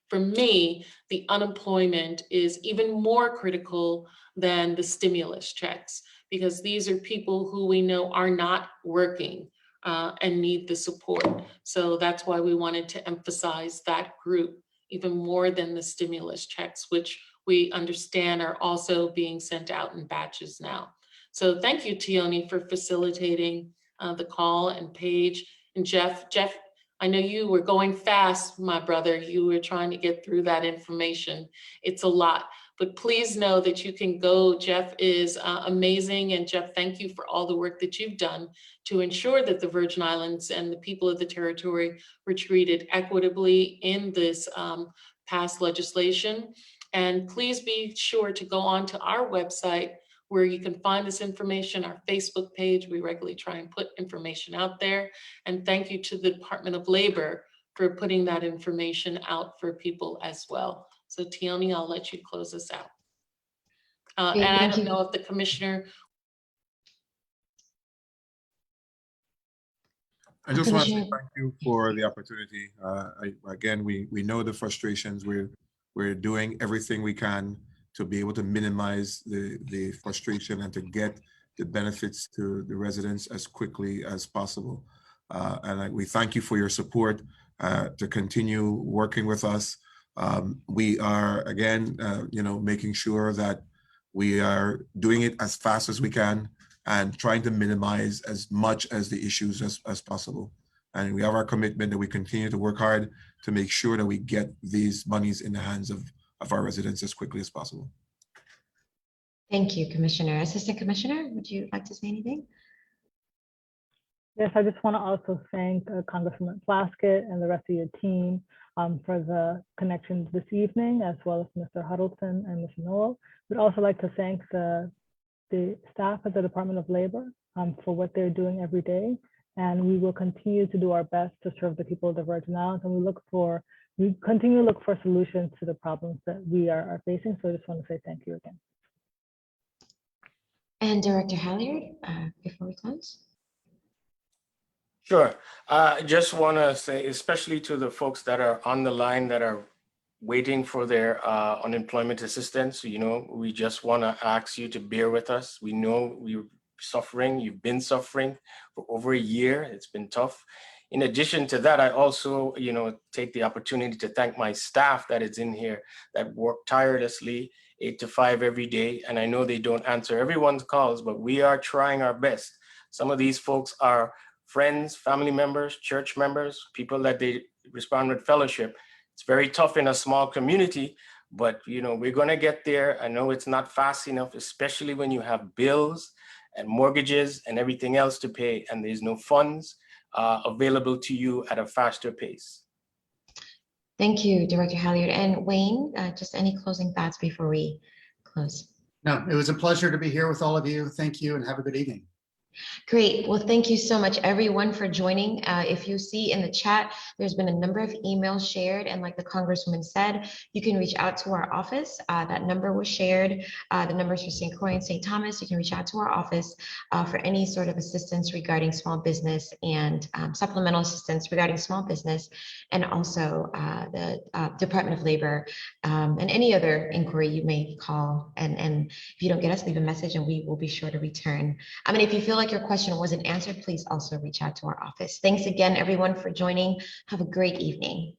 for me, the unemployment is even more critical than the stimulus checks, because these are people who we know are not working and need the support. So that's why we wanted to emphasize that group even more than the stimulus checks, which we understand are also being sent out in batches now. So thank you, Tioni, for facilitating the call, and Paige and Jeff. Jeff, I know you were going fast, my brother. You were trying to get through that information. It's a lot, but please know that you can go. Jeff is amazing. And Jeff, thank you for all the work that you've done to ensure that the Virgin Islands and the people of the territory were treated equitably in this past legislation. And please be sure to go on to our website where you can find this information, our Facebook page. We regularly try and put information out there. And thank you to the Department of Labor for putting that information out for people as well. So Tioni, I'll let you close us out. And I don't know if the commissioner. I just want to say thank you for the opportunity. Again, we know the frustrations. We're doing everything we can to be able to minimize the frustration and to get the benefits to the residents as quickly as possible. And we thank you for your support to continue working with us. We are, again, making sure that we are doing it as fast as we can and trying to minimize as much as the issues as possible. And we have our commitment that we continue to work hard to make sure that we get these monies in the hands of our residents as quickly as possible. Thank you, Commissioner. Assistant Commissioner, would you like to say anything? Yes, I just want to also thank Congresswoman Plaskett and the rest of your team for the connections this evening, as well as Mr. Huddleston and Mr. Noel. We'd also like to thank the staff at the Department of Labor for what they're doing every day. And we will continue to do our best to serve the people of the Virgin Islands. And we continue to look for solutions to the problems that we are facing. So I just want to say thank you again. And Director Halliard, before we close. Sure. I just want to say, especially to the folks that are on the line that are waiting for their unemployment assistance, we just want to ask you to bear with us. We know we're suffering. You've been suffering for over a year. It's been tough. In addition to that, I also, take the opportunity to thank my staff that is in here that work tirelessly 8 to 5 every day. And I know they don't answer everyone's calls, but we are trying our best. Some of these folks are friends, family members, church members, people that they respond with fellowship. It's very tough in a small community, but we're going to get there. I know it's not fast enough, especially when you have bills and mortgages and everything else to pay, and there's no funds available to you at a faster pace. Thank you, Director Halliard. And Wayne, just any closing thoughts before we close? No, it was a pleasure to be here with all of you. Thank you and have a good evening. Great. Well, thank you so much, everyone, for joining. If you see in the chat, there's been a number of emails shared. And like the Congresswoman said, you can reach out to our office. That number was shared. The numbers for St. Croix and St. Thomas. You can reach out to our office for any sort of assistance regarding small business and supplemental assistance regarding small business, and also the Department of Labor and any other inquiry you may call. And if you don't get us, leave a message and we will be sure to return. I mean, if you feel like your question wasn't answered, please also reach out to our office. Thanks again, everyone, for joining. Have a great evening.